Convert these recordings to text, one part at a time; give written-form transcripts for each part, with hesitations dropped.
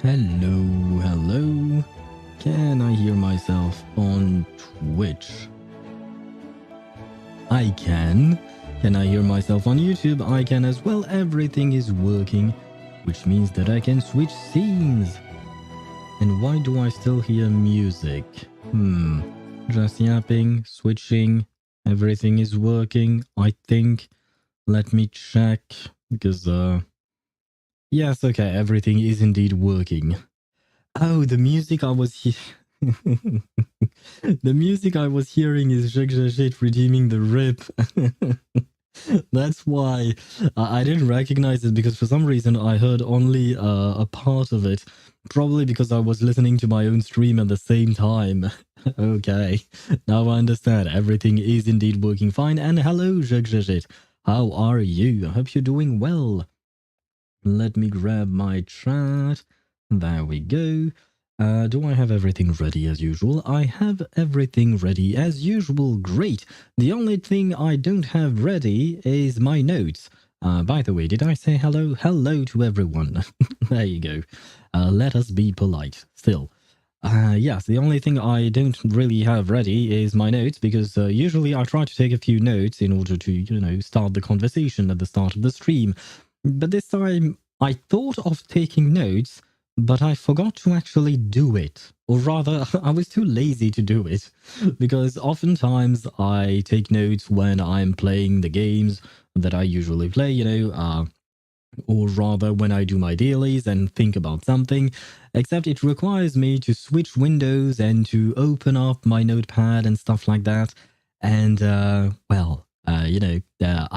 Hello, hello. Can I hear myself on Twitch? I can. Can I hear myself on YouTube? I can as well. Everything is working, which means that I can switch scenes. And why do I still hear music? Just yapping, switching, everything is working, I think. Let me check, because, yes, okay, everything is indeed working. Oh, the music I was the music I was hearing is Shit redeeming the rip. That's why I didn't recognize it, because for some reason I heard only a part of it. Probably because I was listening to my own stream at the same time. Okay, now I understand. Everything is indeed working fine. And hello, Shit. How are you? I hope you're doing well. Let me grab my chat. There we go. Do I have everything ready as usual? I have everything ready as usual. Great. The only thing I don't have ready is my notes. By the way, did I say hello? Hello to everyone. There you go. Let us be polite still. Yes, the only thing I don't really have ready is my notes, because usually I try to take a few notes in order to, start the conversation at the start of the stream. But this time I thought of taking notes, but I forgot to actually do it. Or rather, I was too lazy to do it. Because oftentimes I take notes when I'm playing the games that I usually play, or rather when I do my dailies and think about something, except it requires me to switch windows and to open up my notepad and stuff like that. And, I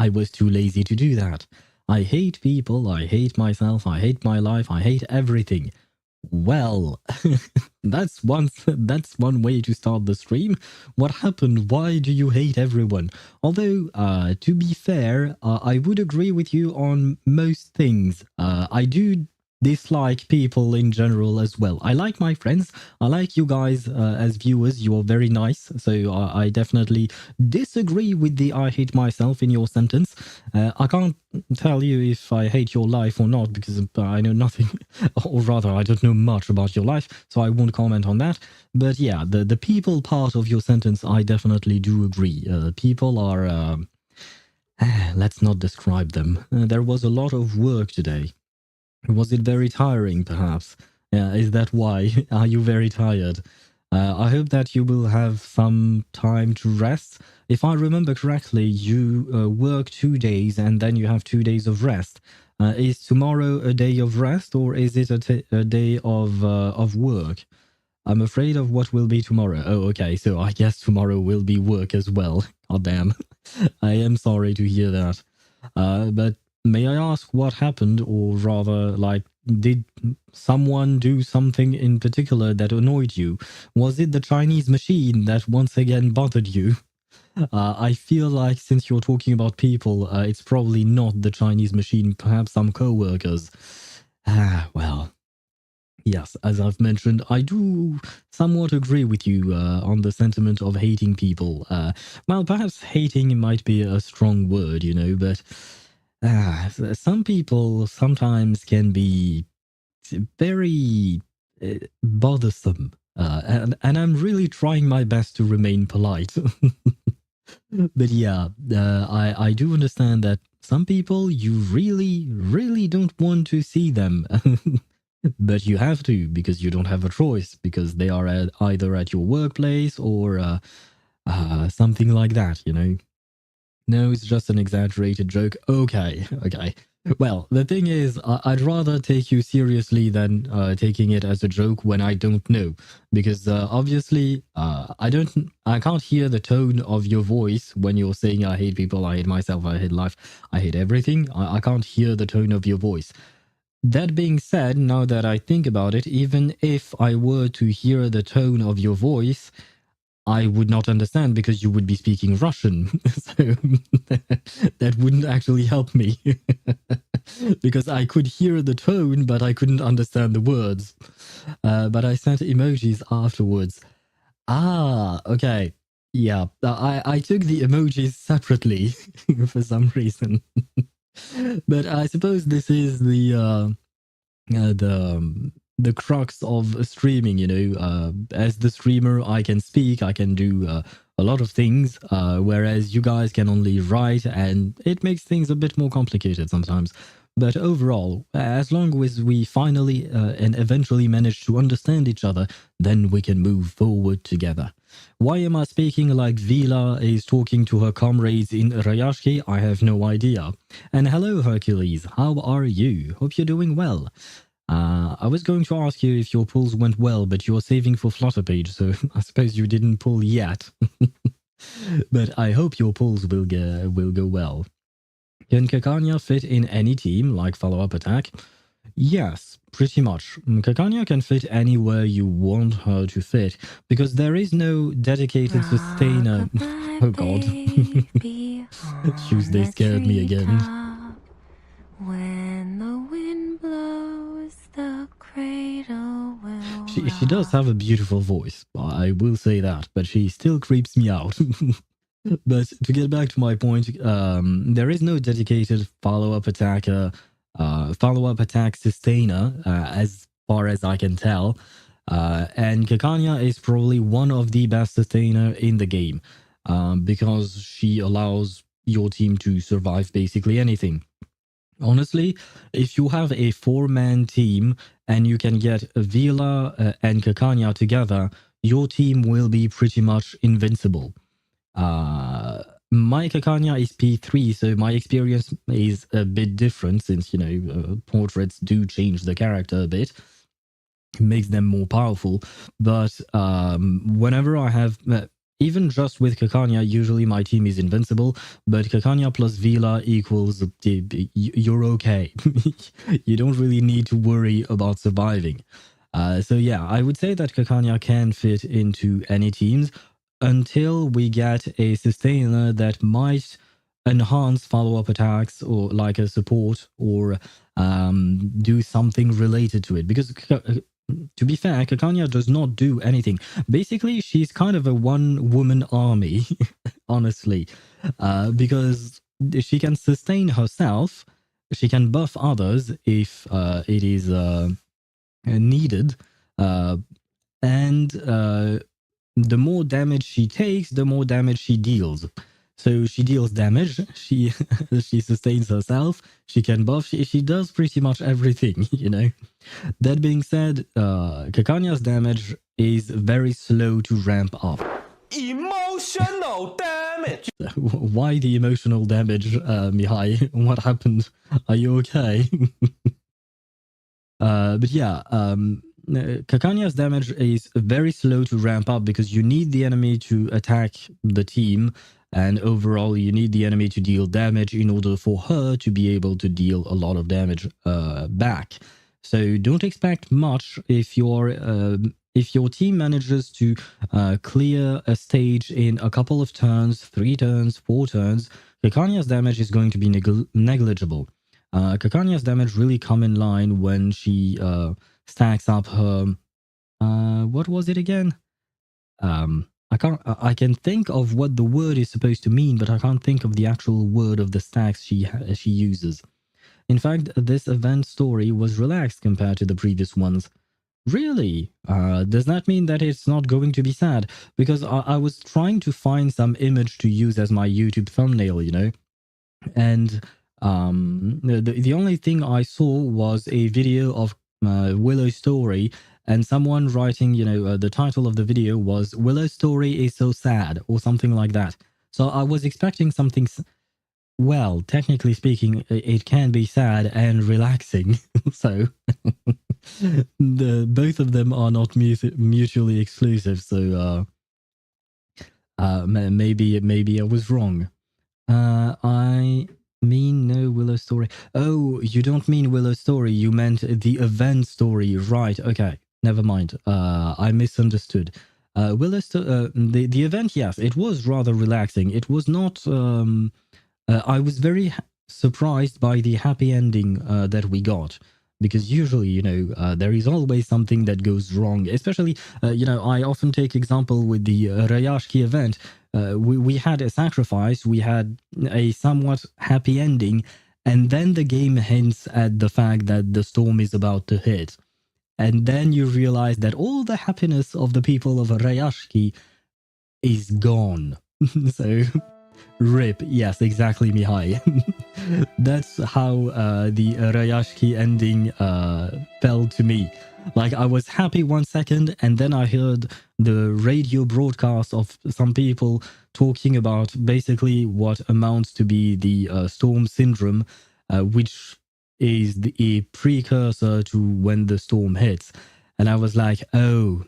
was too lazy to do that. I hate people, I hate myself, I hate my life, I hate everything. Well, that's one way to start the stream. What happened? Why do you hate everyone? Although, to be fair, I would agree with you on most things. I do dislike people in general as well. I like my friends. I like you guys as viewers. You are very nice. So I definitely disagree with the I hate myself in your sentence. I can't tell you if I hate your life or not, because I know nothing, or rather, I don't know much about your life, so I won't comment on that. But yeah, the people part of your sentence, I definitely do agree. People are... let's not describe them. There was a lot of work today. Was it very tiring, perhaps? Is that why? Are you very tired? I hope that you will have some time to rest. If I remember correctly, you work 2 days and then you have 2 days of rest. Is tomorrow a day of rest, or is it a day of work? I'm afraid of what will be tomorrow. Oh, okay, so I guess tomorrow will be work as well. God damn. I am sorry to hear that. But may I ask what happened, or rather, did someone do something in particular that annoyed you? Was it the Chinese machine that once again bothered you? I feel like since you're talking about people, it's probably not the Chinese machine, perhaps some co-workers. Well, yes, as I've mentioned, I do somewhat agree with you on the sentiment of hating people. Well, perhaps hating might be a strong word, but some people sometimes can be very bothersome. And I'm really trying my best to remain polite. But yeah, I do understand that some people, you really, really don't want to see them. But you have to, because you don't have a choice, because they are either at your workplace or something like that, No, it's just an exaggerated joke. Okay. Well, the thing is, I'd rather take you seriously than taking it as a joke when I don't know, because obviously, I can't hear the tone of your voice when you're saying I hate people, I hate myself, I hate life, I hate everything. I can't hear the tone of your voice. That being said, now that I think about it, even if I were to hear the tone of your voice, I would not understand, because you would be speaking Russian. So that wouldn't actually help me. Because I could hear the tone, but I couldn't understand the words. But I sent emojis afterwards. Ah, okay. Yeah, I took the emojis separately for some reason. But I suppose this is the the crux of streaming. As the streamer, I can speak, I can do a lot of things, whereas you guys can only write, and it makes things a bit more complicated sometimes. But overall, as long as we finally and eventually manage to understand each other, then we can move forward together. Why am I speaking like Vila is talking to her comrades in Rayashki? I have no idea. And hello, Hercules. How are you? Hope you're doing well. I was going to ask you if your pulls went well, but you're saving for Flutter page, so I suppose you didn't pull yet. But I hope your pulls will go well. Can Kakanya fit in any team, like follow-up attack? Yes, pretty much. Kakanya can fit anywhere you want her to fit, because there is no dedicated sustainer. Oh god. Tuesday scared me again. When the wind blows, the cradle will She does have a beautiful voice, I will say that, but she still creeps me out. But to get back to my point, there is no dedicated follow-up attacker, follow-up attack sustainer, as far as I can tell. And Kakanya is probably one of the best sustainer in the game, because she allows your team to survive basically anything. Honestly, if you have a 4-man team and you can get Vila and Kakanya together, your team will be pretty much invincible. My Kakanya is P3, so my experience is a bit different since, portraits do change the character a bit. It makes them more powerful. But whenever I have... even just with Kakanya, usually my team is invincible, but Kakanya plus Vila equals... you're okay. You don't really need to worry about surviving. So yeah, I would say that Kakanya can fit into any teams, until we get a sustainer that might enhance follow-up attacks, or like a support, or do something related to it. Because to be fair, Kakanya does not do anything. Basically, she's kind of a one-woman army, honestly, because she can sustain herself, she can buff others if it is needed, and the more damage she takes, the more damage she deals. So she deals damage, she she sustains herself, she can buff, she does pretty much everything, That being said, Kakanya's damage is very slow to ramp up. Emotional damage! Why the emotional damage, Mihai? What happened? Are you okay? But yeah, Kakanya's damage is very slow to ramp up because you need the enemy to attack the team, and overall you need the enemy to deal damage in order for her to be able to deal a lot of damage back. So don't expect much if your team manages to clear a stage in a couple of turns, 3 turns, 4 turns. Kakanya's damage is going to be negligible. Kakanya's damage really come in line when she stacks up her... what was it again? I can think of what the word is supposed to mean, but I can't think of the actual word of the stacks she uses. In fact, this event story was relaxed compared to the previous ones. Really? Does that mean that it's not going to be sad? Because I was trying to find some image to use as my YouTube thumbnail, and the only thing I saw was a video of Willow Story, and someone writing, the title of the video was "Willow Story is so sad" or something like that. So I was expecting something... Well, technically speaking, it can be sad and relaxing. So both of them are not mutually exclusive. So maybe I was wrong. I mean no Willow Story. Oh, you don't mean Willow Story. You meant the event story, right? Okay, never mind. I misunderstood. The event, yes, it was rather relaxing. It was not. I was very surprised by the happy ending that we got, because usually, there is always something that goes wrong. Especially, I often take example with the Rayashki event. We had a sacrifice, we had a somewhat happy ending, and then the game hints at the fact that the storm is about to hit. And then you realize that all the happiness of the people of Rayashki is gone. So, rip. Yes, exactly, Mihai. That's how the Rayashki ending fell to me. Like, I was happy 1 second, and then I heard the radio broadcast of some people talking about basically what amounts to be the storm syndrome, which is a precursor to when the storm hits. And I was like, oh,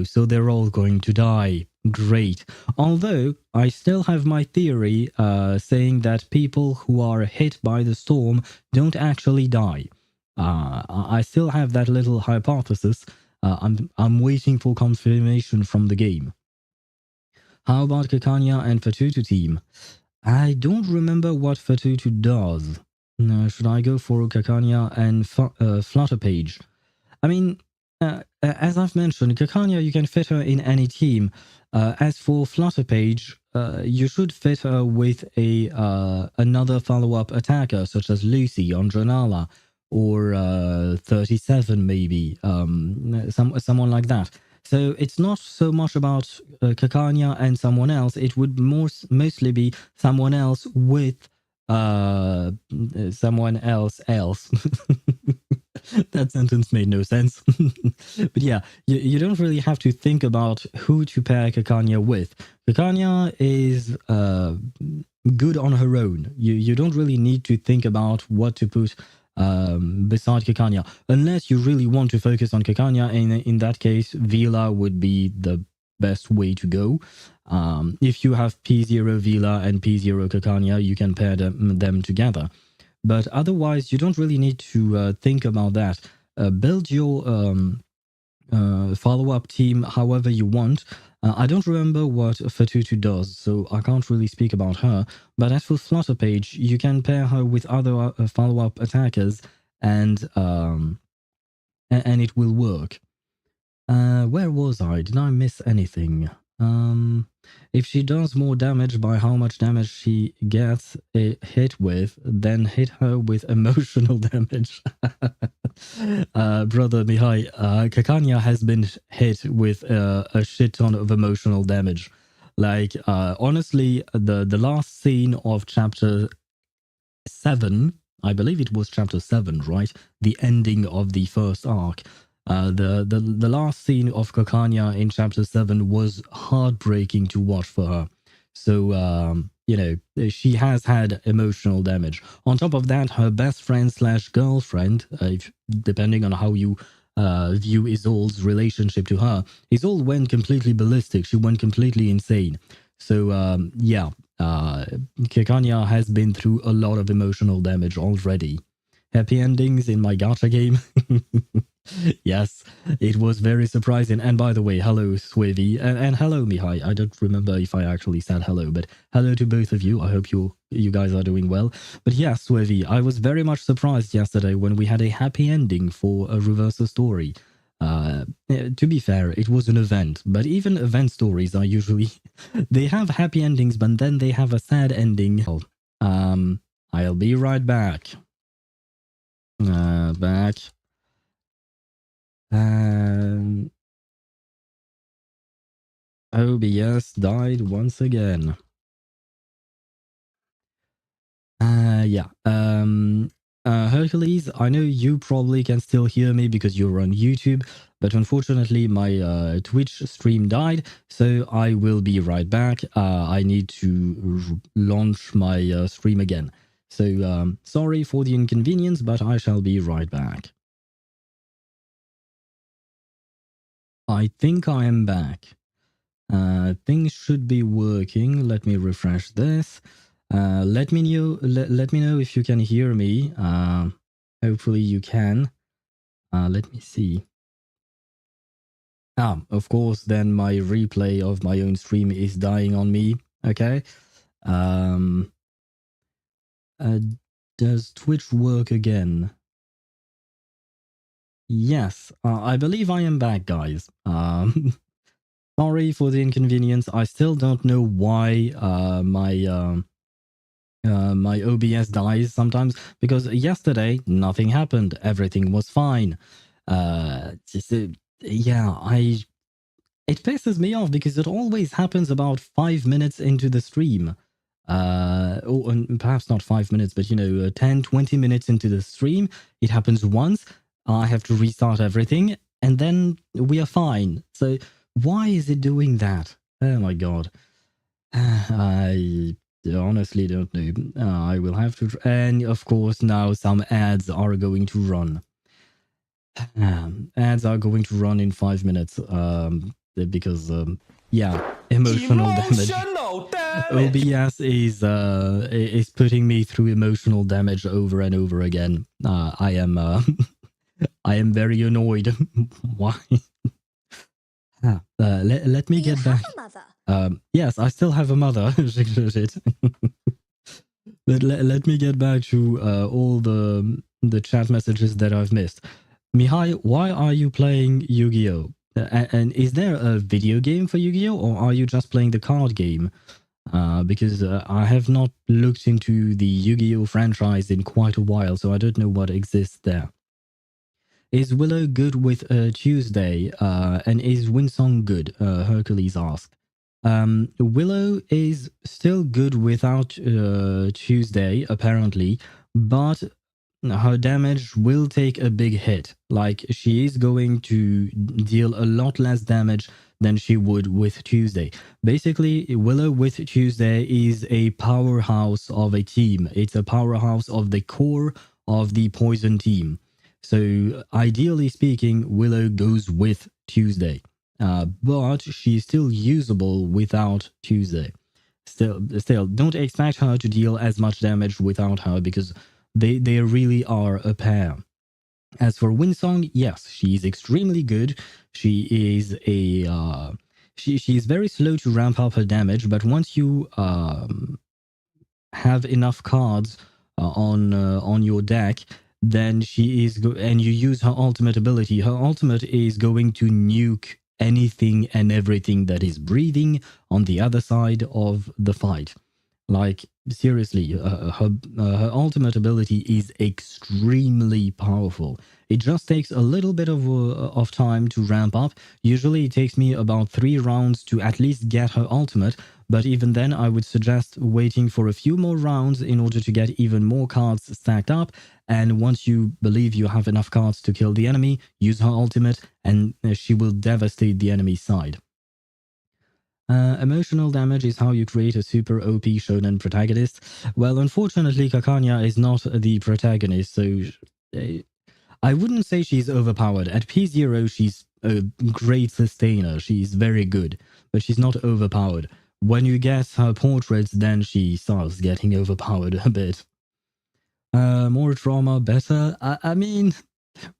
so they're all going to die. Great. Although I still have my theory saying that people who are hit by the storm don't actually die. I still have that little hypothesis. I'm waiting for confirmation from the game. How about Kakanya and Fatutu team? I don't remember what Fatutu does. Should I go for Kakanya and Flutterpage? I mean, as I've mentioned, Kakanya, you can fit her in any team. As for Flutterpage, you should fit her with another follow-up attacker, such as Lucy on Dranala, or 37 maybe, someone like that. So it's not so much about Kakanya and someone else. It would mostly be someone else with someone else. That sentence made no sense. But yeah, you don't really have to think about who to pair Kakanya with. Kakanya is good on her own. You don't really need to think about what to put beside Kakanya, unless you really want to focus on Kakanya. In that case, Vila would be the best way to go. If you have P0 Vila and P0 Kakanya, you can pair them together. But otherwise, you don't really need to think about that. Build your follow-up team however you want. I don't remember what Fatutu does, so I can't really speak about her. But as for Flutterpage, you can pair her with other follow-up attackers, and it will work. Where was I? Did I miss anything? If she does more damage by how much damage she gets hit with, then hit her with emotional damage. Brother Mihai, Kakanya has been hit with a shit ton of emotional damage. Like, honestly, the last scene of chapter 7, I believe it was chapter 7, right? The ending of the first arc. The last scene of Kakanya in chapter 7 was heartbreaking to watch for her. So, she has had emotional damage. On top of that, her best friend / girlfriend, depending on how you view Isolde's relationship to her, Isolde went completely ballistic. She went completely insane. So, Kakanya has been through a lot of emotional damage already. Happy endings in my gacha game. Yes, it was very surprising. And by the way, hello, Swavy, and hello, Mihai. I don't remember if I actually said hello, but hello to both of you. I hope you guys are doing well. But yeah, Swavy, I was very much surprised yesterday when we had a happy ending for a reverser story. To be fair, it was an event, but even event stories are usually they have happy endings, but then they have a sad ending. I'll be right back. Back. OBS died once again. Hercules, I know you probably can still hear me because you're on YouTube, but unfortunately my Twitch stream died, so I will be right back. I need to launch my stream again. So sorry for the inconvenience, but I shall be right back. I think I am back. Things should be working. Let me refresh this. Let me know if you can hear me. Hopefully you can. Let me see. Of course, then my replay of my own stream is dying on me. Okay. Does Twitch work again? Yes, I believe I am back, guys. Sorry for the inconvenience. I still don't know why my OBS dies sometimes, because yesterday nothing happened. Everything was fine. So, yeah, it pisses me off because it always happens about 5 minutes into the stream. Or perhaps not 5 minutes, but 10, 20 minutes into the stream. It happens once. I have to restart everything, and then we are fine. So why is it doing that? Oh my god. I honestly don't know. I will have to. And of course, now some ads are going to run. Ads are going to run in 5 minutes. Because yeah, emotional damage. Emotional damage. OBS is putting me through emotional damage over and over again. I am I am very annoyed. Why? Let me get back. Yes, I still have a mother. But let me get back to all the chat messages that I've missed. Mihai, why are you playing Yu-Gi-Oh? And is there a video game for Yu-Gi-Oh, or are you just playing the card game? Because I have not looked into the Yu-Gi-Oh franchise in quite a while, so I don't know what exists there. Is Willow good with Tuesday? And is Winsong good? Hercules asked. Willow is still good without Tuesday, apparently, but her damage will take a big hit. Like, she is going to deal a lot less damage than she would with Tuesday. Basically, Willow with Tuesday is a powerhouse of a team. It's a powerhouse of the core of the poison team. So ideally speaking, Willow goes with Tuesday. But she's still usable without Tuesday. Still, don't expect her to deal as much damage without her, because they really are a pair. As for Winsong, yes, she's extremely good. She is she's very slow to ramp up her damage, but once you have enough cards on your deck, then she is and you use her ultimate ability. Her ultimate is going to nuke anything and everything that is breathing on the other side of the fight. Like, seriously, her ultimate ability is extremely powerful. It just takes a little bit of time to ramp up. Usually it takes me about 3 rounds to at least get her ultimate, but even then I would suggest waiting for a few more rounds in order to get even more cards stacked up. And once you believe you have enough cards to kill the enemy, use her ultimate and she will devastate the enemy's side. Emotional damage is how you create a super OP shonen protagonist. Well, unfortunately, Kakanya is not the protagonist, so I wouldn't say she's overpowered. At P0, she's a great sustainer. She's very good, but she's not overpowered. When you get her portraits, then she starts getting overpowered a bit. More trauma, better? I mean,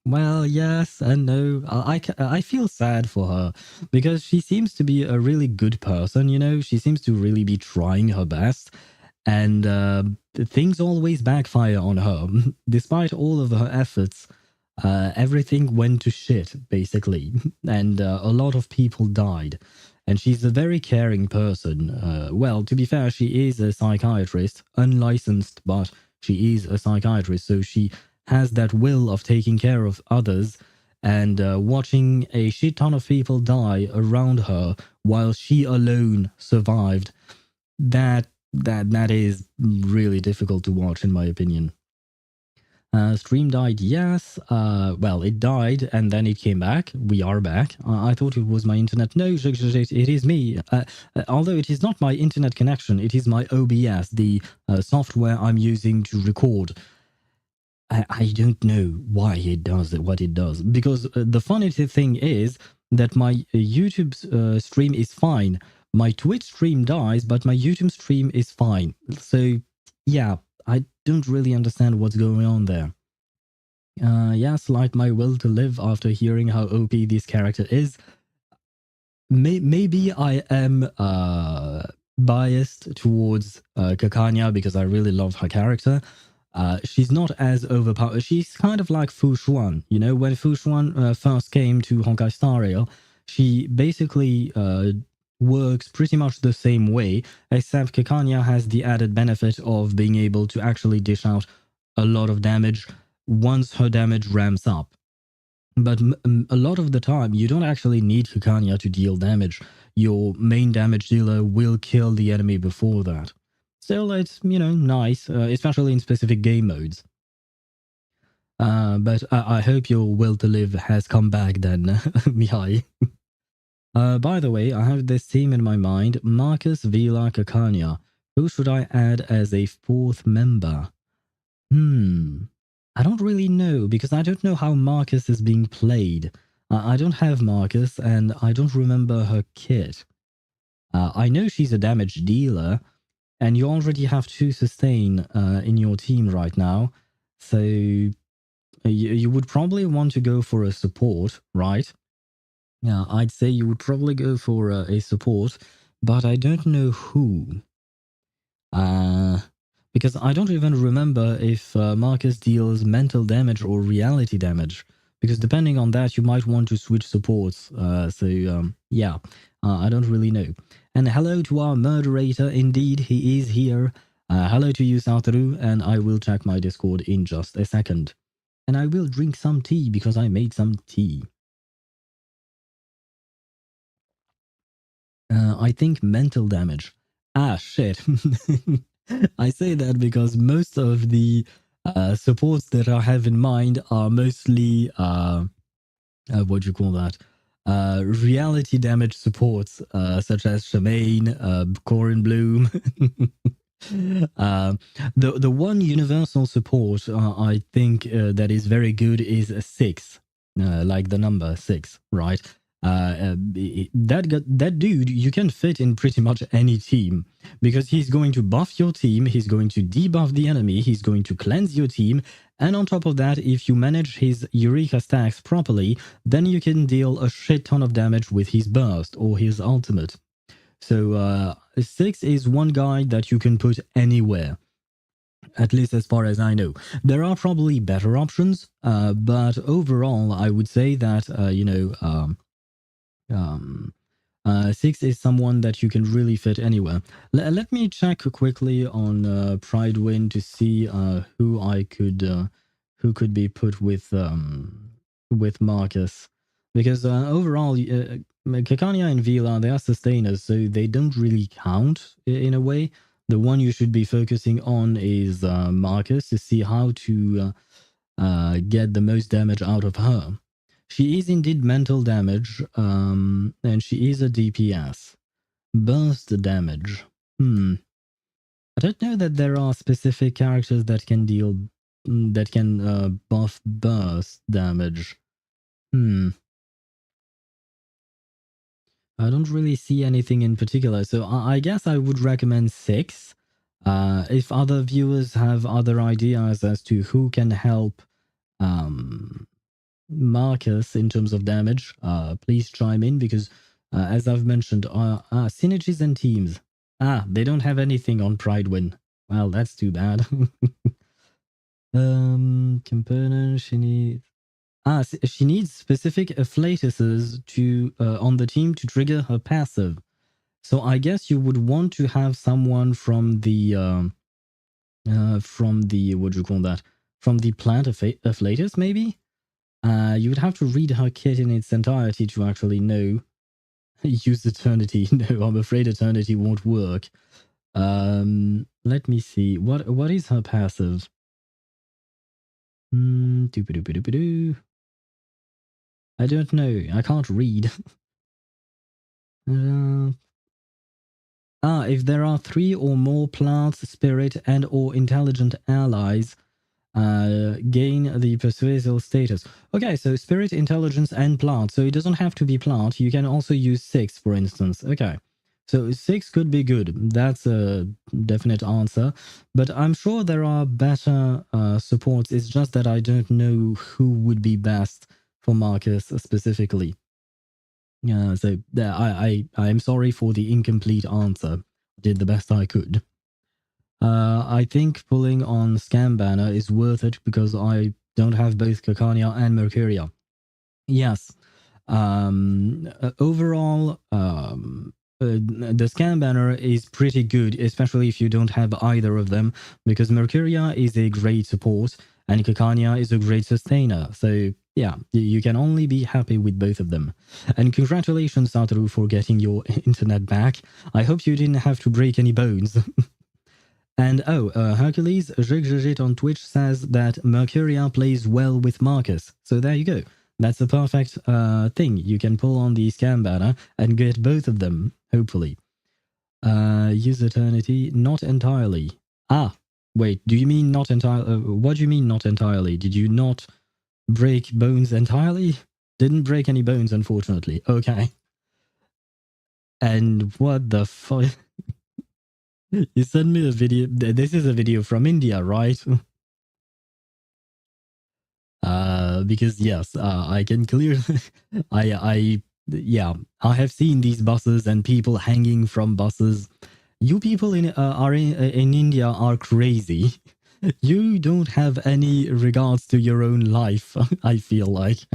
well, yes and no. I feel sad for her because she seems to be a really good person, She seems to really be trying her best. And things always backfire on her. Despite all of her efforts, everything went to shit, basically. And a lot of people died. And she's a very caring person. Well, to be fair, she is a psychiatrist, unlicensed, but she is a psychiatrist, so she has that will of taking care of others, and watching a shit ton of people die around her while she alone survived, that is really difficult to watch, in my opinion. Stream died, yes. Well, it died and then it came back. We are back. I thought it was my internet. No, it is me. Although it is not my internet connection, it is my OBS, the software I'm using to record. I don't know why it does what it does, because the funny thing is that my YouTube stream is fine. My Twitch stream dies, but my YouTube stream is fine. So, yeah, I don't really understand what's going on there. Yes, like my will to live after hearing how OP this character is. Maybe I am biased towards Kakanya because I really love her character. She's not as overpowered. She's kind of like Fu Xuan. When Fu Xuan first came to Honkai Star Rail, she basically works pretty much the same way, except Kakanya has the added benefit of being able to actually dish out a lot of damage once her damage ramps up. But a lot of the time, you don't actually need Kikanya to deal damage. Your main damage dealer will kill the enemy before that. Still, it's, nice, especially in specific game modes. But I hope your will to live has come back then, Mihai. By the way, I have this team in my mind: Marcus, Vila, Kikanya. Who should I add as a fourth member? I don't really know, because I don't know how Marcus is being played. I don't have Marcus, and I don't remember her kit. I know she's a damage dealer, and you already have 2 sustain in your team right now, so you would probably want to go for a support, right? Yeah, I'd say you would probably go for a support, but I don't know who. Because I don't even remember if Marcus deals mental damage or reality damage. Because depending on that, you might want to switch supports. Yeah, I don't really know. And hello to our moderator. Indeed, he is here. Hello to you, Satoru, and I will check my Discord in just a second. And I will drink some tea because I made some tea. I think mental damage. Ah, shit. I say that because most of the supports that I have in mind are mostly, what do you call that? Reality damage supports, such as Shamaine, Corin Bloom. The one universal support I think that is very good is a 6, like the number 6, right? That dude you can fit in pretty much any team, because he's going to buff your team, he's going to debuff the enemy, he's going to cleanse your team, and on top of that, if you manage his Eureka stacks properly, then you can deal a shit ton of damage with his burst or his ultimate. So 6 is one guy that you can put anywhere, at least as far as I know. There are probably better options, but overall, I would say that 6 is someone that you can really fit anywhere. Let me check quickly on Pride to see who could be put with Marcus, because overall, Kikanya and Vila, they are sustainers, so they don't really count in a way. The one you should be focusing on is Marcus, to see how to get the most damage out of her. She is indeed mental damage, and she is a DPS. Burst damage. I don't know that there are specific characters that can buff burst damage. I don't really see anything in particular, so I guess I would recommend 6. If other viewers have other ideas as to who can help Marcus in terms of damage, please chime in, because as I've mentioned, synergies and teams. They don't have anything on Pridewin. Well, that's too bad. Component, she needs... she needs specific afflatuses to on the team to trigger her passive. So I guess you would want to have someone from the what do you call that? From the plant afflatus, maybe? You would have to read her kit in its entirety to actually know. Use Eternity. No, I'm afraid Eternity won't work. Let me see. What is her passive? I don't know. I can't read. If there are 3 or more plants, spirit, and or intelligent allies, gain the persuasive status. Okay, so spirit, intelligence, and plant. So it doesn't have to be plant. You can also use 6, for instance. Okay, so 6 could be good. That's a definite answer. But I'm sure there are better supports. It's just that I don't know who would be best for Marcus specifically. So I'm sorry for the incomplete answer. Did the best I could. I think pulling on Scam Banner is worth it because I don't have both Kikanya and Mercuria. Yes. Overall, the Scam Banner is pretty good, especially if you don't have either of them, because Mercuria is a great support and Kikanya is a great sustainer. So yeah, you can only be happy with both of them. And congratulations, Satoru, for getting your internet back. I hope you didn't have to break any bones. And Hercules Jigjigit on Twitch says that Mercuria plays well with Marcus. So there you go. That's a perfect thing. You can pull on the scam banner and get both of them, hopefully. Use Eternity, not entirely. Ah, wait, do you mean not entirely? What do you mean not entirely? Did you not break bones entirely? Didn't break any bones, unfortunately. Okay. And what the fuck? You sent me a video. This is a video from India, right? Because yes, I can clearly, yeah, I have seen these buses and people hanging from buses. You people in India are crazy. You don't have any regards to your own life, I feel like.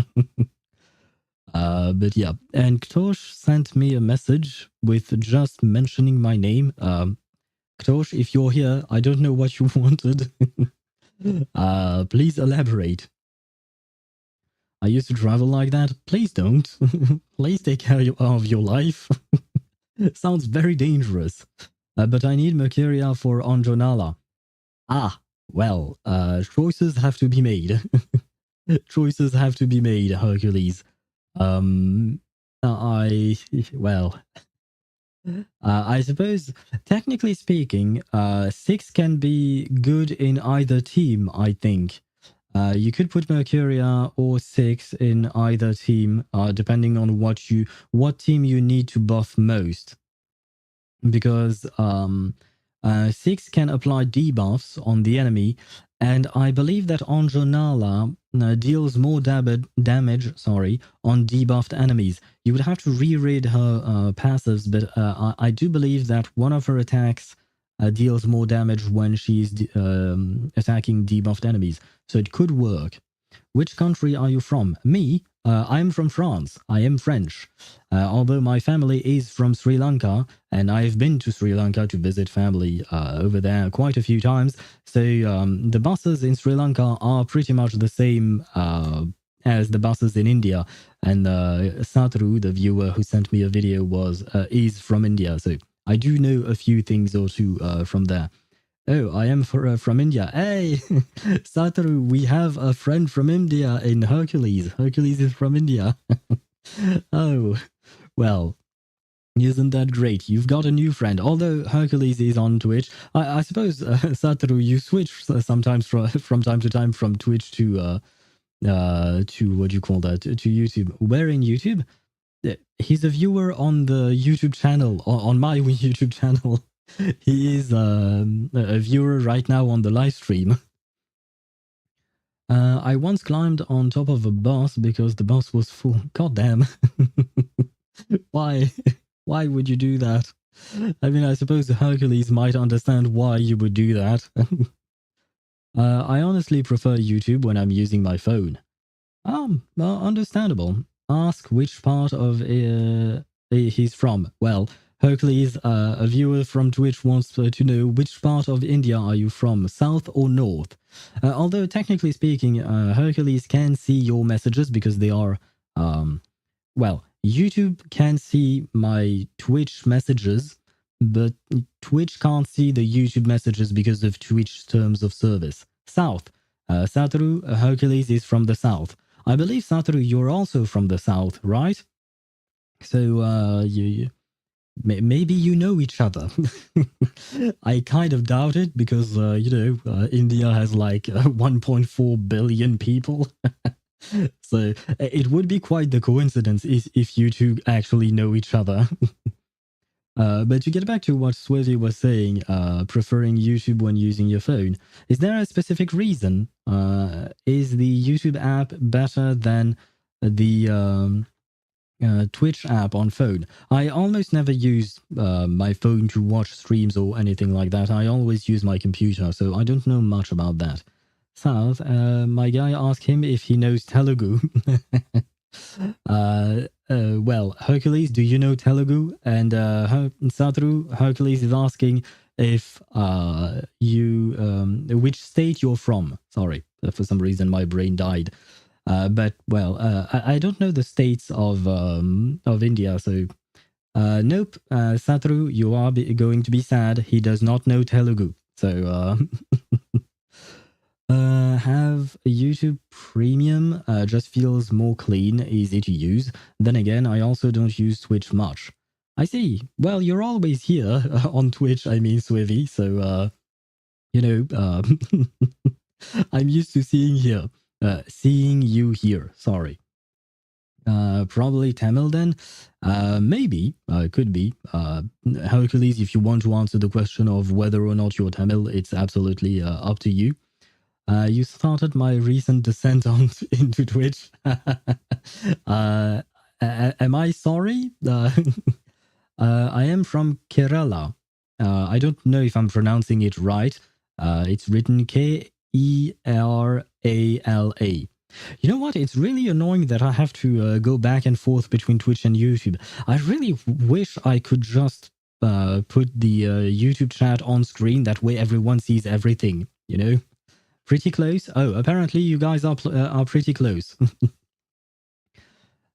But yeah, and Ktosh sent me a message with just mentioning my name. Ktosh, if you're here, I don't know what you wanted. Please elaborate. I used to travel like that. Please don't. Please take care of your life. Sounds very dangerous. But I need Mercuria for Anjonala. Ah, well, choices have to be made. Choices have to be made, Hercules. I suppose, technically speaking, 6 can be good in either team, I think. You could put Mercuria or 6 in either team, depending on what team you need to buff most. Because 6 can apply debuffs on the enemy, and I believe that Anjonala deals more damage on debuffed enemies. You would have to reread her passives, but I do believe that one of her attacks deals more damage when she's attacking debuffed enemies. So it could work. Which country are you from? Me? I'm from France. I am French. Although my family is from Sri Lanka, and I've been to Sri Lanka to visit family over there quite a few times. So the buses in Sri Lanka are pretty much the same as the buses in India. And Satoru, the viewer who sent me a video, is from India. So I do know a few things or two from there. Oh, I am from India. Hey, Satoru, we have a friend from India in Hercules. Hercules is from India. Oh, well, isn't that great? You've got a new friend. Although Hercules is on Twitch, I suppose, Satoru, you switch sometimes from time to time from Twitch to what do you call that? To YouTube. Where in YouTube? He's a viewer on the YouTube channel, on my YouTube channel. He is a viewer right now on the live stream. I once climbed on top of a bus because the bus was full. God damn. Why? Why would you do that? I mean, I suppose Hercules might understand why you would do that. I honestly prefer YouTube when I'm using my phone. Understandable. Ask which part of he's from. Well, Hercules, a viewer from Twitch, wants to know which part of India are you from, south or north? Although technically speaking, Hercules can see your messages because they are, well, YouTube can see my Twitch messages, but Twitch can't see the YouTube messages because of Twitch terms of service. South. Satoru, Hercules is from the south. I believe, Satoru, you're also from the south, right? So, maybe you know each other. I kind of doubt it because, India has like 1.4 billion people. So it would be quite the coincidence if you two actually know each other. But to get back to what Swizzy was saying, preferring YouTube when using your phone, is there a specific reason? Is the YouTube app better than the Twitch app on phone? I almost never use my phone to watch streams or anything like that. I always use my computer, so I don't know much about that. South, my guy asked him if he knows Telugu. Well, Hercules, do you know Telugu? And Satoru, Hercules is asking if which state you're from. Sorry, for some reason my brain died. But well, I don't know the states of India, so nope. Satru, you are going to be sad. He does not know Telugu, so have YouTube Premium. Just feels more clean, easy to use. Then again, I also don't use Twitch much. I see. Well, you're always here on Twitch. I mean, Swivy. So you know, I'm used to seeing you here. Sorry. Probably Tamil then. Maybe. Could be. Hercules, if you want to answer the question of whether or not you're Tamil, it's absolutely up to you. You started my recent descent into Twitch. Am I sorry? I am from Kerala. I don't know if I'm pronouncing it right. It's written Kerala. You know what? It's really annoying that I have to go back and forth between Twitch and YouTube. I really wish I could just put the YouTube chat on screen. That way everyone sees everything, you know? Pretty close? Oh, apparently you guys are pretty close.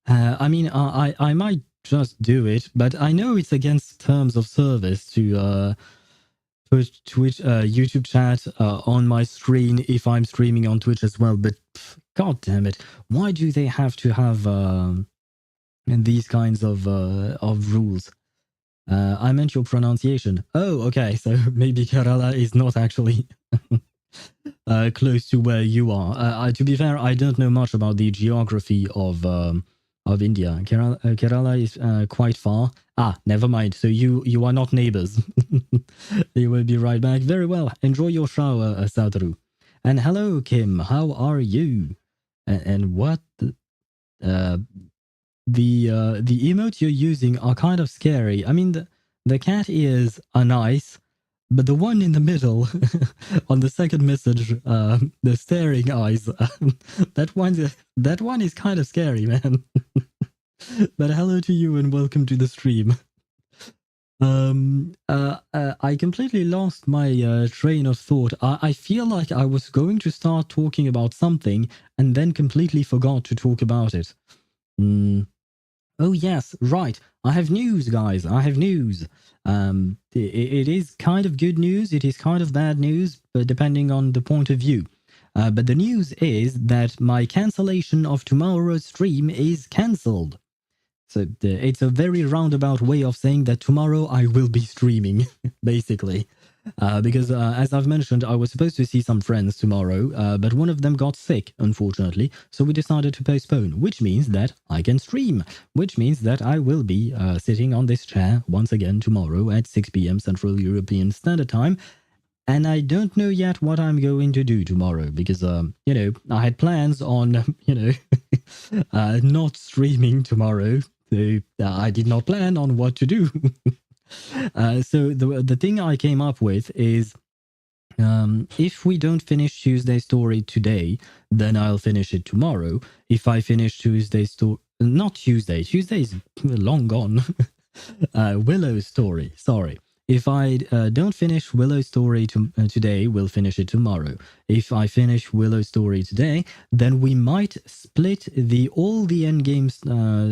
I mean, I might just do it, but I know it's against terms of service to put Twitch YouTube chat on my screen if I'm streaming on Twitch as well. But god damn it, why do they have to have these kinds of rules? I meant your pronunciation. Oh, okay, so maybe Kerala is not actually close to where you are. To be fair, I don't know much about the geography of India. Kerala is quite far. Ah, never mind. So you are not neighbors. You will be right back. Very well. Enjoy your shower, Sadhru. And hello, Kim. How are you? And what the emotes you're using are kind of scary. I mean, the cat ears are nice, but the one in the middle on the second message, the staring eyes, that one is kind of scary, man. But hello to you and welcome to the stream. I completely lost my train of thought. I feel like I was going to start talking about something and then completely forgot to talk about it. Oh yes, right. I have news, guys. I have news. It is kind of good news. It is kind of bad news, but depending on the point of view. But the news is that my cancellation of tomorrow's stream is cancelled. So it's a very roundabout way of saying that tomorrow I will be streaming, basically. Because as I've mentioned, I was supposed to see some friends tomorrow, but one of them got sick, unfortunately. So we decided to postpone, which means that I can stream, which means that I will be sitting on this chair once again tomorrow at 6 p.m. Central European Standard Time. And I don't know yet what I'm going to do tomorrow because, you know, I had plans on, you know, not streaming tomorrow. So I did not plan on what to do. So the thing I came up with is if we don't finish Tuesday's story today, then I'll finish it tomorrow. If I finish Tuesday's story, not Tuesday, Tuesday's long gone. Willow's story, sorry. If I don't finish Willow's story today, we'll finish it tomorrow. If I finish Willow's story today, then we might split all the endgame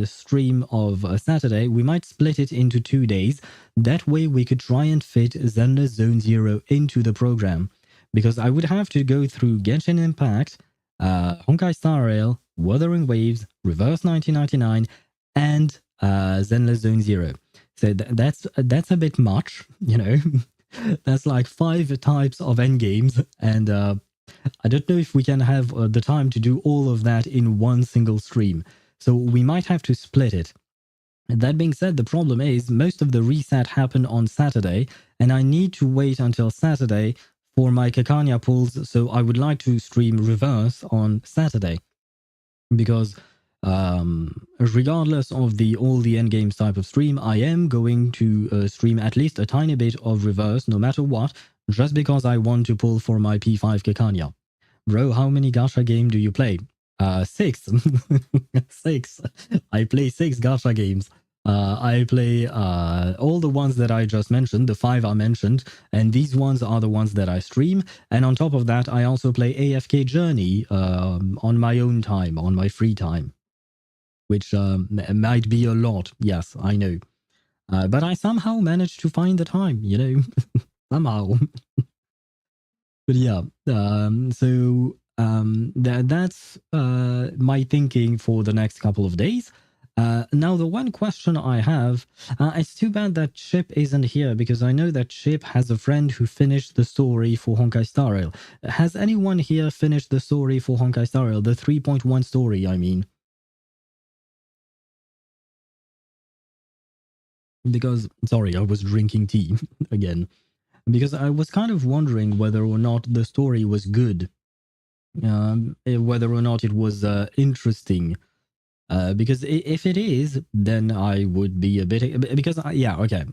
stream of Saturday. We might split it into 2 days. That way we could try and fit Zenless Zone Zero into the program. Because I would have to go through Genshin Impact, Honkai Star Rail, Wuthering Waves, Reverse 1999, and Zenless Zone Zero. So that's a bit much, you know. That's like 5 types of endgames, and I don't know if we can have the time to do all of that in one single stream. So we might have to split it. That being said, the problem is most of the reset happened on Saturday, and I need to wait until Saturday for my Kakanya pulls, so I would like to stream Reverse on Saturday. Because regardless of all the endgames type of stream, I am going to stream at least a tiny bit of Reverse no matter what, just because I want to pull for my P5 Kakanya. Bro, how many gacha game do you play? 6. 6. I play 6 gacha games. I play all the ones that I just mentioned, the 5 I mentioned, and these ones are the ones that I stream. And on top of that, I also play AFK Journey on my own time, on my free time, which might be a lot. Yes, I know. But I somehow managed to find the time, you know, somehow. But yeah, that's my thinking for the next couple of days. Now, the one question I have, it's too bad that Chip isn't here because I know that Chip has a friend who finished the story for Honkai Star Rail. Has anyone here finished the story for Honkai Star Rail? The 3.1 story, I mean. Because, sorry, I was drinking tea again. Because I was kind of wondering whether or not the story was good. Whether or not it was interesting. Because if it is, then I would be a bit... Because, yeah, okay.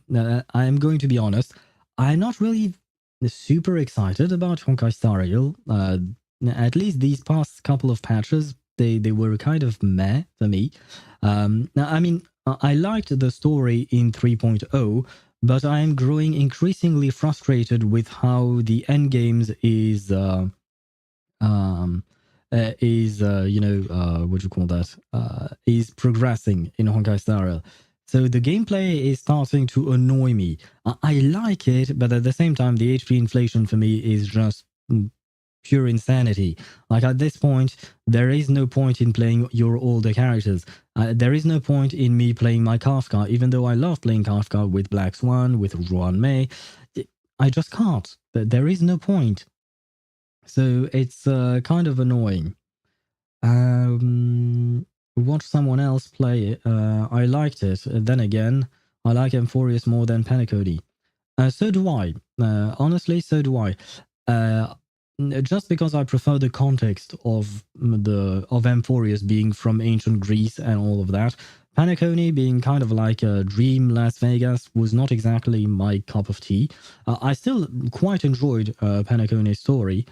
I'm going to be honest. I'm not really super excited about Honkai Star Rail. At least these past couple of patches, they were kind of meh for me. I mean, I liked the story in 3.0, but I am growing increasingly frustrated with how the endgames is... what do you call that? Is progressing in Honkai Star Rail. So the gameplay is starting to annoy me. I like it, but at the same time, the HP inflation for me is just pure insanity. Like at this point, there is no point in playing your older characters. There is no point in me playing my Kafka, even though I love playing Kafka with Black Swan, with Ruan Mei. I just can't. There is no point. So it's kind of annoying. Watch someone else play it. I liked it. Then again, I like Amphorius more than Penacony. So do I. Honestly, so do I. Just because I prefer the context of Amphorius being from ancient Greece and all of that. Penacony being kind of like a dream Las Vegas was not exactly my cup of tea. I still quite enjoyed Penacony's story.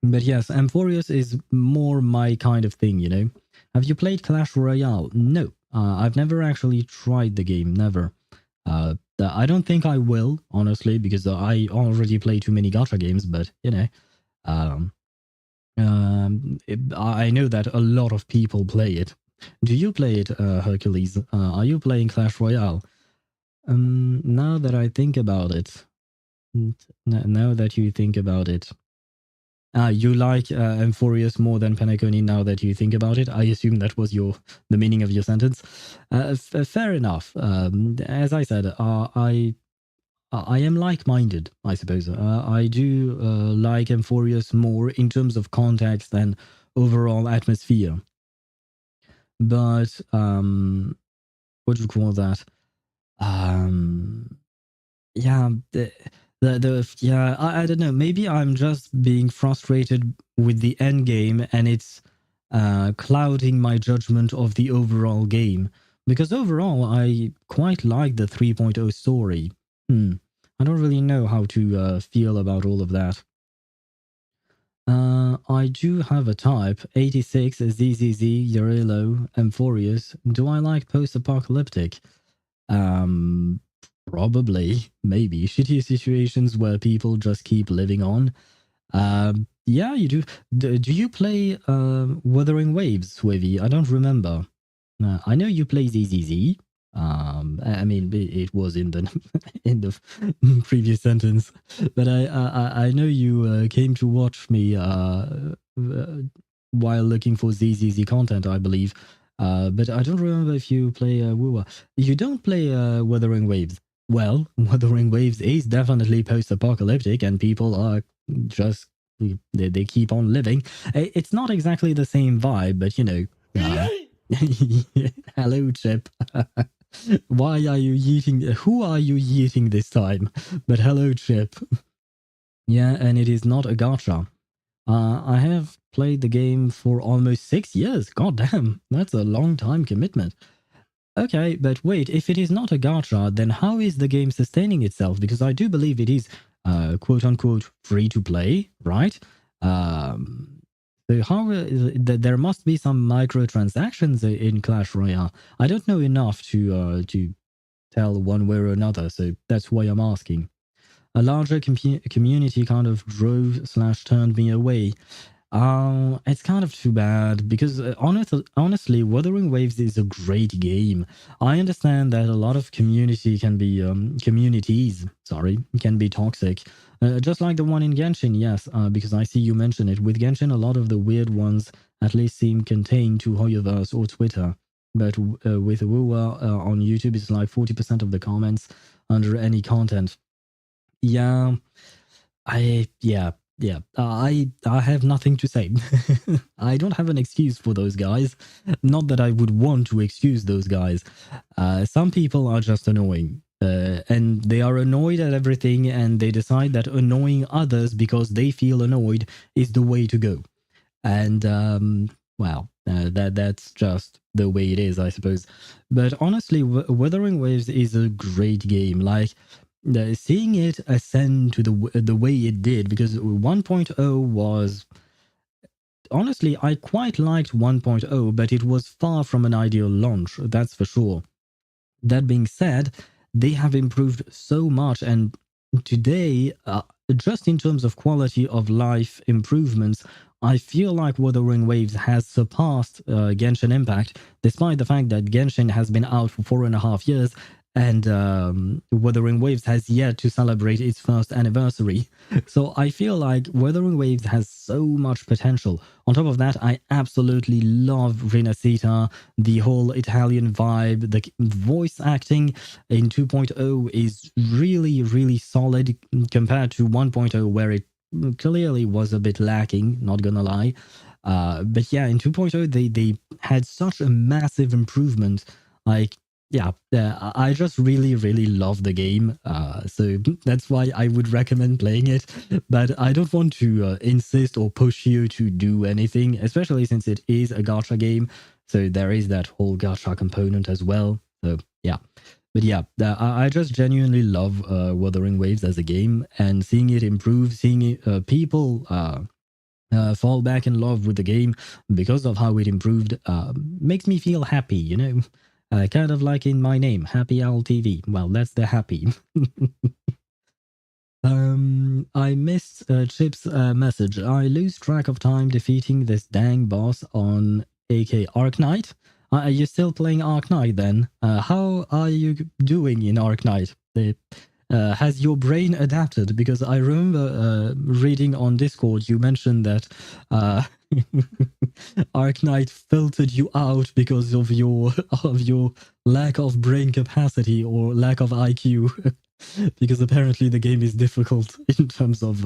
But yes, Amphorius is more my kind of thing, you know. Have you played Clash Royale? No, I've never actually tried the game, never. I don't think I will, honestly, because I already play too many gacha games, but, you know. I know that a lot of people play it. Do you play it, Hercules? Are you playing Clash Royale? Now that I think about it. Now that you think about it. You like Amphorius more than Penacony now that you think about it. I assume that was the meaning of your sentence. Fair enough. As I said, I am like-minded, I suppose. I do like Amphorius more in terms of context and overall atmosphere. But what do you call that? Yeah, I don't know. Maybe I'm just being frustrated with the end game, and it's clouding my judgment of the overall game. Because overall, I quite like the 3.0 story. I don't really know how to feel about all of that. I do have a type, 86 ZZZ, Yarelo, Amphorius. Do I like post-apocalyptic? Probably, maybe. Shitty situations where people just keep living on. Yeah, you do. Do you play Wuthering Waves, Swivy? I don't remember. I know you play ZZZ. I mean, it was in the in the previous sentence, but I know you came to watch me while looking for ZZZ content, I believe. But I don't remember if you play Wua. You don't play Wuthering Waves. Well, Wuthering Waves is definitely post-apocalyptic, and people are just they keep on living. It's not exactly the same vibe, but you know. Hello, Chip. Why are you eating? Who are you eating this time? But hello, Chip. Yeah, and it is not a gacha. I have played the game for almost 6 years. God damn, that's a long time commitment. Okay, but wait, if it is not a gacha, then how is the game sustaining itself? Because I do believe it is quote-unquote free to play, right? So how there must be some microtransactions in Clash Royale. I don't know enough to tell one way or another, so that's why I'm asking. A larger community kind of drove / turned me away. It's kind of too bad because honestly, Wuthering Waves is a great game. I understand that a lot of communities can be toxic, just like the one in Genshin. Yes, because I see you mention it. With Genshin, a lot of the weird ones at least seem contained to Hoyoverse or Twitter. But with Wuwa on YouTube, it's like 40% of the comments under any content. Yeah, I have nothing to say. I don't have an excuse for those guys. Not that I would want to excuse those guys. Some people are just annoying. And they are annoyed at everything, and they decide that annoying others because they feel annoyed is the way to go. And well, that's just the way it is, I suppose. But honestly, Wuthering Waves is a great game. Like, seeing it ascend to the way it did, because 1.0 was, honestly, I quite liked 1.0, but it was far from an ideal launch, that's for sure. That being said, they have improved so much, and today, just in terms of quality of life improvements, I feel like Wuthering Waves has surpassed Genshin Impact, despite the fact that Genshin has been out for 4.5 years, and Wuthering Waves has yet to celebrate its first anniversary. So I feel like Wuthering Waves has so much potential. On top of that, I absolutely love Rinascita, the whole Italian vibe. The voice acting in 2.0 is really, really solid compared to 1.0, where it clearly was a bit lacking, not gonna lie. But yeah, in 2.0, they had such a massive improvement. Like, yeah, I just really, really love the game. So that's why I would recommend playing it. But I don't want to insist or push you to do anything, especially since it is a gacha game. So there is that whole gacha component as well. So yeah. But yeah, I just genuinely love Wuthering Waves as a game, and seeing it improve, seeing it, people fall back in love with the game because of how it improved makes me feel happy, you know? Kind of like in my name, Happy Owl TV. Well, that's the happy. I missed Chip's message. I lose track of time defeating this dang boss on AK Arc Knight. Are you still playing Arc Knight then? How are you doing in Arc Knight? Has your brain adapted? Because I remember reading on Discord you mentioned that Arc Knight filtered you out because of your lack of brain capacity or lack of IQ. Because apparently the game is difficult in terms of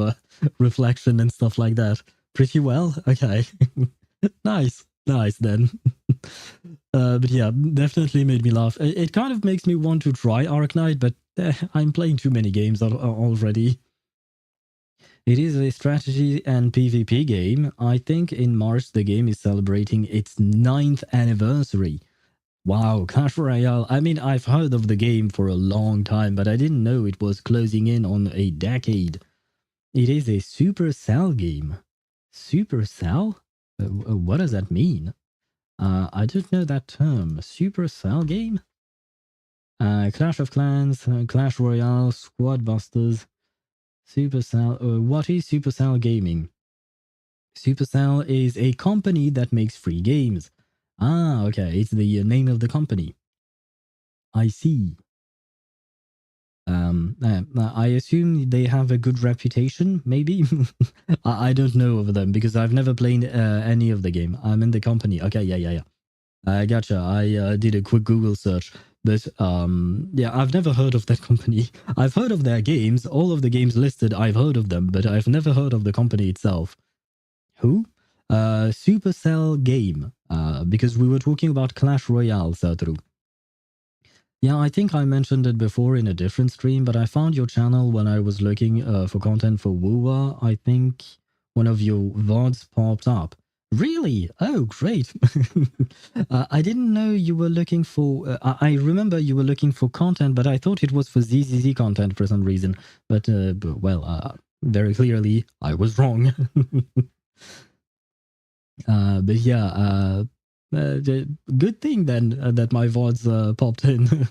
reflection and stuff like that. Pretty well? Okay. Nice then. But yeah, definitely made me laugh. It kind of makes me want to try Arc Knight, but I'm playing too many games already. It is a strategy and PvP game. I think in March the game is celebrating its 9th anniversary. Wow, Clash Royale. I mean, I've heard of the game for a long time, but I didn't know it was closing in on a decade. It is a Supercell game. Supercell? What does that mean? I don't know that term. Supercell game? Clash of Clans, Clash Royale, Squad Busters, Supercell. What is Supercell Gaming? Supercell is a company that makes free games. Ah, okay. It's the name of the company. I see. I assume they have a good reputation, maybe? I don't know of them because I've never played any of the game. I'm in the company. Okay, yeah. I gotcha. I did a quick Google search. But yeah, I've never heard of that company. I've heard of their games. All of the games listed, I've heard of them, but I've never heard of the company itself. Who? Supercell Game. Because we were talking about Clash Royale, Satru. Yeah, I think I mentioned it before in a different stream, but I found your channel when I was looking for content for Wuwa. I think one of your VODs popped up. Really? Oh, great. I didn't know you were looking for... I remember you were looking for content, but I thought it was for ZZZ content for some reason. But well, very clearly, I was wrong. But yeah, good thing then that my VODs popped in.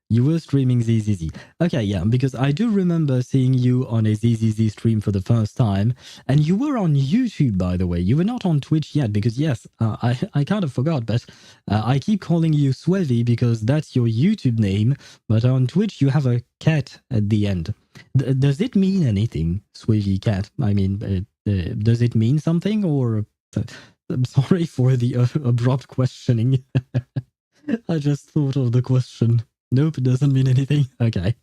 You were streaming ZZZ. Okay, yeah, because I do remember seeing you on a ZZZ stream for the first time. And you were on YouTube, by the way. You were not on Twitch yet, because yes, I kind of forgot, but I keep calling you Swevy because that's your YouTube name. But on Twitch, you have a cat at the end. Does it mean anything, Swevy cat? I mean, does it mean something, or... I'm sorry for the abrupt questioning. I just thought of the question. Nope, it doesn't mean anything. Okay.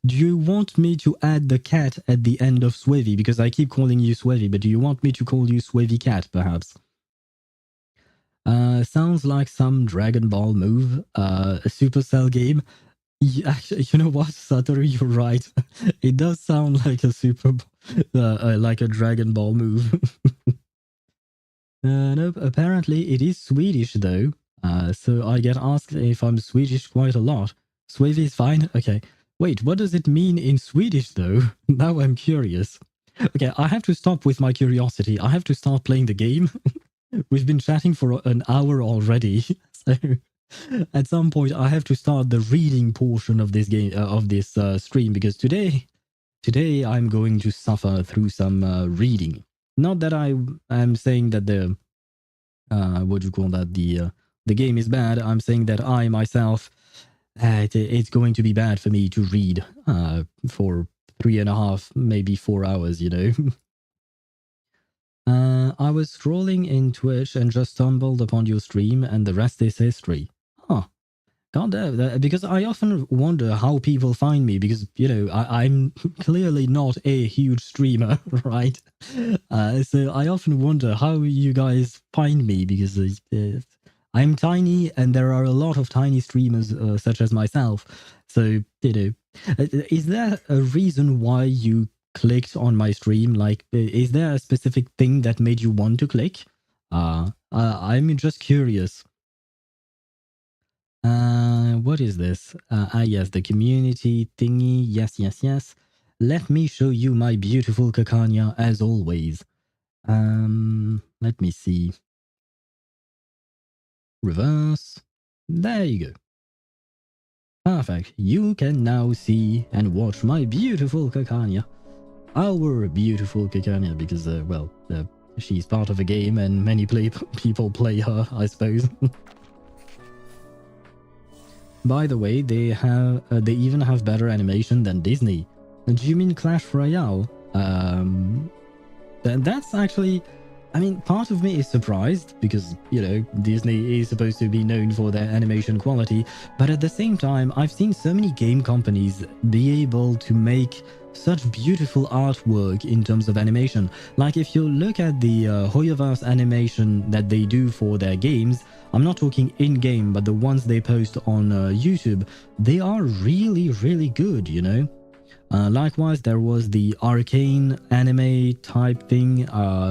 Do you want me to add the cat at the end of Swevy? Because I keep calling you Swevy, but do you want me to call you Swevy Cat, perhaps? Sounds like some Dragon Ball move. A Supercell game. Actually, you know what, Satoru, you're right. It does sound like a like a Dragon Ball move. Nope, apparently it is Swedish though. So I get asked if I'm Swedish quite a lot. Swevy is fine? Okay. Wait, what does it mean in Swedish though? Now I'm curious. Okay, I have to stop with my curiosity. I have to start playing the game. We've been chatting for an hour already. So at some point I have to start the reading portion of this game, of this stream, because today I'm going to suffer through some reading. Not that I am saying that the what do you call that, the game is bad. I'm saying that I myself, it's going to be bad for me to read for 3.5, maybe 4 hours, you know. I was scrolling in Twitch and just stumbled upon your stream, and the rest is history. Huh. God damn, because I often wonder how people find me, because, you know, I'm clearly not a huge streamer, right? So I often wonder how you guys find me, because I'm tiny and there are a lot of tiny streamers such as myself. So, you know, is there a reason why you clicked on my stream? Like, is there a specific thing that made you want to click? I'm just curious. What is this? Yes, the community thingy. Yes. Let me show you my beautiful Kakanya as always. Let me see. Reverse. There you go. Perfect. You can now see and watch my beautiful Kakanya. Our beautiful Kakanya, because, well, she's part of a game and many people play her, I suppose. By the way, they even have better animation than Disney. Do you mean Clash Royale? That's actually, I mean, part of me is surprised because, you know, Disney is supposed to be known for their animation quality, but at the same time, I've seen so many game companies be able to make such beautiful artwork in terms of animation. Like if you look at the Hoyoverse animation that they do for their games, I'm not talking in-game, but the ones they post on YouTube, they are really, really good, you know? Likewise, there was the arcane anime type thing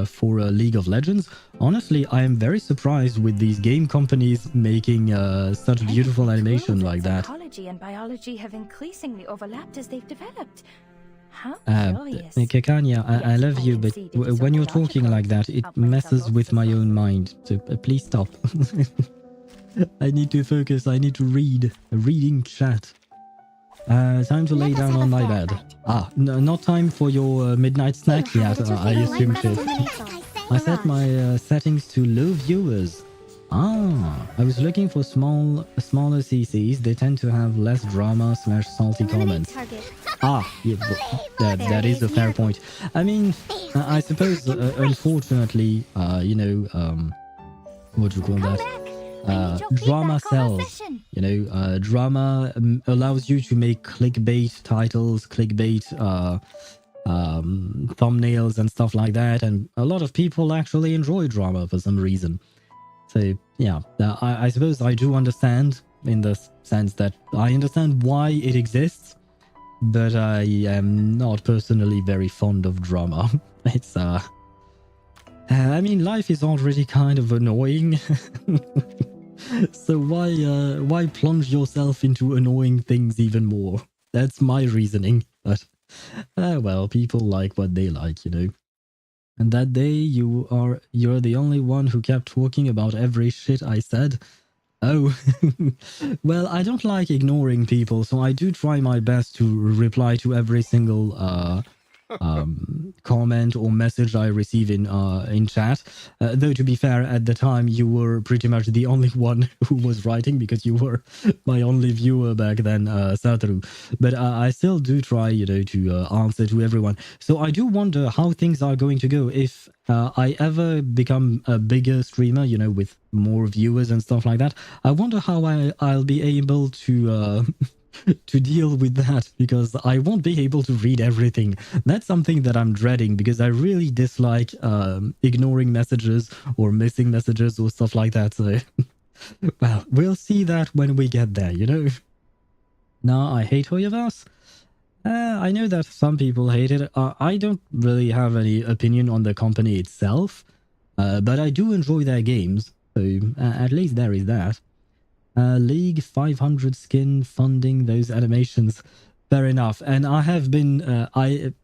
for League of Legends. Honestly, I am very surprised with these game companies making such beautiful animation like that. Psychology and biology have increasingly overlapped as they've developed. How curious. Kekanya, I love you, but when you're talking like that, it messes with my own mind. So please stop. I need to focus. I need to read. Reading chat. Time to lay down on my bed. Not time for your midnight snack yet, I assume too. I set my settings to low viewers. I was looking for smaller CCs. They tend to have less drama / salty comments. Yeah, that is a fair point. I mean, I suppose, unfortunately, you know, what do you call that? Drama sells, you know. Drama allows you to make clickbait titles, clickbait thumbnails and stuff like that, and a lot of people actually enjoy drama for some reason. So yeah, I suppose I do understand, in the sense that I understand why it exists, but I am not personally very fond of drama. It's I mean, life is already kind of annoying. So why plunge yourself into annoying things even more? That's my reasoning. But well, people like what they like, you know. And that day you're the only one who kept talking about every shit I said. Oh, well, I don't like ignoring people, so I do try my best to reply to every single comment or message I receive in chat. Though to be fair, at the time you were pretty much the only one who was writing because you were my only viewer back then, Satoru. But I still do try, to answer to everyone. So I do wonder how things are going to go if I ever become a bigger streamer, with more viewers and stuff like that. I wonder how I'll be able to to deal with that, because I won't be able to read everything. That's something that I'm dreading, because I really dislike ignoring messages or missing messages or stuff like that. So, well, we'll see that when we get there, Now, I hate Hoyoverse. I know that some people hate it. I don't really have any opinion on the company itself, but I do enjoy their games. So at least there is that. League 500 skin funding those animations. Fair enough. And I have been,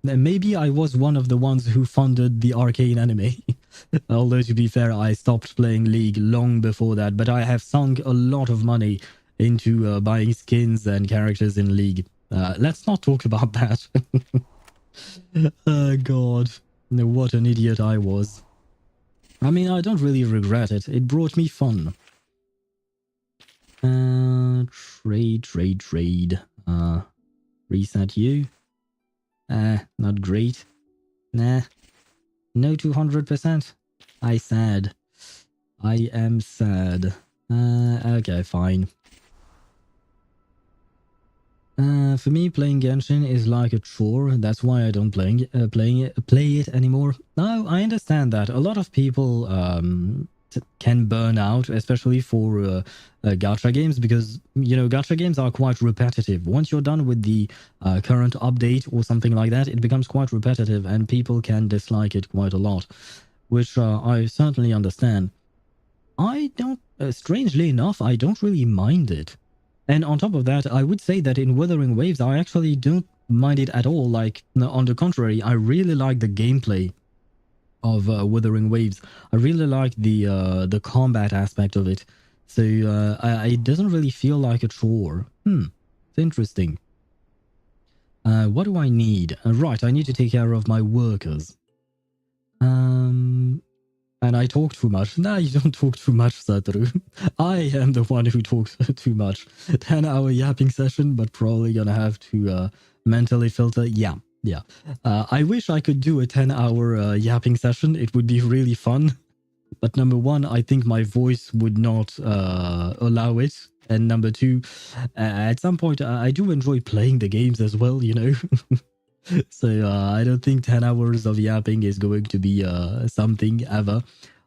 maybe I was one of the ones who funded the Arcane anime. Although to be fair, I stopped playing League long before that, but I have sunk a lot of money into buying skins and characters in League. Let's not talk about that. Oh god, what an idiot I was. I mean, I don't really regret it. It brought me fun. Trade. Reset you. Not great. Nah. No 200%. I sad. I am sad. Okay, fine. For me, playing Genshin is like a chore. That's why I don't play it anymore. No, I understand that. A lot of people can burn out, especially for gacha games, because, gacha games are quite repetitive. Once you're done with the current update or something like that, it becomes quite repetitive and people can dislike it quite a lot, which I certainly understand. I don't, strangely enough, I don't really mind it. And on top of that, I would say that in Wuthering Waves, I actually don't mind it at all. Like, on the contrary, I really like the gameplay of Wuthering Waves. I really like the combat aspect of it. So it doesn't really feel like a chore. It's interesting. What do I need? Right, I need to take care of my workers. And I talk too much. Nah, you don't talk too much, Satoru. I am the one who talks too much. 10-hour yapping session, but probably gonna have to mentally filter. Yeah. I wish I could do a 10-hour yapping session. It would be really fun. But number one, I think my voice would not allow it. And number two, at some point, I do enjoy playing the games as well, So I don't think 10 hours of yapping is going to be something ever.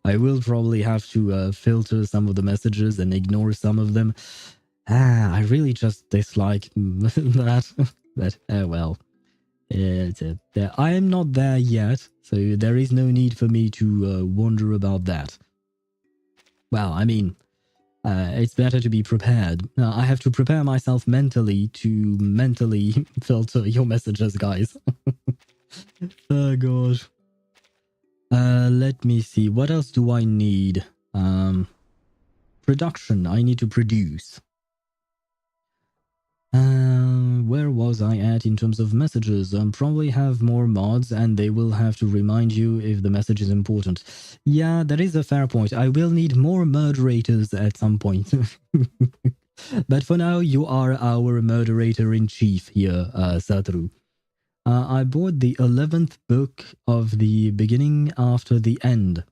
I will probably have to filter some of the messages and ignore some of them. I really just dislike that. But, well, I am not there yet, so there is no need for me to wonder about that. Well, I mean, it's better to be prepared. I have to prepare myself mentally to mentally filter your messages, guys. Oh, God. Let me see. What else do I need? Production. I need to produce. Where was I at in terms of messages? Probably have more mods and they will have to remind you if the message is important. Yeah, that is a fair point. I will need more moderators at some point. But for now, you are our moderator-in-chief here, Satoru. I bought the 11th book of the beginning after the end.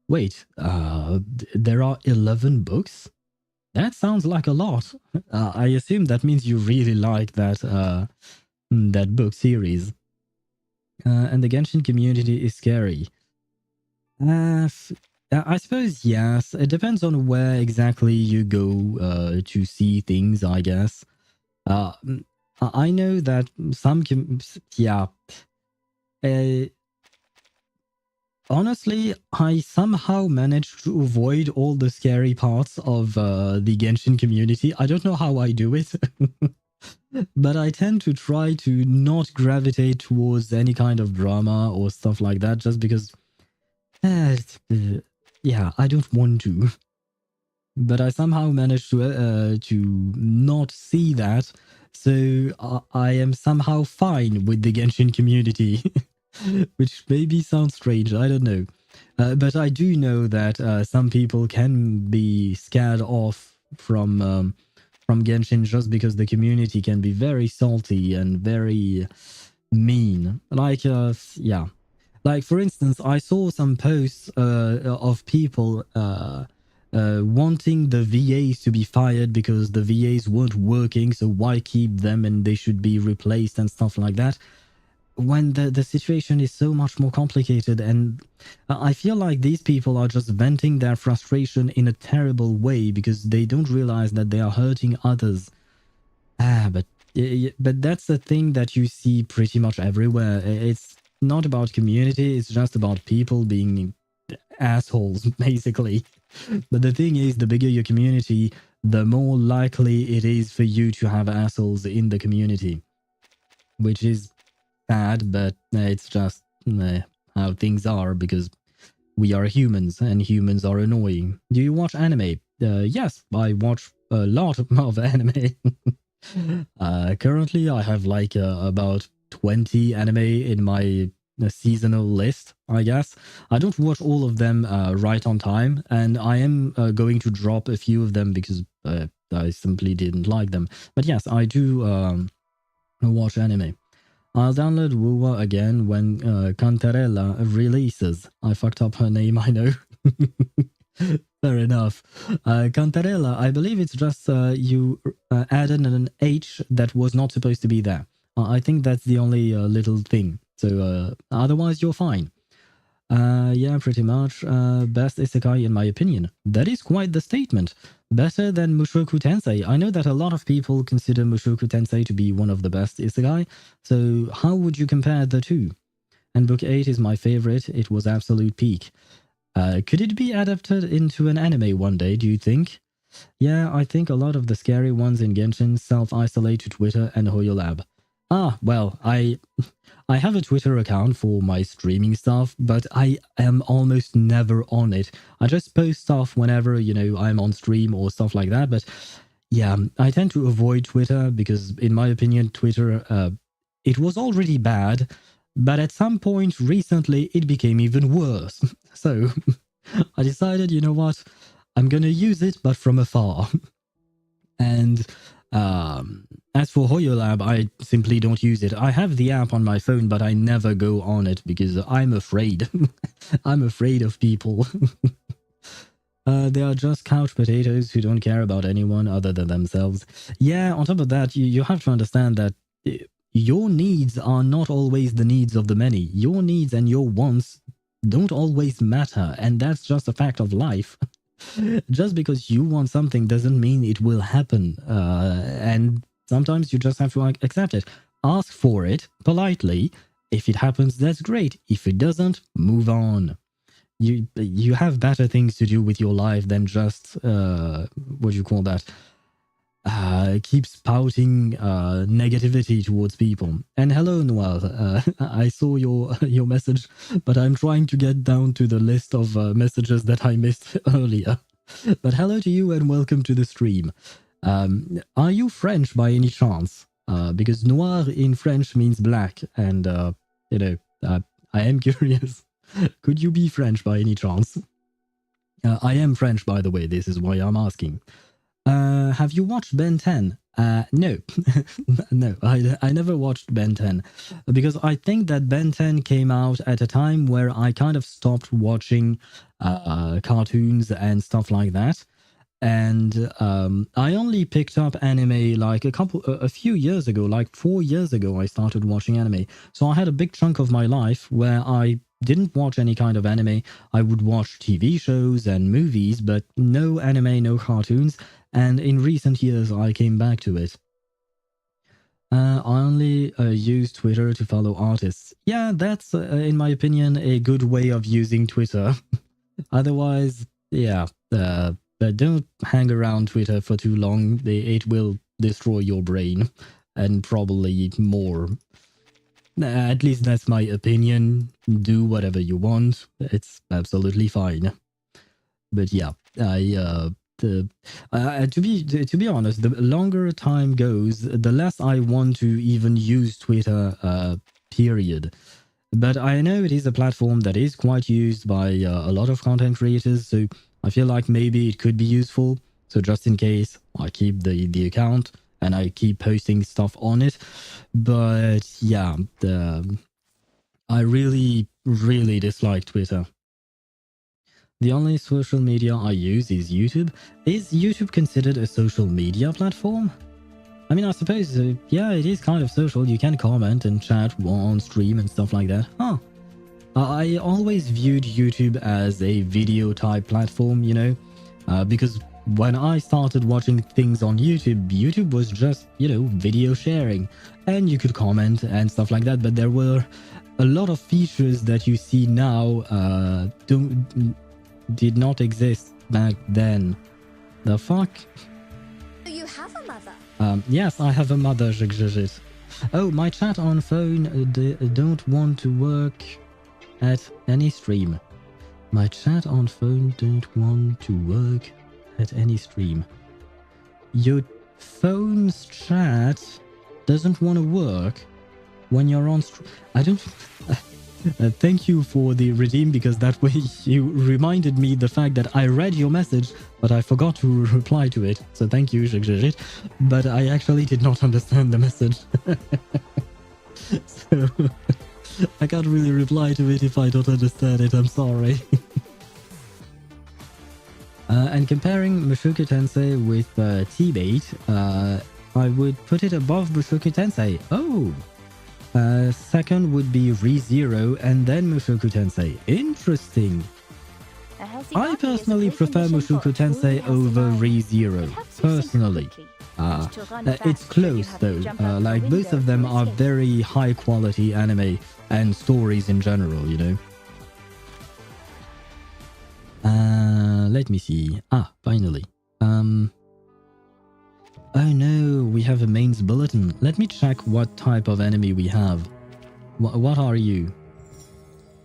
Wait, there are 11 books? That sounds like a lot. I assume that means you really like that that book series. And the Genshin community is scary. I suppose yes. It depends on where exactly you go to see things, I guess. I know that some... honestly, I somehow managed to avoid all the scary parts of the Genshin community. I don't know how I do it. But I tend to try to not gravitate towards any kind of drama or stuff like that, just because Uh, yeah, I don't want to, but I somehow managed to not see that. So I am somehow fine with the Genshin community, which maybe sounds strange. I don't know, but I do know that some people can be scared off from Genshin just because the community can be very salty and very mean. Like, yeah. Like, for instance, I saw some posts of people wanting the VAs to be fired because the VAs weren't working, so why keep them and they should be replaced and stuff like that. When the situation is so much more complicated, and I feel like these people are just venting their frustration in a terrible way because they don't realize that they are hurting others. But that's the thing that you see pretty much everywhere. It's not about community, it's just about people being assholes, basically. But the thing is, the bigger your community, the more likely it is for you to have assholes in the community. Which is bad, but it's just how things are, because we are humans, and humans are annoying. Do you watch anime? Yes, I watch a lot of anime. Currently, I have like about 20 anime in my seasonal list, I guess. I don't watch all of them right on time, and I am going to drop a few of them because I simply didn't like them. But yes, I do watch anime. I'll download Wuwa again when Cantarella releases. I fucked up her name, I know. Fair enough. Cantarella, I believe it's just you added an H that was not supposed to be there. I think that's the only little thing. So otherwise, you're fine. Yeah, pretty much. Best isekai in my opinion. That is quite the statement. Better than Mushoku Tensei. I know that a lot of people consider Mushoku Tensei to be one of the best isekai. So how would you compare the two? And Book 8 is my favorite. It was absolute peak. Could it be adapted into an anime one day, do you think? Yeah, I think a lot of the scary ones in Genshin self-isolate to Twitter and HoYoLab. Ah, well, I have a Twitter account for my streaming stuff, but I am almost never on it. I just post stuff whenever, I'm on stream or stuff like that, but yeah, I tend to avoid Twitter because, in my opinion, Twitter, it was already bad, but at some point recently it became even worse. So I decided, you know what, I'm gonna use it, but from afar. And as for HoYoLab, I simply don't use it. I have the app on my phone, but I never go on it because I'm afraid. I'm afraid of people. They are just couch potatoes who don't care about anyone other than themselves. Yeah, on top of that, you have to understand that your needs are not always the needs of the many. Your needs and your wants don't always matter, and that's just a fact of life. Just because you want something doesn't mean it will happen, and sometimes you just have to accept it. Ask for it politely. If it happens, that's great. If it doesn't, move on. You have better things to do with your life than just what do you call that? Keep spouting negativity towards people. And hello, Noel. I saw your message, but I'm trying to get down to the list of messages that I missed earlier. But hello to you and welcome to the stream. Are you French by any chance? Because noir in French means black, and I am curious. Could you be French by any chance? I am French, by the way. This is why I'm asking. Have you watched Ben 10? No. No, I never watched Ben 10 because I think that Ben 10 came out at a time where I kind of stopped watching cartoons and stuff like that. And I only picked up anime like a few years ago, like 4 years ago, I started watching anime. So I had a big chunk of my life where I didn't watch any kind of anime. I would watch TV shows and movies, but no anime, no cartoons. And in recent years, I came back to it. I only use Twitter to follow artists. Yeah, that's, in my opinion, a good way of using Twitter. Otherwise, yeah, but don't hang around Twitter for too long. It will destroy your brain, and probably more. At least that's my opinion. do whatever you want. It's absolutely fine. But yeah, to be honest, the longer time goes, the less I want to even use Twitter. Period. But I know it is a platform that is quite used by a lot of content creators, so I feel like maybe it could be useful. So just in case, I keep the account and I keep posting stuff on it. But yeah, I really, really dislike Twitter. The only social media I use is YouTube. Is YouTube considered a social media platform? I mean, I suppose, yeah, it is kind of social. You can comment and chat on stream and stuff like that. Huh. I always viewed YouTube as a video type platform, you know, because when I started watching things on YouTube, YouTube was just, you know, video sharing and you could comment and stuff like that. But there were a lot of features that you see now did not exist back then. The fuck? You have a mother. Yes, I have a mother. Oh, my chat on phone don't want to work at any stream. My chat on phone don't want to work at any stream. Your phone's chat doesn't want to work when you're on stream. I don't... thank you for the redeem, because that way you reminded me the fact that I read your message, but I forgot to reply to it. So thank you, but I actually did not understand the message. So I can't really reply to it if I don't understand it. I'm sorry. And comparing Mushoku Tensei with T-Bait, I would put it above Mushoku Tensei. Oh! Second would be ReZero and then Mushoku Tensei. Interesting. I personally prefer Mushoku Tensei over ReZero. Personally. It's close though. Like both of them are very high quality anime and stories in general, you know. Let me see. Ah, finally. Oh no, we have a mains bulletin. Let me check what type of enemy we have. What are you?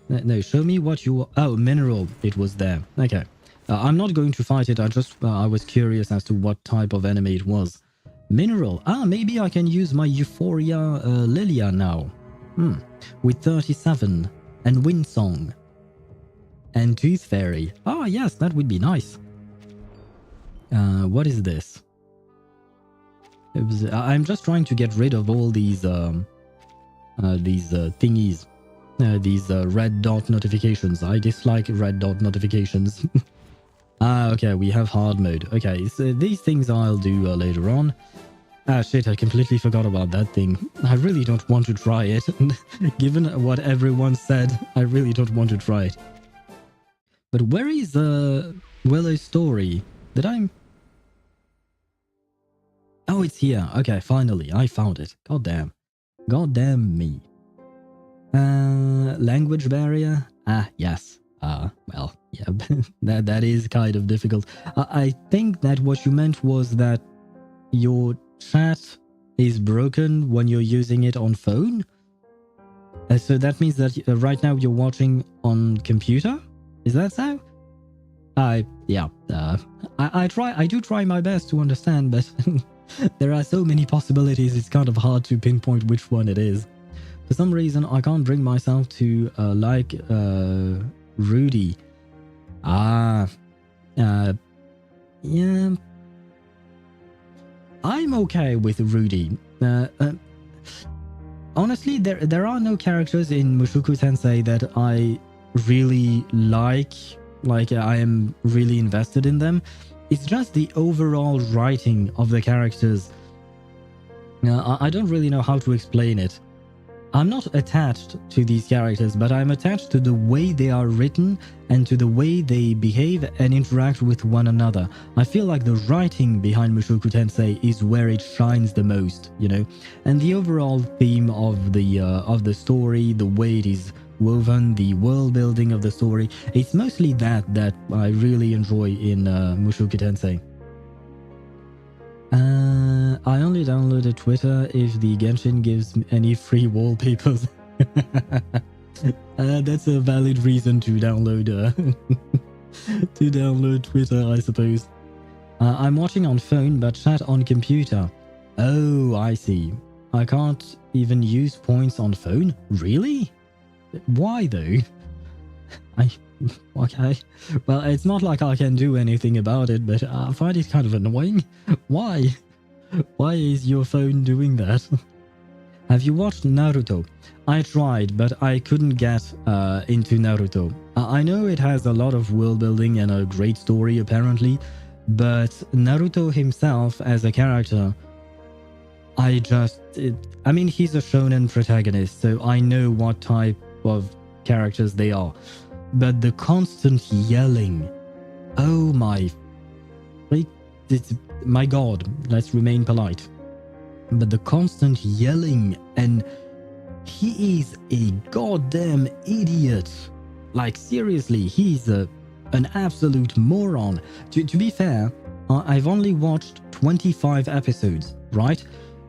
No, show me what you... Oh, mineral. It was there. Okay. I'm not going to fight it. I was curious as to what type of enemy it was. Mineral. Ah, maybe I can use my Euphoria Lilia now. With 37. And Windsong. And Tooth Fairy. Ah, yes, that would be nice. What is this? I'm just trying to get rid of all these thingies, these red dot notifications. I dislike red dot notifications. Okay, we have hard mode. Okay, so these things I'll do later on. Ah, shit, I completely forgot about that thing. I really don't want to try it. Given what everyone said, I really don't want to try it. But where is Willow Story? Did I... Oh, it's here. Okay, finally, I found it. God damn. God damn me. Language barrier? Ah, yes. Well, yeah, that is kind of difficult. I think that what you meant was that your chat is broken when you're using it on phone? So that means that right now you're watching on computer? Is that so? Yeah. I do try my best to understand, but... There are so many possibilities, it's kind of hard to pinpoint which one it is. For some reason, I can't bring myself to like Rudy. Yeah. I'm okay with Rudy. Honestly, there are no characters in Mushoku Tensei that I really like I am really invested in them. It's just the overall writing of the characters. I don't really know how to explain it. I'm not attached to these characters, but I'm attached to the way they are written and to the way they behave and interact with one another. I feel like the writing behind Mushoku Tensei is where it shines the most, you know? And the overall theme of the story, the way it is woven, the world building of the story, it's mostly that I really enjoy in Mushoku Tensei. I only downloaded Twitter if the Genshin gives any free wallpapers. That's a valid reason to download to download Twitter, I suppose. I'm watching on phone, but chat on computer. Oh, I see. I can't even use points on phone? Really? Why though? Okay. Well, it's not like I can do anything about it, but I find it kind of annoying. Why? Why is your phone doing that? Have you watched Naruto? I tried, but I couldn't get into Naruto. I know it has a lot of world building and a great story apparently, but Naruto himself as a character, I mean, he's a shonen protagonist, so I know what type of characters they are. But the constant yelling, oh my god, let's remain polite. But the constant yelling, and he is a goddamn idiot. Like seriously, he's an absolute moron. To be fair, I've only watched 25 episodes, right?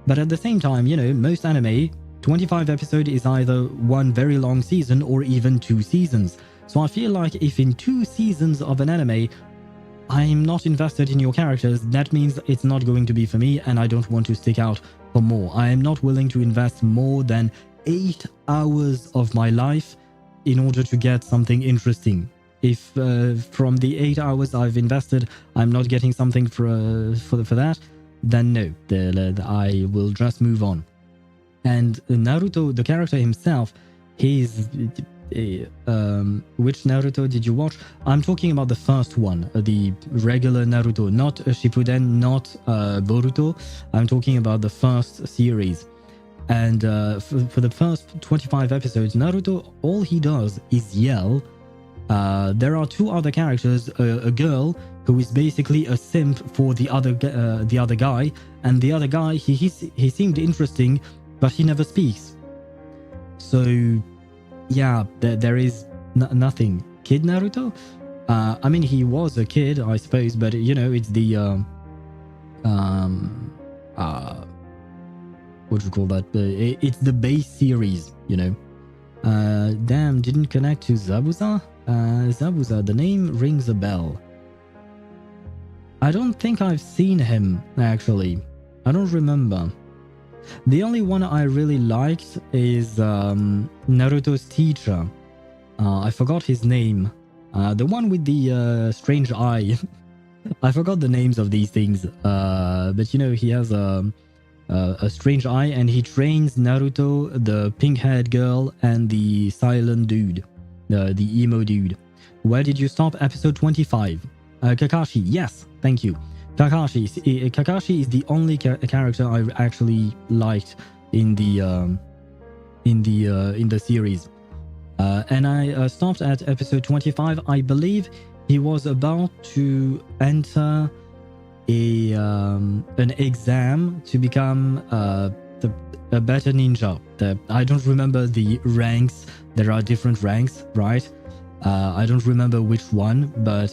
But at the same time, you know, most anime, 25 episodes is either one very long season or even 2 seasons. So I feel like if in 2 seasons of an anime, I'm not invested in your characters, that means it's not going to be for me and I don't want to stick out for more. I am not willing to invest more than 8 hours of my life in order to get something interesting. If from the 8 hours I've invested, I'm not getting something for that, then no, I will just move on. And Naruto, the character himself, he's... which Naruto did you watch? I'm talking about the first one, the regular Naruto, not Shippuden, not Boruto. I'm talking about the first series. And for the first 25 episodes, Naruto, all he does is yell. There are 2 other characters, a girl who is basically a simp for the other guy, and the other guy, he seemed interesting, but he never speaks. So yeah, there is nothing. Kid Naruto? I mean, he was a kid, I suppose, but you know, it's the what do you call that? It's the base series, you know. Damn, didn't connect to Zabuza? Zabuza, the name rings a bell. I don't think I've seen him, actually. I don't remember. The only one I really liked is Naruto's teacher. I forgot his name. The one with the strange eye. I forgot the names of these things. But you know, he has a strange eye, and he trains Naruto, the pink-haired girl, and the silent dude, the emo dude. Where did you stop? Episode 25. Kakashi. Yes, thank you. Kakashi is the only character I actually liked in the series, and I stopped at episode 25. I believe he was about to enter an exam to become a better ninja. I don't remember the ranks. There are different ranks, right? I don't remember which one, but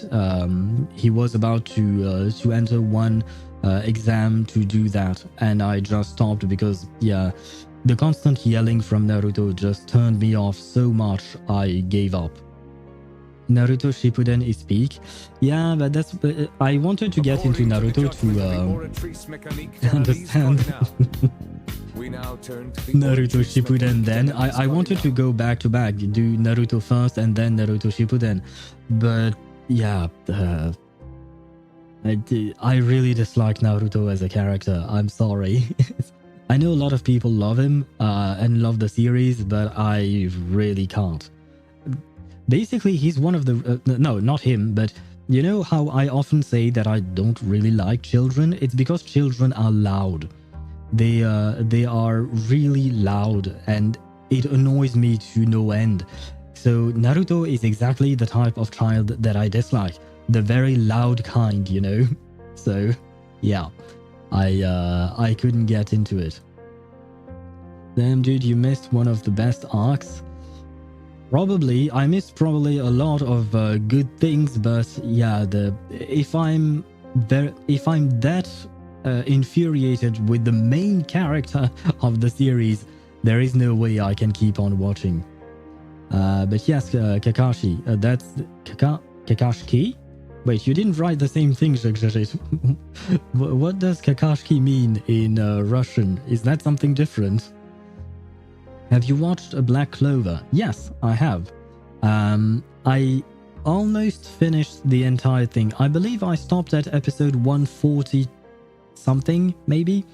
he was about to enter one exam to do that, and I just stopped because, yeah, the constant yelling from Naruto just turned me off so much I gave up. Naruto Shippuden is peak. Yeah, but that's... I wanted to get into Naruto to understand Naruto Shippuden then. I wanted to go back to back, do Naruto first and then Naruto Shippuden. But yeah, I really dislike Naruto as a character. I'm sorry. I know a lot of people love him and love the series, but I really can't. Basically, he's one of the... no, not him, but you know how I often say that I don't really like children? It's because children are loud. They are really loud, and it annoys me to no end. So Naruto is exactly the type of child that I dislike. The very loud kind, you know? So, yeah. I couldn't get into it. Damn, dude, you missed one of the best arcs. Probably, I missed probably a lot of good things, but yeah, if I'm that infuriated with the main character of the series, there is no way I can keep on watching. But yes, Kakashi. That's Kakashki? Wait, you didn't write the same thing, Zhigzhigit. What does Kakashki mean in Russian? Is that something different? Have you watched Black Clover? Yes, I have. I almost finished the entire thing. I believe I stopped at episode 140 something, maybe?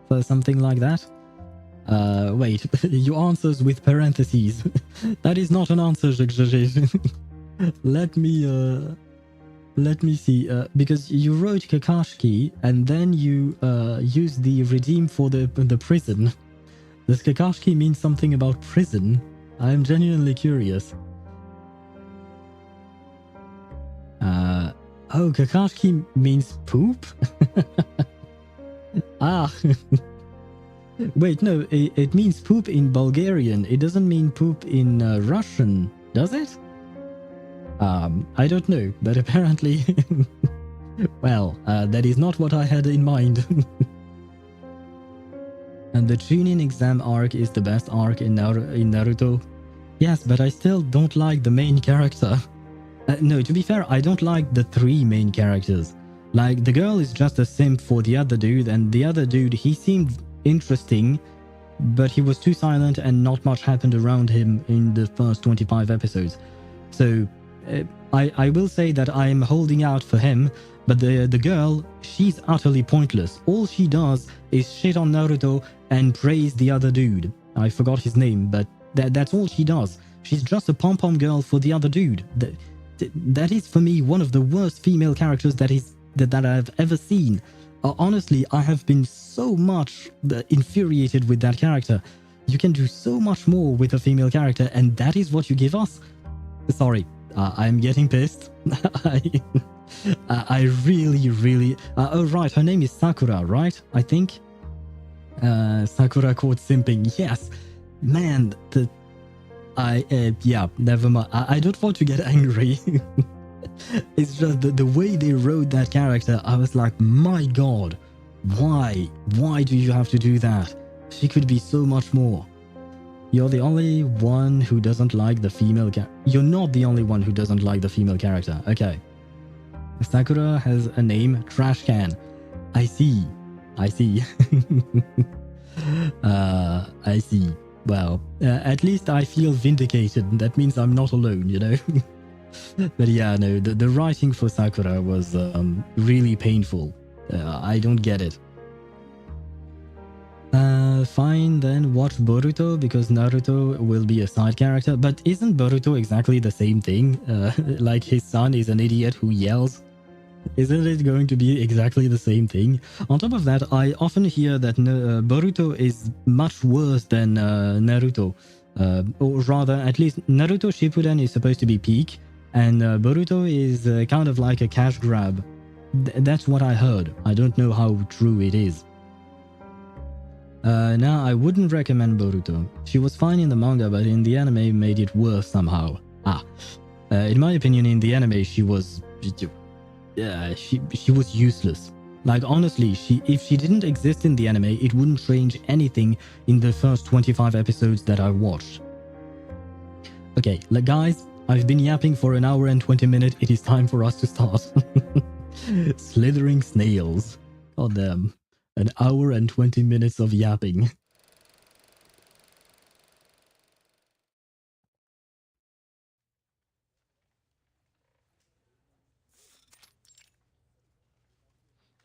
For something like that. Wait, you answers with parentheses. That is not an answer, Zhigzhigit. Let me see, because you wrote Kakashki and then you used the redeem for the prison. Does Kakashki mean something about prison? I am genuinely curious. Oh, Kakashki means poop? Ah. Wait, no, it means poop in Bulgarian. It doesn't mean poop in Russian, does it? I don't know, but apparently... well, that is not what I had in mind. And the Chunin exam arc is the best arc in Naruto. Yes, but I still don't like the main character. No, to be fair, I don't like the three main characters. Like, the girl is just a simp for the other dude, and the other dude, he seemed interesting, but he was too silent and not much happened around him in the first 25 episodes. So... I will say that I'm holding out for him, but the girl, she's utterly pointless. All she does is shit on Naruto and praise the other dude. I forgot his name, but that's all she does. She's just a pom-pom girl for the other dude. That is, for me, one of the worst female characters that I've ever seen. Honestly, I have been so much infuriated with that character. You can do so much more with a female character, and that is what you give us? Sorry. I'm getting pissed. I really... oh, right, her name is Sakura, right? I think? Sakura caught simping. Yes. Man, yeah, never mind. I don't want to get angry. It's just the way they wrote that character, I was like, my god, why? Why do you have to do that? She could be so much more. You're the only one who doesn't like the female character. You're not the only one who doesn't like the female character. Okay. Sakura has a name, Trash Can. I see. I see. I see. Well, at least I feel vindicated. That means I'm not alone, you know? But yeah, no, the writing for Sakura was really painful. I don't get it. Fine, then watch Boruto, because Naruto will be a side character. But isn't Boruto exactly the same thing? Like his son is an idiot who yells. Isn't it going to be exactly the same thing? On top of that, I often hear that Boruto is much worse than Naruto. Or rather, at least Naruto Shippuden is supposed to be peak, and Boruto is kind of like a cash grab. That's what I heard. I don't know how true it is. Now, I wouldn't recommend Boruto. She was fine in the manga, but in the anime made it worse somehow. In my opinion, in the anime, she was... she was useless. Like, honestly, if she didn't exist in the anime, it wouldn't change anything in the first 25 episodes that I watched. Okay, guys, I've been yapping for an hour and 20 minutes. It is time for us to start. Slithering snails. God damn. An hour and 20 minutes of yapping.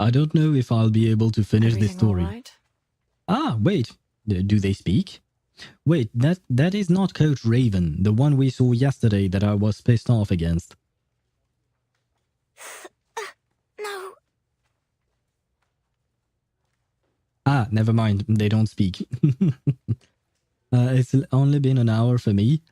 I don't know if I'll be able to finish this story. Right? Ah, wait. Do they speak? Wait, that is not Coach Raven, the one we saw yesterday that I was pissed off against. No. Ah, never mind. They don't speak. It's only been an hour for me.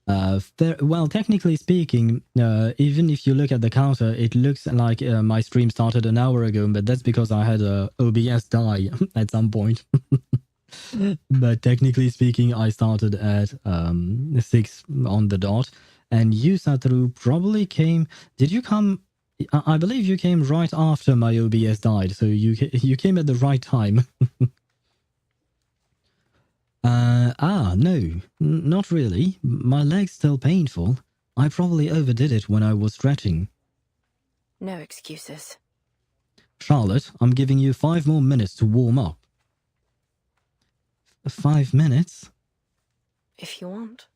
Well, technically speaking, even if you look at the counter, it looks like my stream started an hour ago, but that's because I had a OBS die at some point. But technically speaking, I started at 6 on the dot, and you, Satoru, probably came... Did you come... I believe you came right after my OBS died, so you came at the right time. No, not really. My leg's still painful. I probably overdid it when I was stretching. No excuses. Charlotte, I'm giving you 5 more minutes to warm up. 5 minutes? If you want.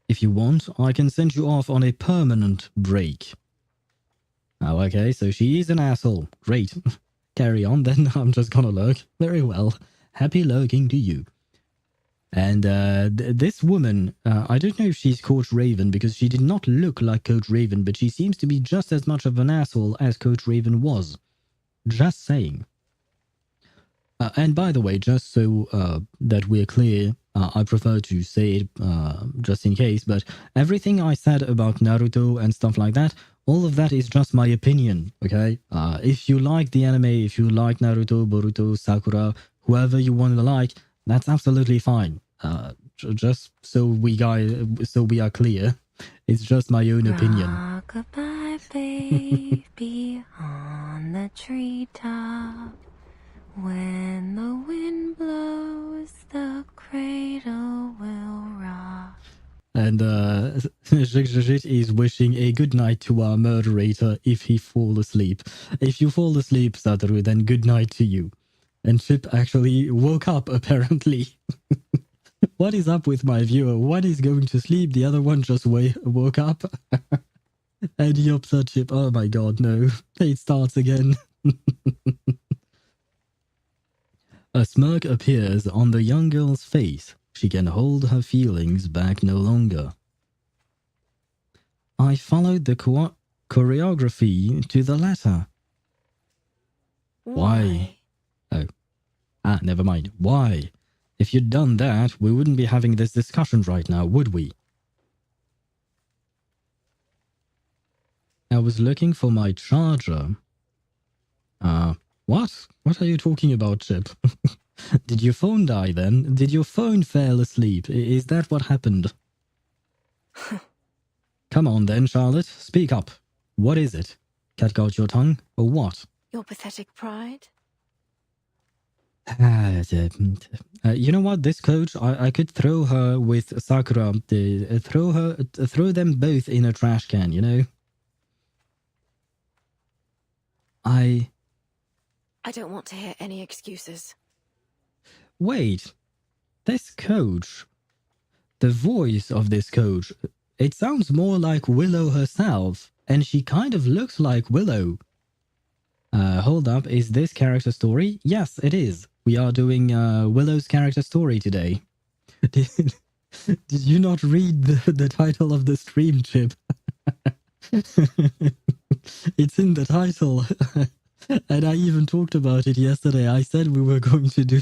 If you want, I can send you off on a permanent break. Oh, okay, so she is an asshole. Great. Carry on then, I'm just gonna lurk. Very well. Happy lurking to you. And this woman, I don't know if she's Coach Raven because she did not look like Coach Raven, but she seems to be just as much of an asshole as Coach Raven was. Just saying. And by the way, just so that we're clear, I prefer to say it just in case, but everything I said about Naruto and stuff like that, all of that is just my opinion, okay? If you like the anime, if you like Naruto, Boruto, Sakura, whoever you want to like, that's absolutely fine. Just so we are clear, it's just my own opinion. Rock-a-bye, baby, on the treetop. When the wind blows, the cradle will rock. And Jit is wishing a good night to our moderator if he fall asleep. If you fall asleep, Satoru, then good night to you. And Chip actually woke up, apparently. What is up with my viewer? One is going to sleep, the other one just woke up. And he upset Chip. Oh my god, no. It starts again. A smirk appears on the young girl's face. She can hold her feelings back no longer. I followed the choreography to the letter. Why? Oh. Never mind. Why? If you'd done that, we wouldn't be having this discussion right now, would we? I was looking for my charger. What? What are you talking about, Chip? Did your phone die then? Did your phone fall asleep? Is that what happened? Come on then, Charlotte. Speak up. What is it? Cat out your tongue, or what? Your pathetic pride? You know what? This coach, I could throw her with Sakura. Throw them both in a trash can, you know? I don't want to hear any excuses. Wait. This coach. The voice of this coach. It sounds more like Willow herself. And she kind of looks like Willow. Hold up. Is this character story? Yes, it is. We are doing Willow's character story today. Did you not read the title of the stream, Chip? It's in the title. And I even talked about it yesterday. I said we were going to do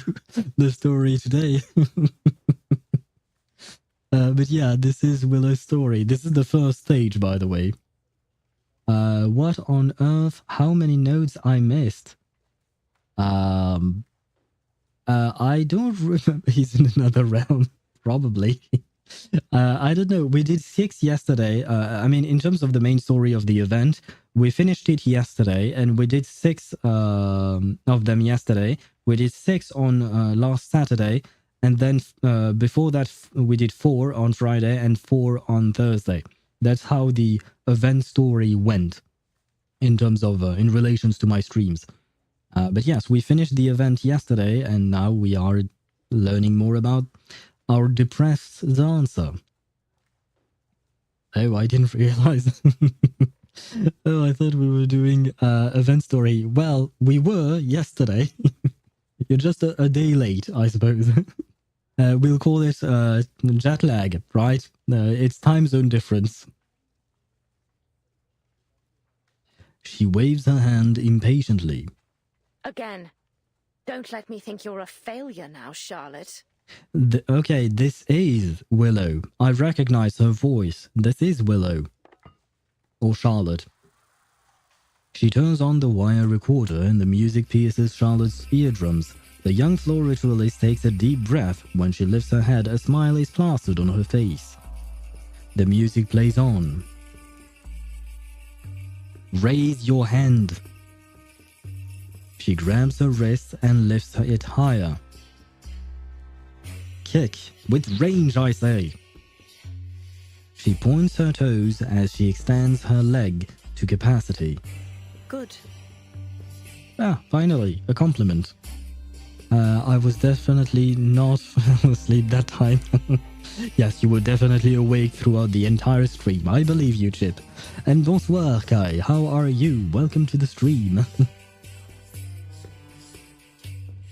the story today. But yeah, this is Willow's story. This is the first stage, by the way. What on earth? How many nodes I missed? I don't remember. He's in another realm, probably. I don't know. We did 6 yesterday. I mean, in terms of the main story of the event, we finished it yesterday, and we did 6 of them yesterday. We did 6 on last Saturday, and then before that, we did 4 on Friday and 4 on Thursday. That's how the event story went in terms of in relations to my streams. But yes, we finished the event yesterday, and now we are learning more about our depressed dancer. Oh, I didn't realize. Oh, I thought we were doing event story. Well, we were yesterday. You're just a day late, I suppose. We'll call it jet lag, right? It's time zone difference. She waves her hand impatiently. Again. Don't let me think you're a failure now, Charlotte. Okay, this is Willow. I recognize her voice. This is Willow. Or Charlotte. She turns on the wire recorder and the music pierces Charlotte's eardrums. The young floor ritualist takes a deep breath. When she lifts her head, a smile is plastered on her face. The music plays on. Raise your hand. She grabs her wrist and lifts it higher. kick. With range, I say. She points her toes as she extends her leg to capacity. Good. Ah, finally, a compliment. I was definitely not asleep that time. Yes, you were definitely awake throughout the entire stream. I believe you, Chip. And bonsoir, Kai. How are you? Welcome to the stream.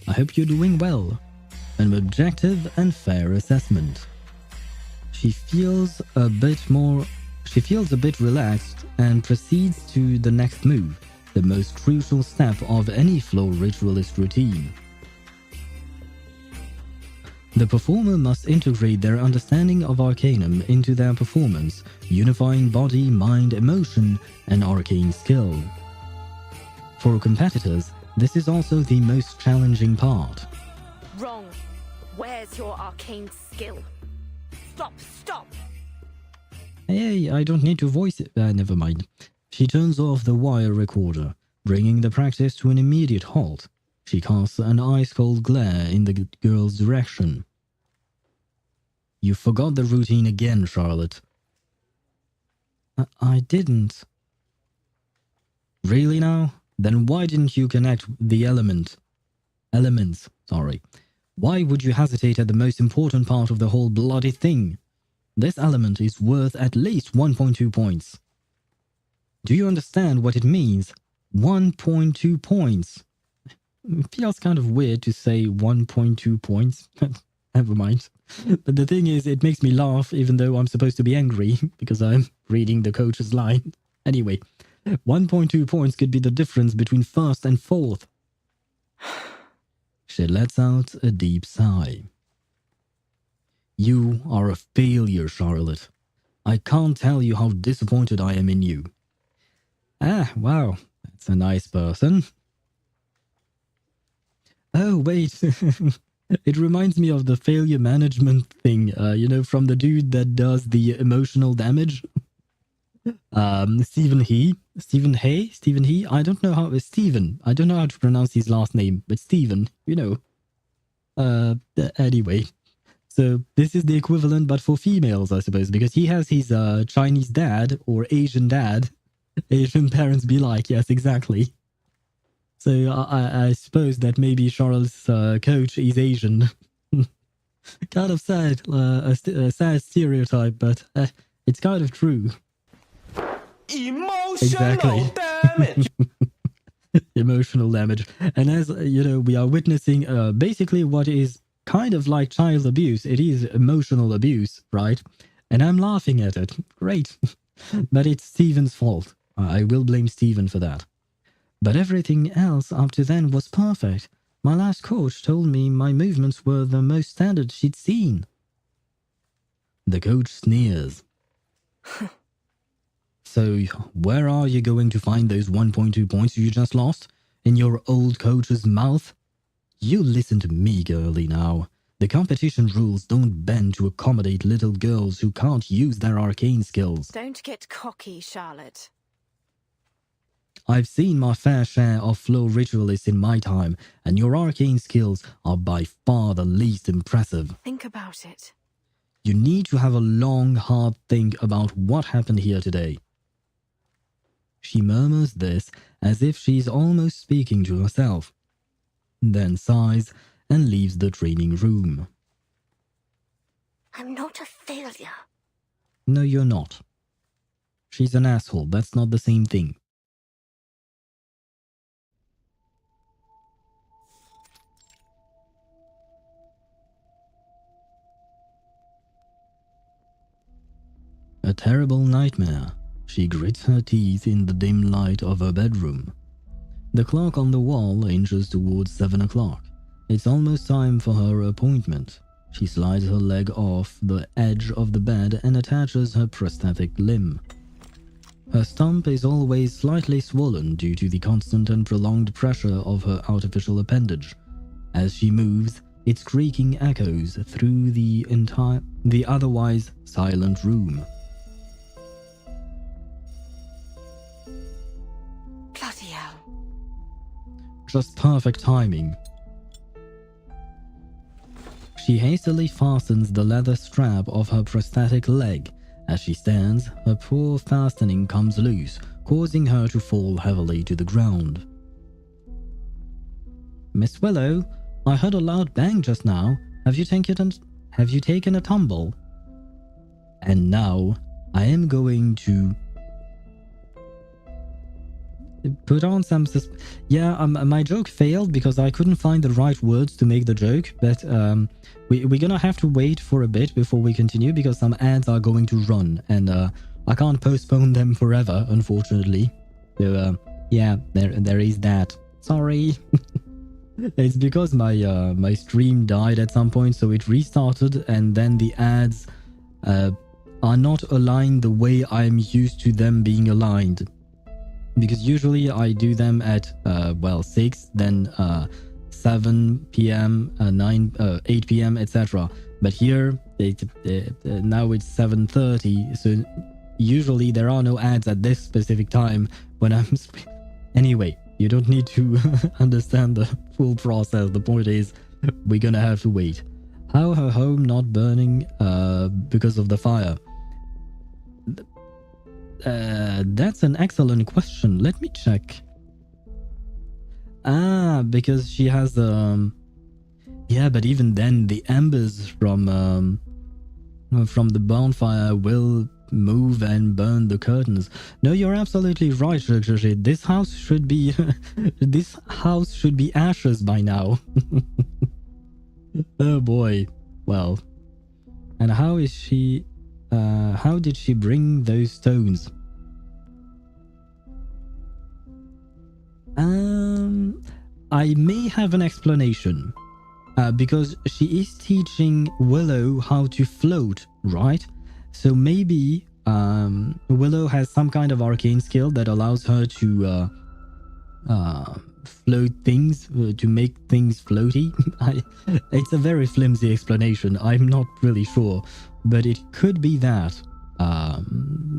I hope you're doing well. An objective and fair assessment. She feels a bit relaxed and proceeds to the next move, the most crucial step of any flow ritualist routine. The performer must integrate their understanding of Arcanum into their performance, unifying body, mind, emotion, and arcane skill. For competitors, this is also the most challenging part. Wrong. Where's your arcane skill? Stop, stop! Hey, I don't need to voice it. Never mind. She turns off the wire recorder, bringing the practice to an immediate halt. She casts an ice-cold glare in the girl's direction. You forgot the routine again, Charlotte. I didn't. Really now? Then why didn't you connect the elements? Why would you hesitate at the most important part of the whole bloody thing? This element is worth at least 1.2 points. Do you understand what it means? 1.2 points. It feels kind of weird to say 1.2 points. Never mind. But the thing is, it makes me laugh even though I'm supposed to be angry because I'm reading the coach's line. Anyway, 1.2 points could be the difference between first and fourth. She lets out a deep sigh. You are a failure, Charlotte. I can't tell you how disappointed I am in you. Ah, wow. That's a nice person. Oh, wait. It reminds me of the failure management thing, from the dude that does the emotional damage. Stephen He. I don't know how to pronounce his last name, but Stephen, Anyway. So this is the equivalent, but for females, I suppose, because he has his Chinese dad or Asian dad. Asian parents be like, yes, exactly. So I suppose that maybe Charles' coach is Asian. Kind of sad, a sad stereotype, but it's kind of true. Emotional damage. Emotional damage. And as we are witnessing basically what is kind of like child abuse. It is emotional abuse, right? And I'm laughing at it. Great. But it's Steven's fault. I will blame Steven for that. But everything else up to then was perfect. My last coach told me my movements were the most standard she'd seen. The coach sneers. So, where are you going to find those 1.2 points you just lost? In your old coach's mouth? You listen to me, girlie, now. The competition rules don't bend to accommodate little girls who can't use their arcane skills. Don't get cocky, Charlotte. I've seen my fair share of flow ritualists in my time, and your arcane skills are by far the least impressive. Think about it. You need to have a long, hard think about what happened here today. She murmurs this as if she's almost speaking to herself, then sighs and leaves the training room. I'm not a failure. No, you're not. She's an asshole. That's not the same thing. A terrible nightmare. She grits her teeth in the dim light of her bedroom. The clock on the wall inches towards 7 o'clock. It's almost time for her appointment. She slides her leg off the edge of the bed and attaches her prosthetic limb. Her stump is always slightly swollen due to the constant and prolonged pressure of her artificial appendage. As she moves, its creaking echoes through the otherwise silent room. Bloody hell. Just perfect timing. She hastily fastens the leather strap of her prosthetic leg. As she stands, her poor fastening comes loose, causing her to fall heavily to the ground. Miss Willow, I heard a loud bang just now. Have you taken a tumble? And now, I am going to put on some my joke failed because I couldn't find the right words to make the joke, but we're gonna have to wait for a bit before we continue because some ads are going to run, and I can't postpone them forever, unfortunately. So yeah, there is that. Sorry. It's because my stream died at some point, so it restarted, and then the ads are not aligned the way I'm used to them being aligned. Because usually I do them at 6, then 7 p.m, 8 p.m, etc. But here now it's 7:30, so usually there are no ads at this specific time when I'm anyway. You don't need to understand the full process. The point is, we're gonna have to wait. How her home not burning because of the fire? That's an excellent question. Let me check. Because she has yeah, but even then the embers from the bonfire will move and burn the curtains. No, you're absolutely right, Rikishi. This house should be this house should be ashes by now. Oh boy. Well, and how is she how did she bring those stones? I may have an explanation. Because she is teaching Willow how to float, right? So maybe Willow has some kind of arcane skill that allows her to float things, to make things floaty. It's a very flimsy explanation. I'm not really sure, but it could be that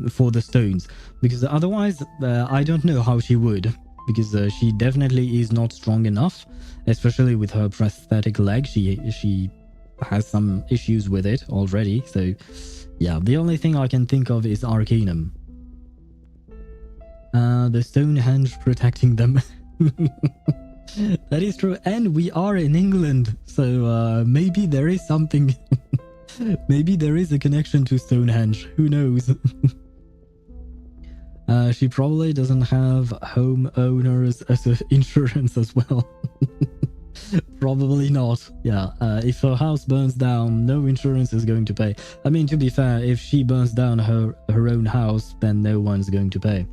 for the stones, because otherwise I don't know how she would, because she definitely is not strong enough, especially with her prosthetic leg. She has some issues with it already, so yeah, the only thing I can think of is Arcanum. The Stonehenge protecting them. That is true, and we are in England, so maybe there is something. Maybe there is a connection to Stonehenge, who knows. She probably doesn't have homeowners as insurance as well. Probably not. Yeah, if her house burns down, no insurance is going to pay. I mean, to be fair, if she burns down her own house, then no one's going to pay.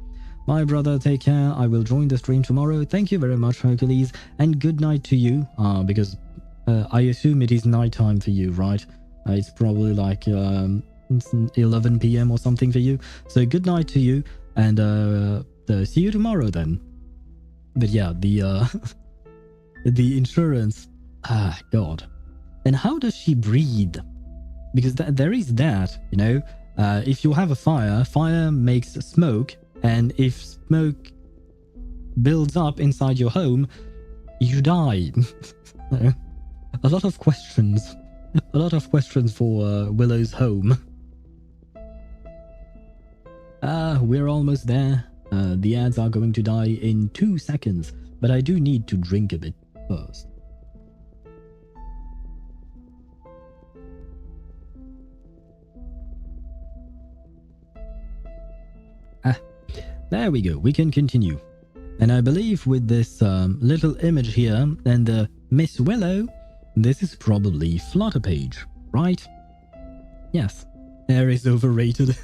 My brother, take care. I will join the stream tomorrow. Thank you very much, Hercules, and good night to you. Because I assume it is nighttime for you, right? It's probably like 11 p.m. or something for you. So good night to you, and see you tomorrow then. But yeah, the the insurance. God. And how does she breathe? Because there is that, you know. If you have a fire makes smoke, and if smoke builds up inside your home, you die. A lot of questions. A lot of questions for Willow's home. We're almost there. The ads are going to die in 2 seconds, but I do need to drink a bit first. There we go. We can continue. And I believe with this little image here and Miss Willow, this is probably Flutter Page, right? Yes. Air is overrated.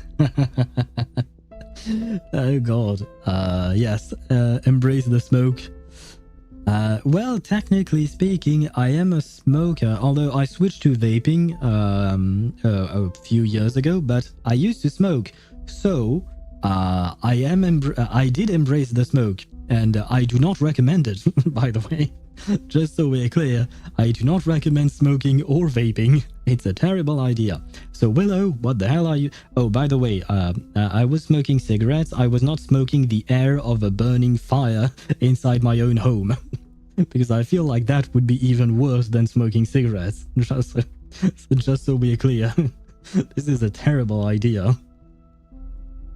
Oh god. Yes. Embrace the smoke. Well, technically speaking, I am a smoker, although I switched to vaping a few years ago, but I used to smoke. So, I did embrace the smoke, and I do not recommend it, by the way. Just so we're clear, I do not recommend smoking or vaping. It's a terrible idea. So Willow, what the hell are you? Oh, by the way, I was smoking cigarettes. I was not smoking the air of a burning fire inside my own home. Because I feel like that would be even worse than smoking cigarettes. So just so we're clear, this is a terrible idea.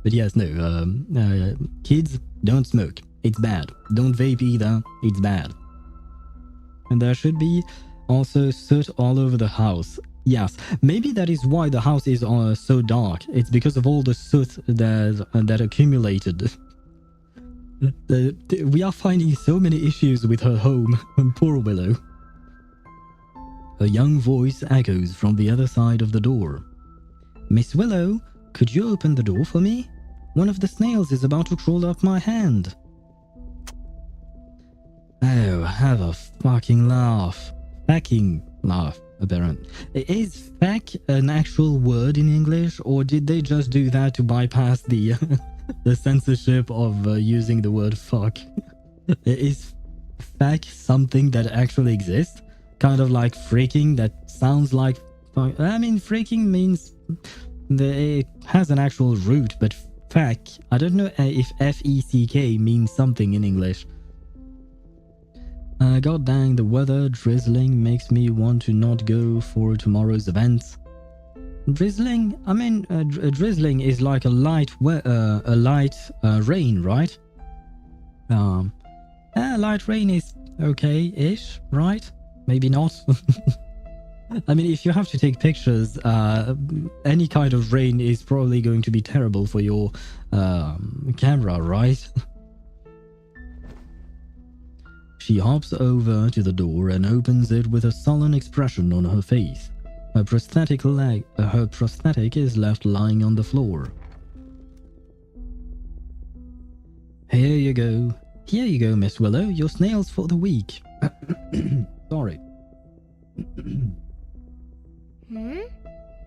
But yes, no, kids, don't smoke. It's bad. Don't vape either. It's bad. And there should be also soot all over the house. Yes, maybe that is why the house is so dark. It's because of all the soot that accumulated. We are finding so many issues with her home. Poor Willow. A young voice echoes from the other side of the door. Miss Willow, could you open the door for me? One of the snails is about to crawl up my hand. Oh, have a fucking laugh. Fucking laugh, apparently. Is feck an actual word in English, or did they just do that to bypass the the censorship of using the word fuck? Is feck something that actually exists? Kind of like freaking, that sounds like... I mean, freaking means... it has an actual root, but feck, I don't know if F-E-C-K means something in English. God dang, the weather drizzling makes me want to not go for tomorrow's events. Drizzling? I mean, drizzling is like a light rain, right? Light rain is okay-ish, right? Maybe not. I mean, if you have to take pictures, any kind of rain is probably going to be terrible for your camera, right? She hops over to the door and opens it with a sullen expression on her face. Her prosthetic is left lying on the floor. Here you go. Here you go, Miss Willow. Your snails for the week. Sorry.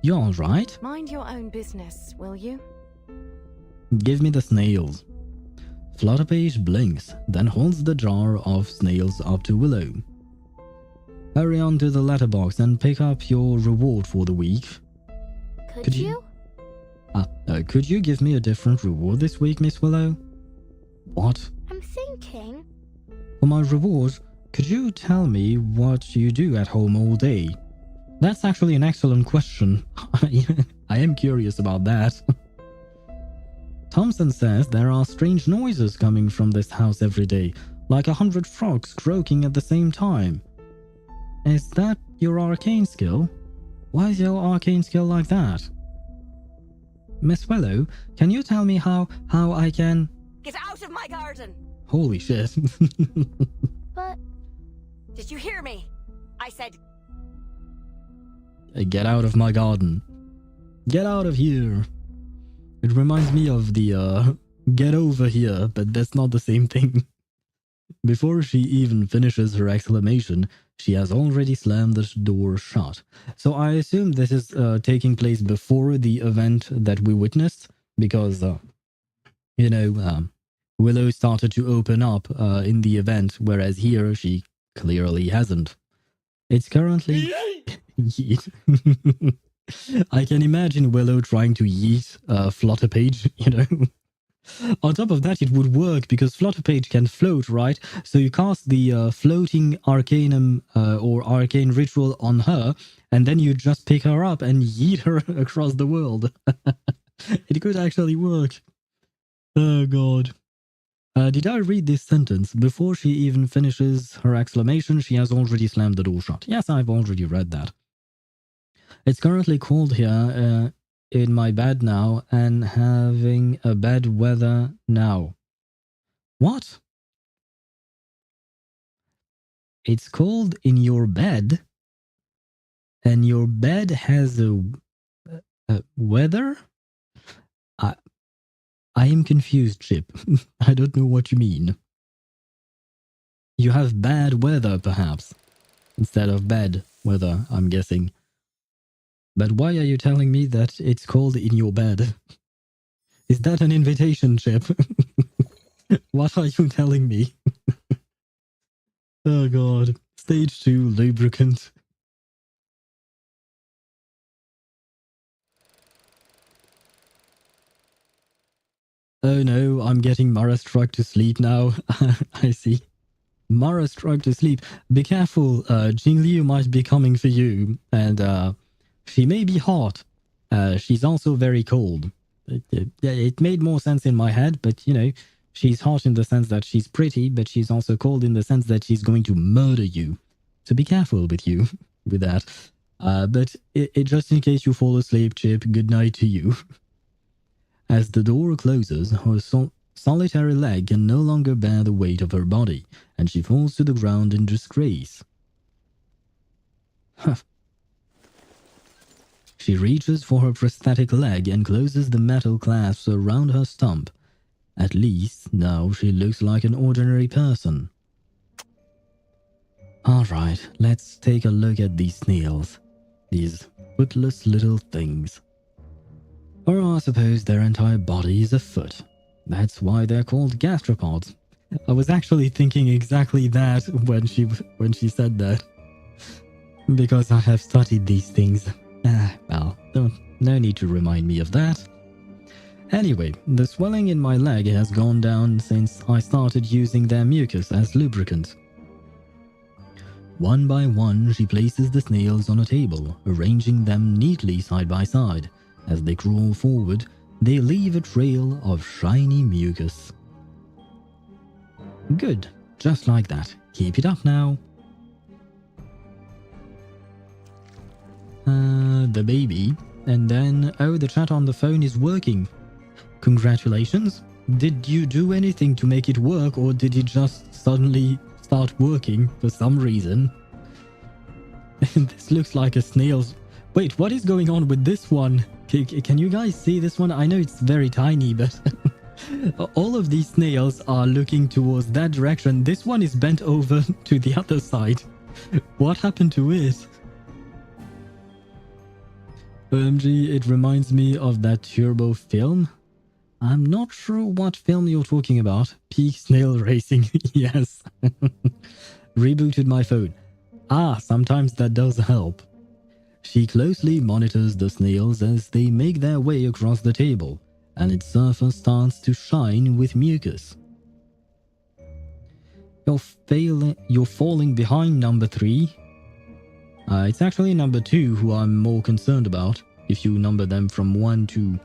You all right? Mind your own business, will you? Give me the snails. Flutterpage blinks, then holds the jar of snails up to Willow. Hurry on to the letterbox and pick up your reward for the week. Could you? Could you give me a different reward this week, Miss Willow? What? I'm thinking. For my reward, could you tell me what you do at home all day? That's actually an excellent question. I am curious about that. Thompson says there are strange noises coming from this house every day, like 100 frogs croaking at the same time. Is that your arcane skill? Why is your arcane skill like that? Miss Willow, can you tell me how I can... Get out of my garden! Holy shit. But... Did you hear me? I said... Get out of my garden. Get out of here. It reminds me of the get over here, but that's not the same thing. Before she even finishes her exclamation, she has already slammed the door shut. So I assume this is taking place before the event that we witnessed, because, Willow started to open up in the event, whereas here she clearly hasn't. It's currently... Yeet. I can imagine Willow trying to yeet Flutterpage, On top of that, it would work because Flutterpage can float, right? So you cast the floating arcanum or arcane ritual on her, and then you just pick her up and yeet her across the world. It could actually work. Oh god. Did I read this sentence? Before she even finishes her exclamation, she has already slammed the door shut. Yes, I've already read that. It's currently cold here in my bed now and having a bad weather now. What? It's cold in your bed and your bed has a weather? I am confused, Chip. I don't know what you mean. You have bad weather, perhaps, instead of bad weather, I'm guessing. But why are you telling me that it's cold in your bed? Is that an invitation, Chip? What are you telling me? Oh god. Stage 2 lubricant. Oh no, I'm getting Mara struck to sleep now. I see. Mara's tried to sleep. Be careful, Jing Liu might be coming for you, and she may be hot. She's also very cold. It made more sense in my head, but you know, she's hot in the sense that she's pretty, but she's also cold in the sense that she's going to murder you. So be careful with you, with that. But just in case you fall asleep, Chip, good night to you. As the door closes, her solitary leg can no longer bear the weight of her body, and she falls to the ground in disgrace. Huh. She reaches for her prosthetic leg and closes the metal clasps around her stump. At least, now she looks like an ordinary person. Alright, let's take a look at these snails. These footless little things. Or I suppose their entire body is a foot. That's why they're called gastropods. I was actually thinking exactly that when she said that. Because I have studied these things. Well, no need to remind me of that. Anyway, the swelling in my leg has gone down since I started using their mucus as lubricant. One by one, she places the snails on a table, arranging them neatly side by side. As they crawl forward, they leave a trail of shiny mucus. Good, just like that. Keep it up now. The baby. And then, oh, the chat on the phone is working. Congratulations. Did you do anything to make it work, or did it just suddenly start working for some reason? This looks like a snail's... Wait, what is going on with this one? Can you guys see this one? I know it's very tiny, but... all of these snails are looking towards that direction. This one is bent over to the other side. What happened to it? OMG, it reminds me of that Turbo film. I'm not sure what film you're talking about. Peak Snail Racing, yes. Rebooted my phone. Sometimes that does help. She closely monitors the snails as they make their way across the table, and its surface starts to shine with mucus. You're falling behind number 3. It's actually number 2 who I'm more concerned about, if you number them from 1 to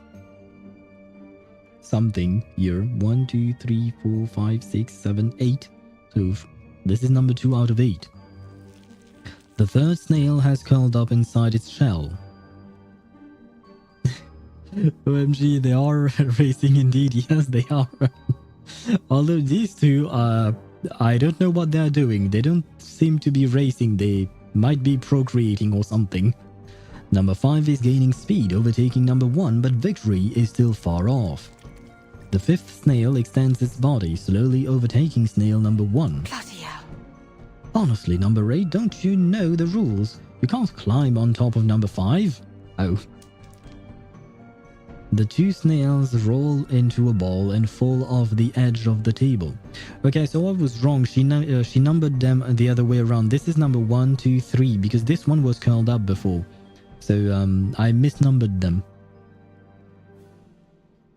something here. 1, 2, 3, 4, 5, 6, 7, 8. So this is number 2 out of 8. The third snail has curled up inside its shell. OMG, they are racing indeed. Yes, they are. Although these two, I don't know what they're doing. They don't seem to be racing. They might be procreating or something. Number 5 is gaining speed, overtaking number 1, but victory is still far off. The 5th snail extends its body, slowly overtaking snail number 1. Bloody hell. Honestly, number 8, don't you know the rules? You can't climb on top of number 5. Oh. The 2 snails roll into a ball and fall off the edge of the table. Okay, so I was wrong. She numbered them the other way around. This is number 1, 2, 3, because this one was curled up before. So I misnumbered them.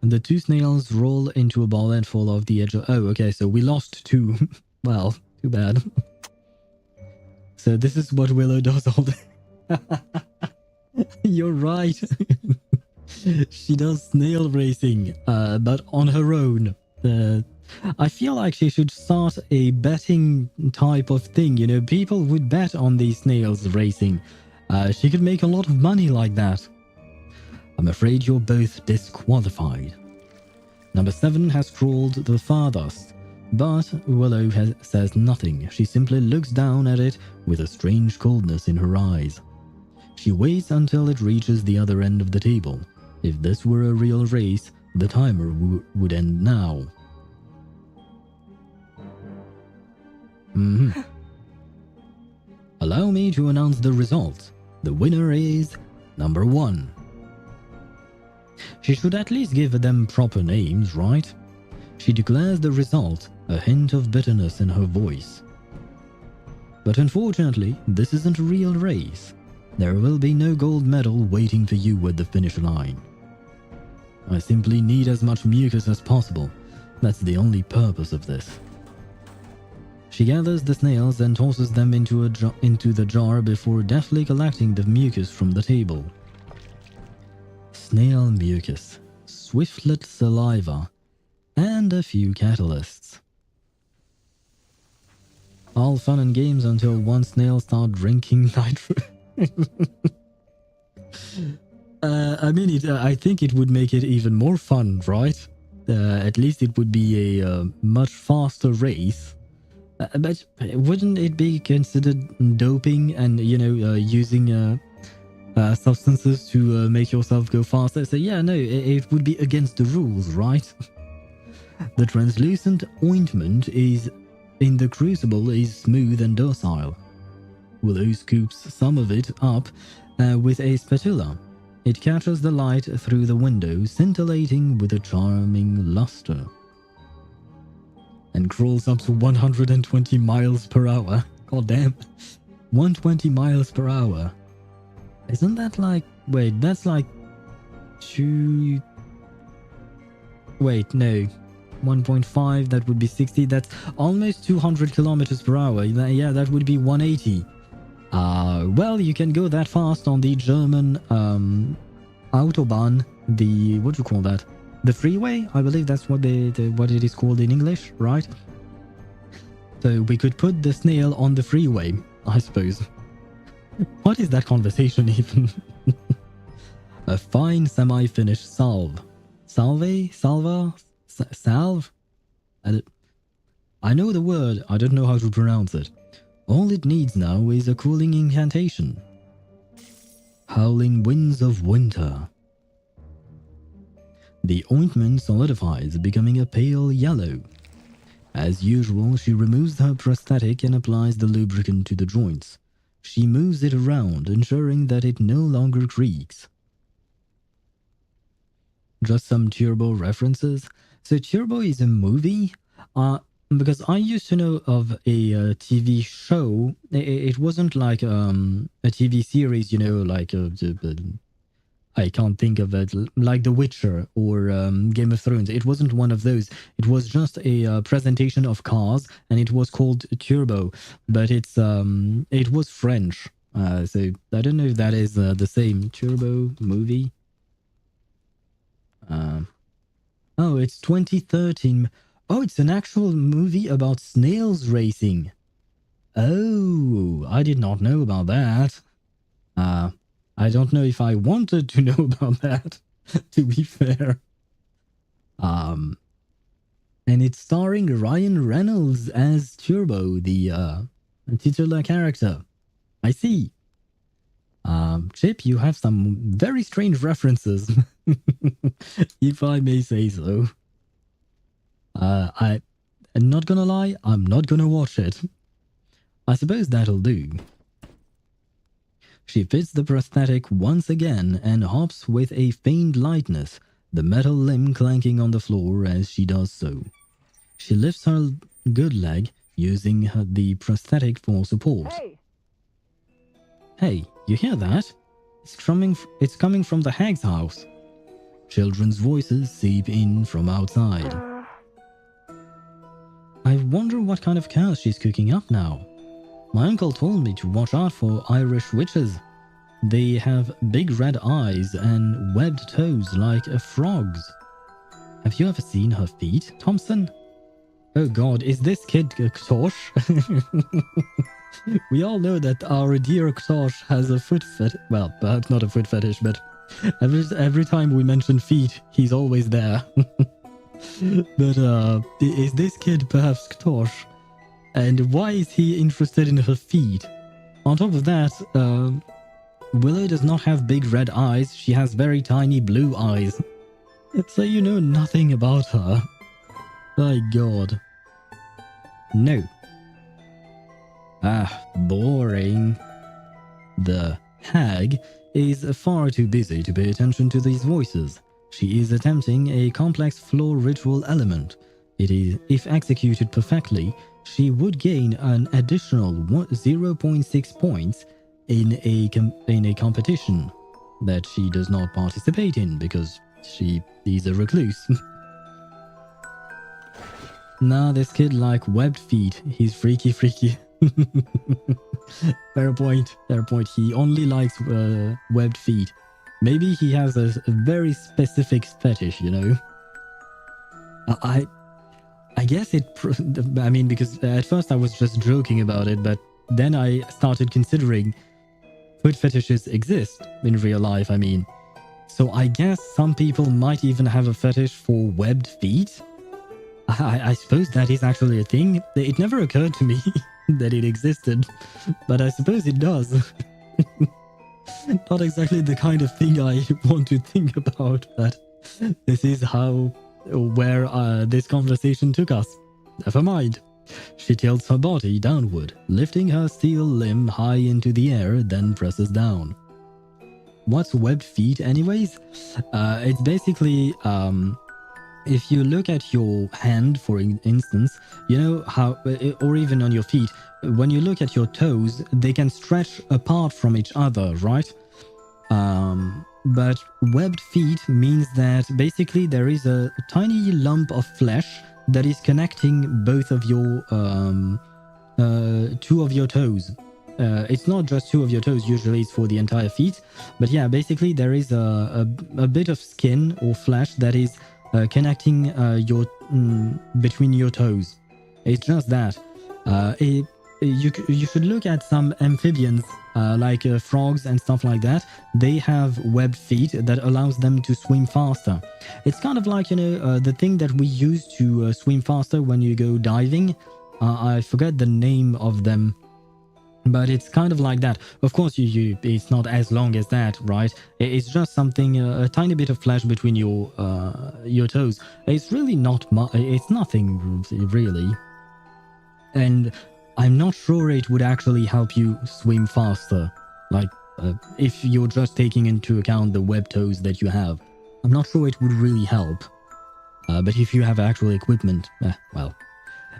And the 2 snails roll into a ball and fall off the edge of... Oh, okay, so we lost 2. Well, too bad. So this is what Willow does all day. You're right. She does snail racing, but on her own. I feel like she should start a betting type of thing. You know, people would bet on these snails racing. She could make a lot of money like that. I'm afraid you're both disqualified. Number 7 has crawled the farthest, but Willow says nothing. She simply looks down at it with a strange coldness in her eyes. She waits until it reaches the other end of the table. If this were a real race, the timer would end now. Allow me to announce the results. The winner is number 1. She should at least give them proper names, right? She declares the result, a hint of bitterness in her voice. But unfortunately, this isn't a real race. There will be no gold medal waiting for you at the finish line. I simply need as much mucus as possible. That's the only purpose of this. She gathers the snails and tosses them into the jar before deftly collecting the mucus from the table. Snail mucus, swiftlet saliva, and a few catalysts. All fun and games until one snail starts drinking nitro. I mean, I think it would make it even more fun, right? At least it would be a much faster race. But wouldn't it be considered doping and, you know, using substances to make yourself go faster? So yeah, no, it would be against the rules, right? The translucent ointment in the crucible is smooth and docile. Willow scoops some of it up with a spatula. It catches the light through the window, scintillating with a charming luster, and crawls up to 120 miles per hour. God damn. 120 miles per hour. Isn't that like... Wait, that's like... 2... Wait, no. 1.5, that would be 60. That's almost 200 kilometers per hour. Yeah, that would be 180. Well, you can go that fast on the German Autobahn. The... what do you call that? The freeway? I believe that's what what it is called in English, right? So we could put the snail on the freeway, I suppose. What is that conversation even? A fine semi-finished salve. Salve? Salva? Salve? I know the word, I don't know how to pronounce it. All it needs now is a cooling incantation. Howling winds of winter. The ointment solidifies, becoming a pale yellow. As usual, she removes her prosthetic and applies the lubricant to the joints. She moves it around, ensuring that it no longer creaks. Just some Turbo references. So Turbo is a movie? Because I used to know of a TV show. It wasn't like a TV series, you know, like I can't think of it, like The Witcher or Game of Thrones. It wasn't one of those. It was just a presentation of cars, and it was called Turbo, but it was French. So I don't know if that is the same Turbo movie. Oh, it's 2013. Oh, it's an actual movie about snails racing. Oh, I did not know about that. I don't know if I wanted to know about that, to be fair. And it's starring Ryan Reynolds as Turbo, the titular character. I see. Chip, you have some very strange references, if I may say so. I'm not gonna lie, I'm not gonna watch it. I suppose that'll do. She fits the prosthetic once again and hops with a faint lightness, the metal limb clanking on the floor as she does so. She lifts her good leg, using the prosthetic for support. Hey, you hear that? It's coming from the hag's house. Children's voices seep in from outside. I wonder what kind of curse she's cooking up now. My uncle told me to watch out for Irish witches. They have big red eyes and webbed toes like a frog's. Have you ever seen her feet, Thompson? Oh god, is this kid Ktosh? We all know that our dear Ktosh has a foot fetish. Well, perhaps not a foot fetish, but every time we mention feet, he's always there. But is this kid perhaps Ktosh? And why is he interested in her feet? On top of that, Willow does not have big red eyes. She has very tiny blue eyes. So you know nothing about her. My god. No. Boring. The hag is far too busy to pay attention to these voices. She is attempting a complex floor ritual element. It is, if executed perfectly, she would gain an additional 0.6 points in a competition that she does not participate in because she is a recluse. Nah, this kid like webbed feet. He's freaky. Fair point. He only likes webbed feet. Maybe he has a very specific fetish, you know? I guess I mean, because at first I was just joking about it, but then I started considering foot fetishes exist in real life, I mean. So I guess some people might even have a fetish for webbed feet. I suppose that is actually a thing. It never occurred to me that it existed, but I suppose it does. Not exactly the kind of thing I want to think about, but this is where this conversation took us. Never mind. She tilts her body downward, lifting her steel limb high into the air, then presses down. What's webbed feet anyways? It's basically, if you look at your hand, for instance, you know how, or even on your feet, when you look at your toes, they can stretch apart from each other, right? But webbed feet means that basically there is a tiny lump of flesh that is connecting both of your two of your toes. It's not just two of your toes, usually it's for the entire feet. But yeah, basically there is a bit of skin or flesh that is connecting between your toes. It's just that. You should look at some amphibians like frogs and stuff like that. They have webbed feet that allows them to swim faster. It's kind of like, you know, the thing that we use to swim faster when you go diving. I forget the name of them, but it's kind of like that. Of course, it's not as long as that, right? It's just something, a tiny bit of flesh between your toes. It's really not it's nothing really. And I'm not sure it would actually help you swim faster. Like, if you're just taking into account the web toes that you have. I'm not sure it would really help. But if you have actual equipment, well.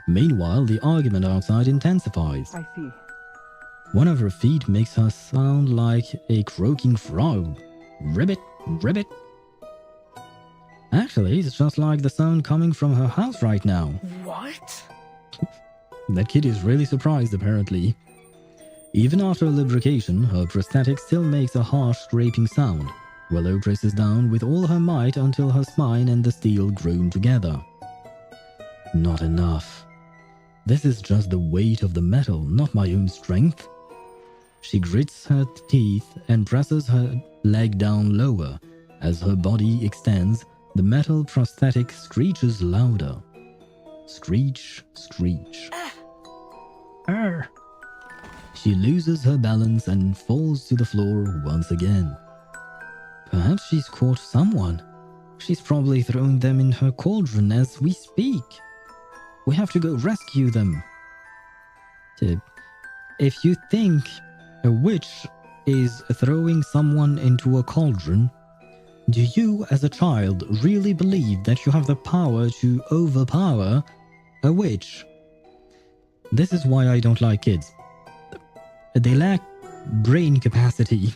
Meanwhile, the argument outside intensifies. I see. One of her feet makes her sound like a croaking frog. Ribbit, ribbit. Actually, it's just like the sound coming from her house right now. What? That kid is really surprised, apparently. Even after lubrication, her prosthetic still makes a harsh scraping sound. Willow presses down with all her might until her spine and the steel groan together. Not enough. This is just the weight of the metal, not my own strength. She grits her teeth and presses her leg down lower. As her body extends, the metal prosthetic screeches louder. Screech, screech. Arr. She loses her balance and falls to the floor once again. Perhaps she's caught someone. She's probably thrown them in her cauldron as we speak. We have to go rescue them. If you think a witch is throwing someone into a cauldron, do you as a child really believe that you have the power to overpower a witch? This is why I don't like kids. They lack brain capacity.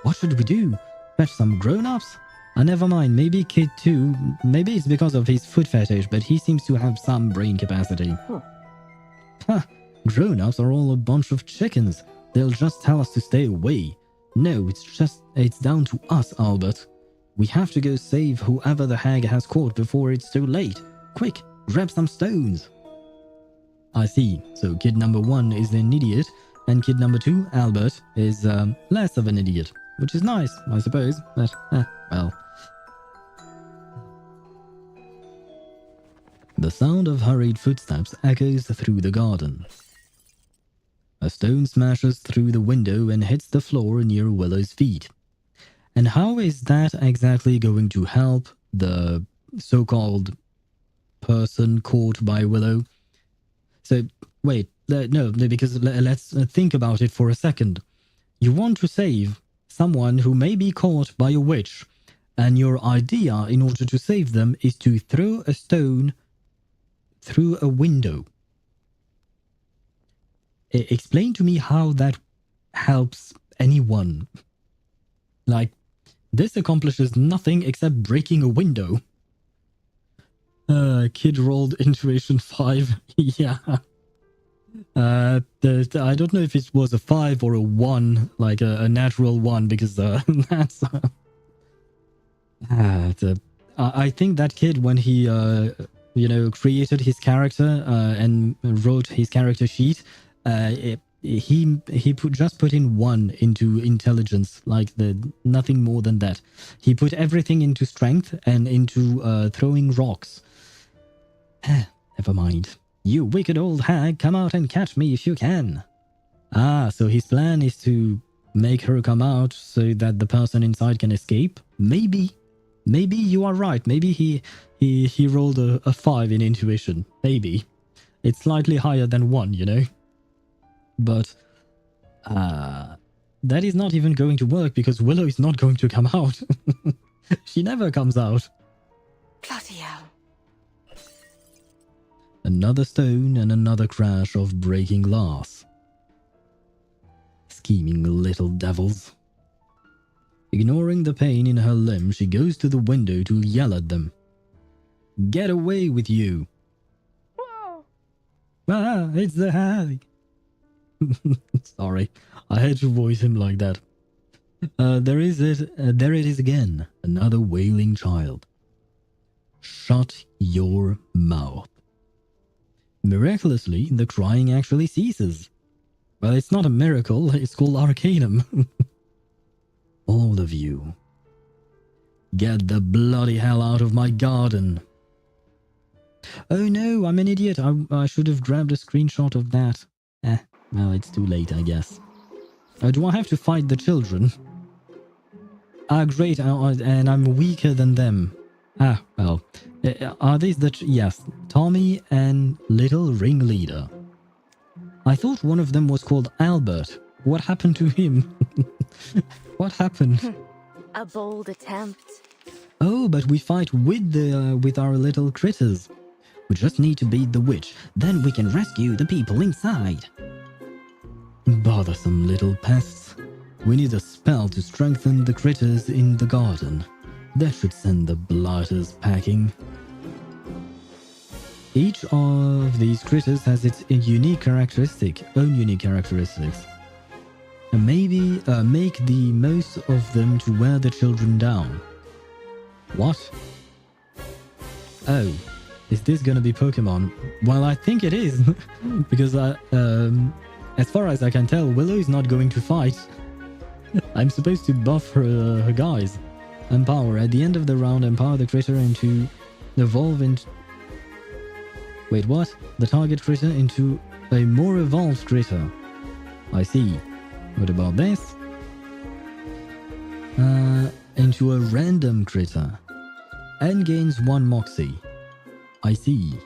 What should we do? Fetch some grown-ups? Never mind, maybe kid too. Maybe it's because of his foot fetish, but he seems to have some brain capacity. Huh. Grown-ups are all a bunch of chickens. They'll just tell us to stay away. No, it's down to us, Albert. We have to go save whoever the hag has caught before it's too late. Quick, grab some stones. I see. So kid number 1 is an idiot, and kid number 2, Albert, is less of an idiot. Which is nice, I suppose, but, well. The sound of hurried footsteps echoes through the garden. A stone smashes through the window and hits the floor near Willow's feet. And how is that exactly going to help the so-called person caught by Willow? So, wait, no, because let's think about it for a second. You want to save someone who may be caught by a witch, and your idea in order to save them is to throw a stone through a window. Explain to me how that helps anyone. Like, this accomplishes nothing except breaking a window. Kid rolled intuition 5. Yeah. I don't know if it was a 5 or a 1, like a natural 1, because that's... I think that kid, when he, created his character and wrote his character sheet, he just put in 1 into intelligence, like nothing more than that. He put everything into strength and into throwing rocks. Never mind. You wicked old hag, come out and catch me if you can. Ah, so his plan is to make her come out so that the person inside can escape? Maybe. Maybe you are right. Maybe he rolled a 5 in intuition. Maybe. It's slightly higher than 1, you know? But that is not even going to work because Willow is not going to come out. She never comes out. Bloody hell. Another stone and another crash of breaking glass. Scheming little devils. Ignoring the pain in her limb, she goes to the window to yell at them. Get away with you! Whoa. Ah, it's the hag! Sorry, I had to voice him like that. There it is again, another wailing child. Shut your mouth. Miraculously, the crying actually ceases. Well, it's not a miracle, it's called arcanum. All of you. Get the bloody hell out of my garden. Oh no, I'm an idiot. I should have grabbed a screenshot of that. Well, it's too late, I guess. Do I have to fight the children? Ah, great, and I'm weaker than them. Ah, well. Are these the... Yes, Tommy and Little Ringleader. I thought one of them was called Albert. What happened to him? What happened? A bold attempt. Oh, but we fight with our little critters. We just need to beat the witch. Then we can rescue the people inside. Bothersome little pests. We need a spell to strengthen the critters in the garden. That should send the blighters packing. Each of these critters has its own unique characteristics. And maybe make the most of them to wear the children down. What? Oh, is this gonna be Pokemon? Well, I think it is. Because as far as I can tell, Willow is not going to fight. I'm supposed to buff her guys. Empower. At the end of the round, empower the critter into... Evolve into... Wait, what? The target critter into a more evolved critter. I see. What about this? Into a random critter. And gains 1 Moxie. I see.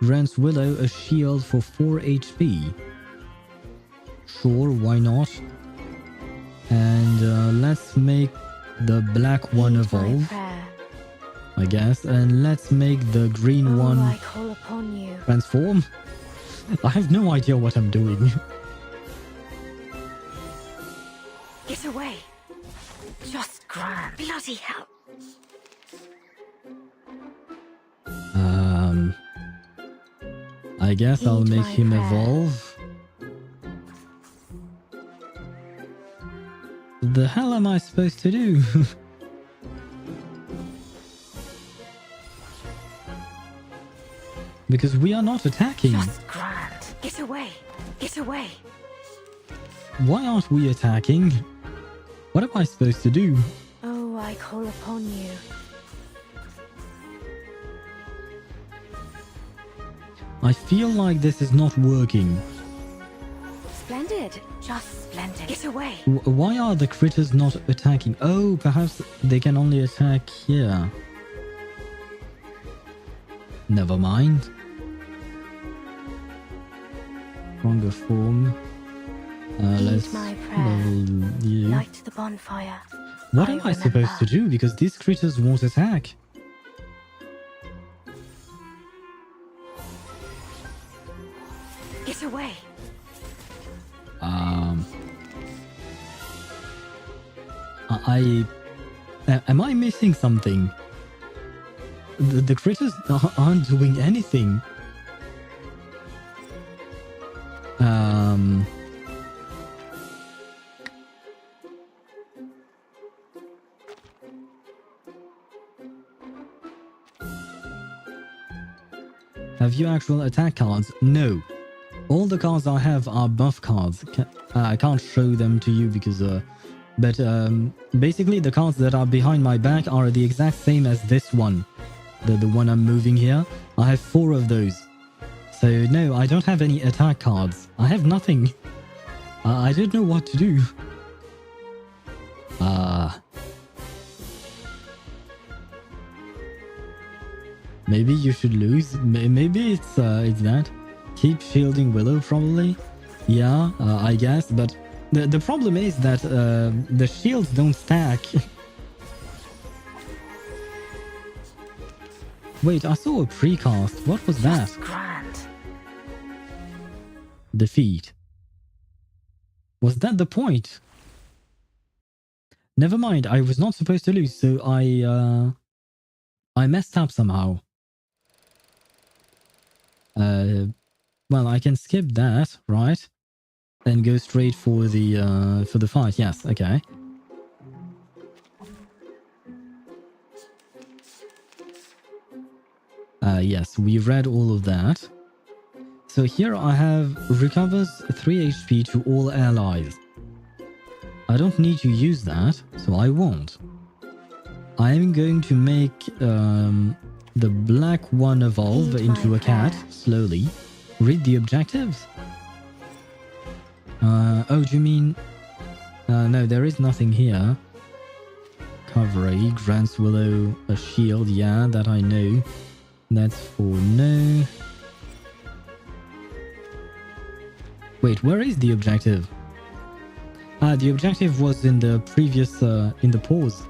Grants Willow a shield for 4 HP. Sure, why not? And let's make the black one evolve, I guess. And let's make the green one I call upon you. transform. I have no idea what I'm doing. Get away. Just grab. Bloody hell. I guess I'll make him evolve. The hell am I supposed to do? Because we are not attacking. Just grab. Get away. Get away. Why aren't we attacking? What am I supposed to do? Oh, I call upon you. I feel like this is not working. Splendid. Just splendid. Get away. Why are the critters not attacking? Oh, perhaps they can only attack here. Never mind. Stronger form. Let's my prayer. level you. Light the bonfire. What I am I supposed remember. to do? Because these critters won't attack. Get away. Am I missing something? the critters aren't doing anything. Have you actual attack cards? No. All the cards I have are buff cards. I can't show them to you because... But basically the cards that are behind my back are the exact same as this one. The one I'm moving here. I have 4 of those. So no, I don't have any attack cards. I have nothing. I don't know what to do. Maybe you should lose. Maybe it's that. Keep shielding Willow probably. Yeah, I guess. But the problem is that the shields don't stack. Wait, I saw a precast. What was that? Grand. Defeat. Was that the point? Never mind, I was not supposed to lose, so I messed up somehow. Well, I can skip that, right? And go straight for the fight. Yes, okay. Yes, we read all of that. So here I have recovers 3 HP to all allies. I don't need to use that, so I won't. I am going to make the black one evolve into a cat, slowly. Read the objectives? Oh, do you mean... no, there is nothing here. Recovery grants Willow a shield, yeah, that I know. That's for no. Wait, where is the objective? The objective was in the previous, in the pause.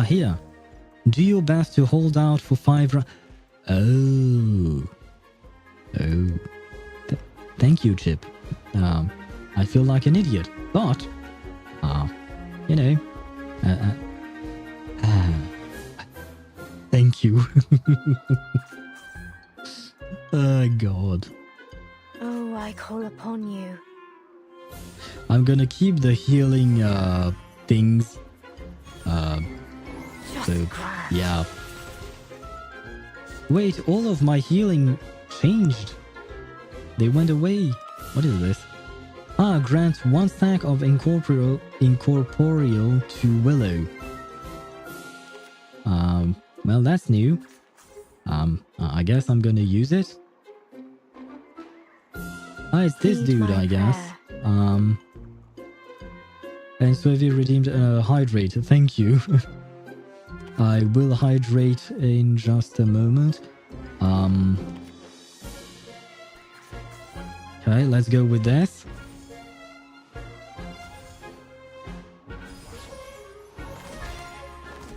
Here. Do your best to hold out for 5 rounds. Oh. Oh. Thank you, Chip. I feel like an idiot, but, you know, thank you. Oh, God. Oh, I call upon you. I'm gonna keep the healing, things. So, yeah. Wait, all of my healing changed. They went away. What is this? Grants 1 stack of incorporeal to Willow. Well, that's new. I guess I'm gonna use it. It's this dude, I guess. And so have you redeemed hydrate? Thank you. I will hydrate in just a moment. Okay, let's go with this.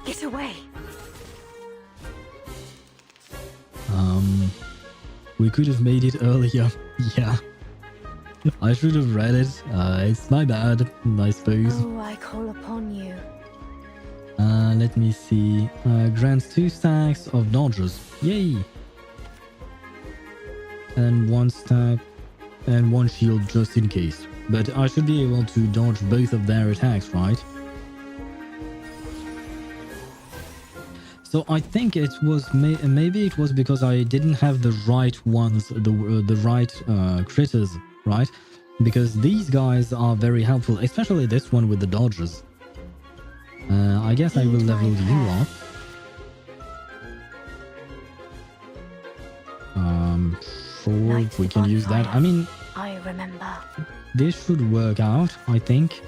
Get away. We could have made it earlier. Yeah. I should have read it. It's my bad, I suppose. Oh, I call upon you. Let me see. Grants 2 stacks of dodges. Yay! And 1 stack and 1 shield just in case. But I should be able to dodge both of their attacks, right? So I think it was maybe it was because I didn't have the right ones, the right critters, right? Because these guys are very helpful, especially this one with the dodges. I guess I will level you up. Sure, we can use that. I mean, I remember. This should work out, I think.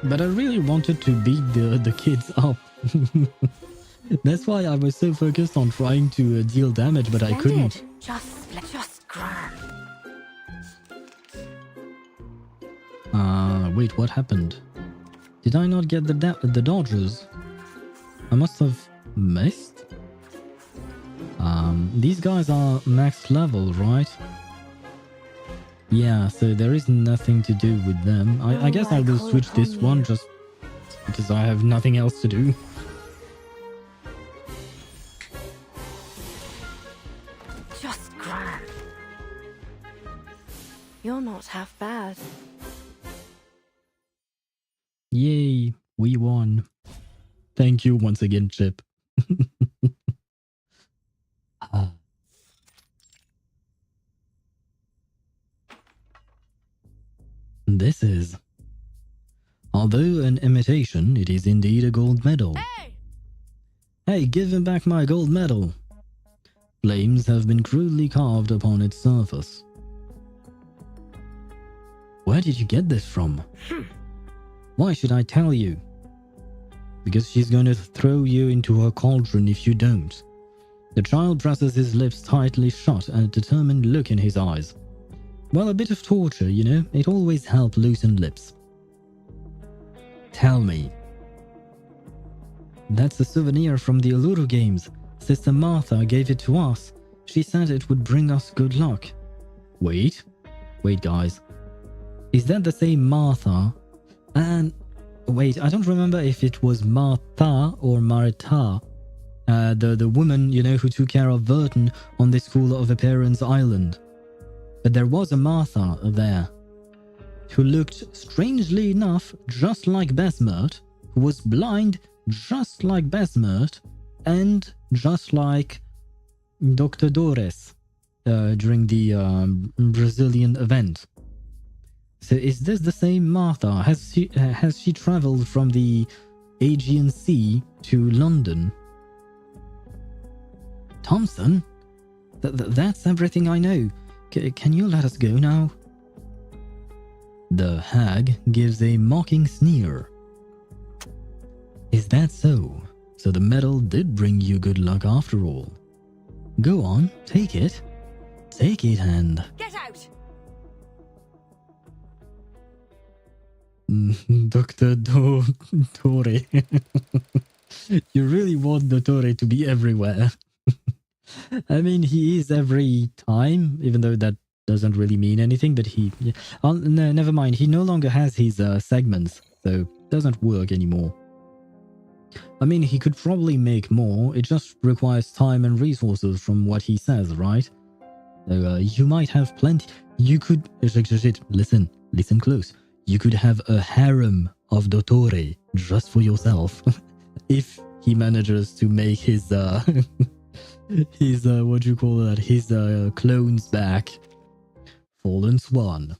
But I really wanted to beat the kids up. That's why I was so focused on trying to deal damage, but I couldn't. Just grand. Wait, what happened? Did I not get the dodges? I must have missed. These guys are max level, right? Yeah, so there is nothing to do with them. I guess I will switch this one just because I have nothing else to do. Thank you once again, Chip. Ah. This is... Although an imitation, it is indeed a gold medal. Hey, give him back my gold medal. Flames have been crudely carved upon its surface. Where did you get this from? Why should I tell you? Because she's going to throw you into her cauldron if you don't. The child presses his lips tightly shut and a determined look in his eyes. Well, a bit of torture, you know, it always helps loosen lips. Tell me. That's a souvenir from the Uluru Games. Sister Martha gave it to us. She said it would bring us good luck. Wait, guys. Is that the same Martha? And wait, I don't remember if it was Martha or Marta. The woman, you know, who took care of Vertin on the School of Appearance Island. But there was a Martha there, who looked, strangely enough, just like Besmert, who was blind just like Besmert, and just like Dr. Dores during the Brazilian event. So is this the same Martha? Has she traveled from the Aegean Sea to London? Thompson? That's everything I know. Can you let us go now? The hag gives a mocking sneer. Is that so? So the medal did bring you good luck after all. Go on, take it. Take it and... Get out! Dr. Dottore. You really want Dottore to be everywhere. I mean, he is every time, even though that doesn't really mean anything, but he... Yeah. Oh, no, never mind. He no longer has his segments, so it doesn't work anymore. I mean, he could probably make more. It just requires time and resources from what he says, right? So you might have plenty. You could... Listen close. You could have a harem of Dottore just for yourself. If he manages to make his... his, what do you call that? His clones back. Fallen Swan.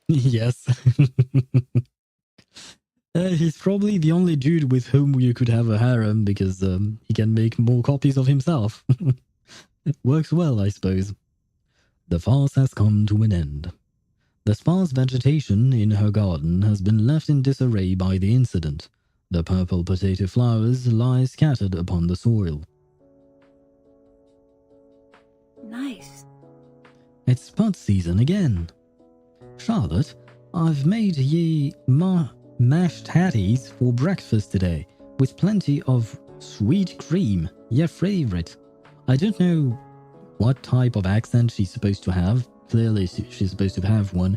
Yes. He's probably the only dude with whom you could have a harem because he can make more copies of himself. It works well, I suppose. The farce has come to an end. The sparse vegetation in her garden has been left in disarray by the incident. The purple potato flowers lie scattered upon the soil. Nice. It's spud season again. Charlotte, I've made ye mashed hatties for breakfast today, with plenty of sweet cream, your favorite. I don't know what type of accent she's supposed to have. Clearly she's supposed to have one.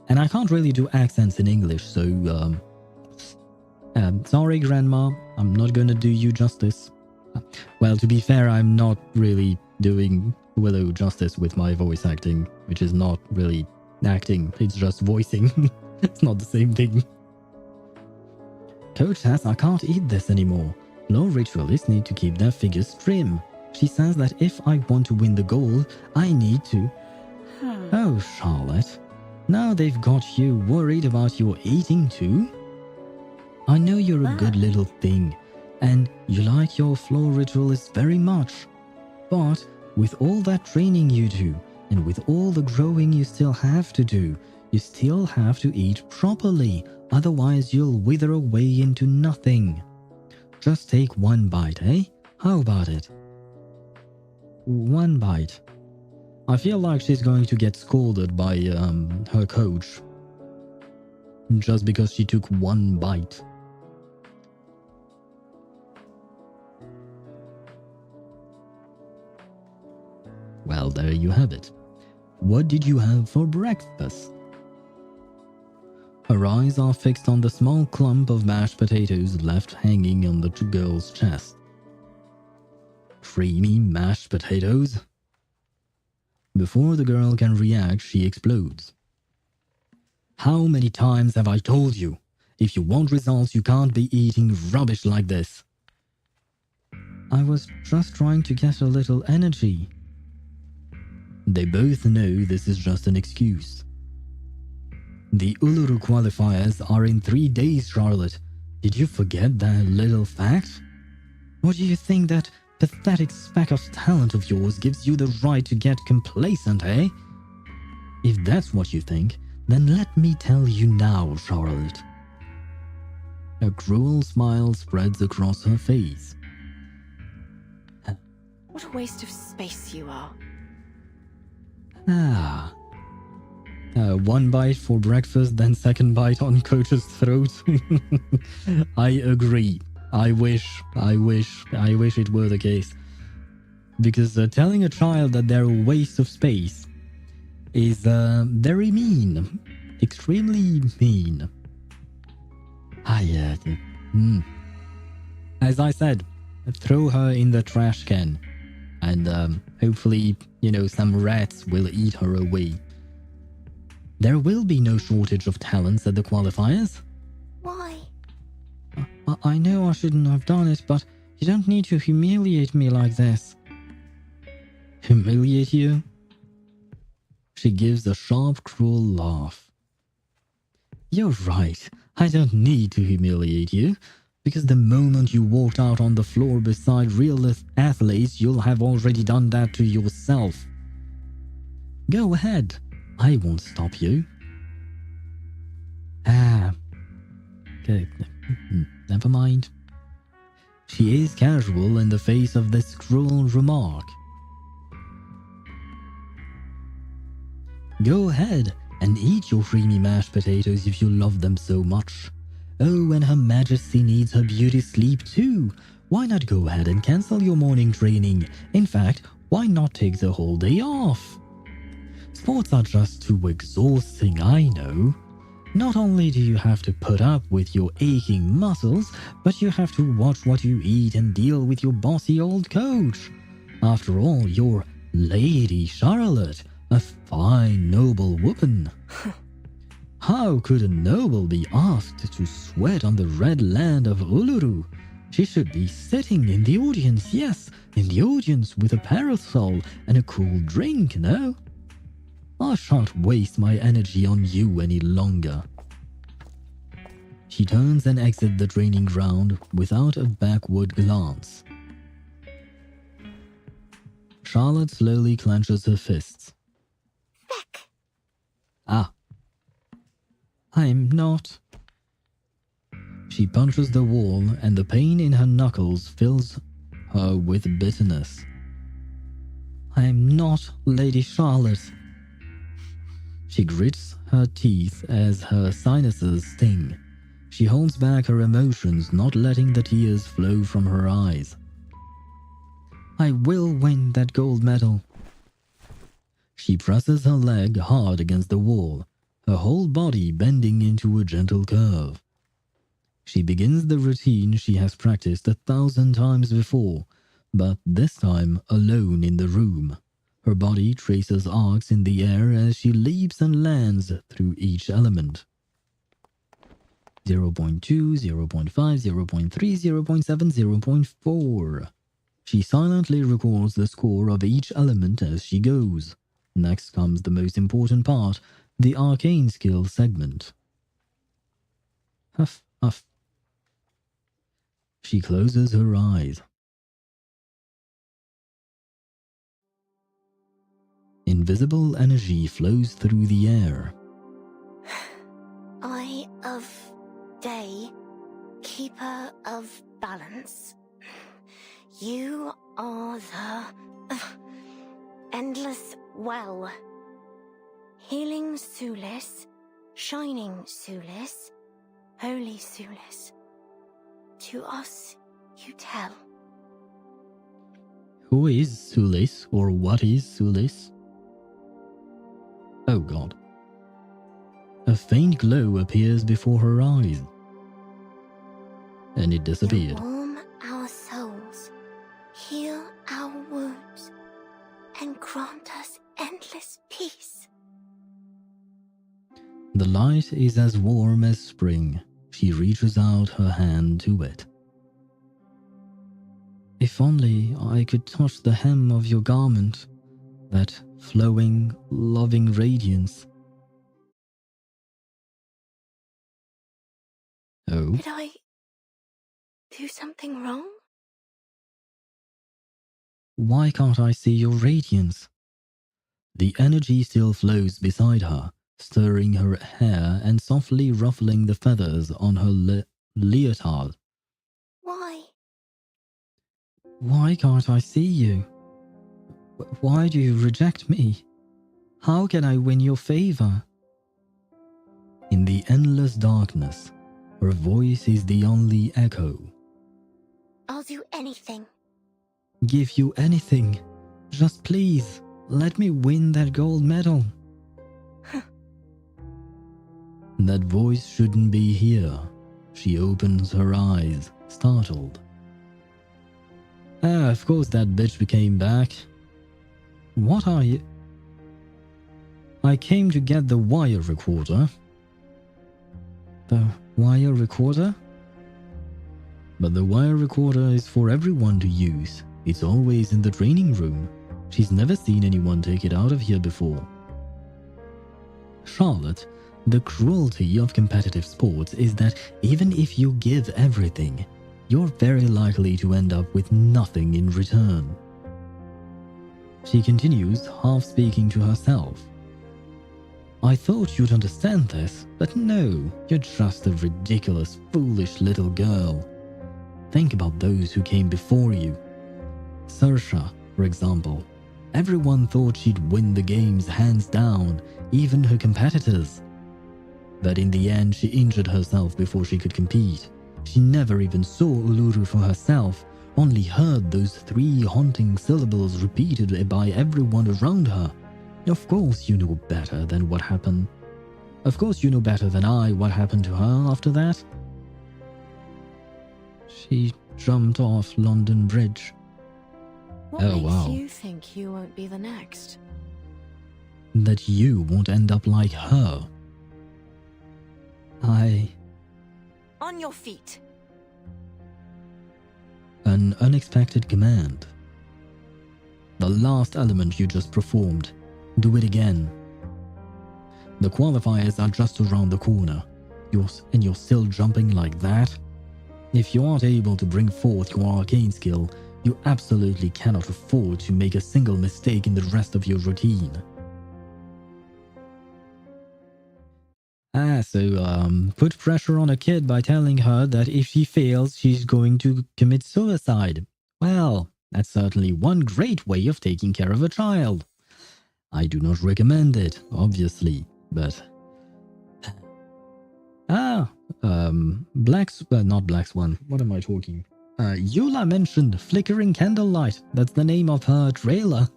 And I can't really do accents in English, so sorry, Grandma, I'm not going to do you justice. Well, to be fair, I'm not really doing Willow justice with my voice acting, which is not really acting, it's just voicing. It's not the same thing. Coach says I can't eat this anymore. Law ritualists need to keep their figures trim. She says that if I want to win the goal, I need to... Oh, Charlotte. Now they've got you worried about your eating too? I know you're a good little thing, and you like your floor ritualists very much. But with all that training you do, and with all the growing you still have to do, you still have to eat properly, otherwise you'll wither away into nothing. Just take one bite, eh? How about it? One bite. I feel like she's going to get scolded by her coach. Just because she took one bite. Well, there you have it. What did you have for breakfast? Her eyes are fixed on the small clump of mashed potatoes left hanging on the girl's chest. Creamy mashed potatoes? Before the girl can react, she explodes. How many times have I told you? If you want results, you can't be eating rubbish like this. I was just trying to get a little energy. They both know this is just an excuse. The Uluru qualifiers are in 3 days, Charlotte. Did you forget that little fact? Or do you think that pathetic speck of talent of yours gives you the right to get complacent, eh? If that's what you think, then let me tell you now, Charlotte. A cruel smile spreads across her face. What a waste of space you are. One bite for breakfast, then second bite on Coach's throat. I agree. I wish it were the case. Because telling a child that they're a waste of space is very mean. Extremely mean. As I said, throw her in the trash can. And hopefully, some rats will eat her away. There will be no shortage of talents at the qualifiers. Why? I know I shouldn't have done it, but you don't need to humiliate me like this. Humiliate you? She gives a sharp, cruel laugh. You're right. I don't need to humiliate you, because the moment you walked out on the floor beside real athletes, you'll have already done that to yourself. Go ahead. I won't stop you. Okay. Never mind. She is casual in the face of this cruel remark. Go ahead and eat your creamy mashed potatoes if you love them so much. Oh, and Her Majesty needs her beauty sleep too. Why not go ahead and cancel your morning training? In fact, why not take the whole day off? Sports are just too exhausting, I know. Not only do you have to put up with your aching muscles, but you have to watch what you eat and deal with your bossy old coach. After all, you're Lady Charlotte, a fine, noble woman. How could a noble be asked to sweat on the red land of Uluru? She should be sitting in the audience, yes, in the audience with a parasol and a cool drink, no? I shan't waste my energy on you any longer. She turns and exits the training ground without a backward glance. Charlotte slowly clenches her fists. Feck! I'm not. She punches the wall and the pain in her knuckles fills her with bitterness. I'm not Lady Charlotte. She grits her teeth as her sinuses sting. She holds back her emotions, not letting the tears flow from her eyes. I will win that gold medal. She presses her leg hard against the wall, her whole body bending into a gentle curve. She begins the routine she has practiced 1,000 times before, but this time alone in the room. Her body traces arcs in the air as she leaps and lands through each element. 0.2, 0.5, 0.3, 0.7, 0.4. She silently records the score of each element as she goes. Next comes the most important part, the arcane skill segment. Huff, huff. She closes her eyes. Invisible energy flows through the air. Eye of day, keeper of balance. You are the endless well. Healing Sulis, shining Sulis, holy Sulis. To us you tell. Who is Sulis, or what is Sulis? Oh God. A faint glow appears before her eyes. And it disappeared. Warm our souls, heal our wounds, and grant us endless peace. The light is as warm as spring. She reaches out her hand to it. If only I could touch the hem of your garment, that flowing, loving radiance. Oh? Did I do something wrong? Why can't I see your radiance? The energy still flows beside her, stirring her hair and softly ruffling the feathers on her leotard. Why? Why can't I see you? Why do you reject me? How can I win your favor? In the endless darkness, her voice is the only echo. I'll do anything. Give you anything. Just please, let me win that gold medal. That voice shouldn't be here. She opens her eyes, startled. Ah, of course that bitch came back. What are you? I came to get the wire recorder. The wire recorder? But the wire recorder is for everyone to use. It's always in the training room. She's never seen anyone take it out of here before. Charlotte, the cruelty of competitive sports is that even if you give everything, you're very likely to end up with nothing in return. She continues, half speaking to herself. I thought you'd understand this, but no, you're just a ridiculous, foolish little girl. Think about those who came before you. Saoirse, for example. Everyone thought she'd win the games hands down, even her competitors. But in the end, she injured herself before she could compete. She never even saw Uluru for herself, only heard those 3 haunting syllables repeated by everyone around her. Of course you know better than what happened. Of course you know better than I what happened to her after that. She jumped off London Bridge. What Oh, makes wow. you think you won't be the next? That you won't end up like her. On your feet. An unexpected command. The last element you just performed. Do it again. The qualifiers are just around the corner. You're still jumping like that? If you aren't able to bring forth your arcane skill, you absolutely cannot afford to make a single mistake in the rest of your routine. Put pressure on a kid by telling her that if she fails, she's going to commit suicide. Well, that's certainly one great way of taking care of a child. I do not recommend it, obviously, but... not Black Swan. What am I talking? Eula mentioned Flickering Candlelight. That's the name of her trailer.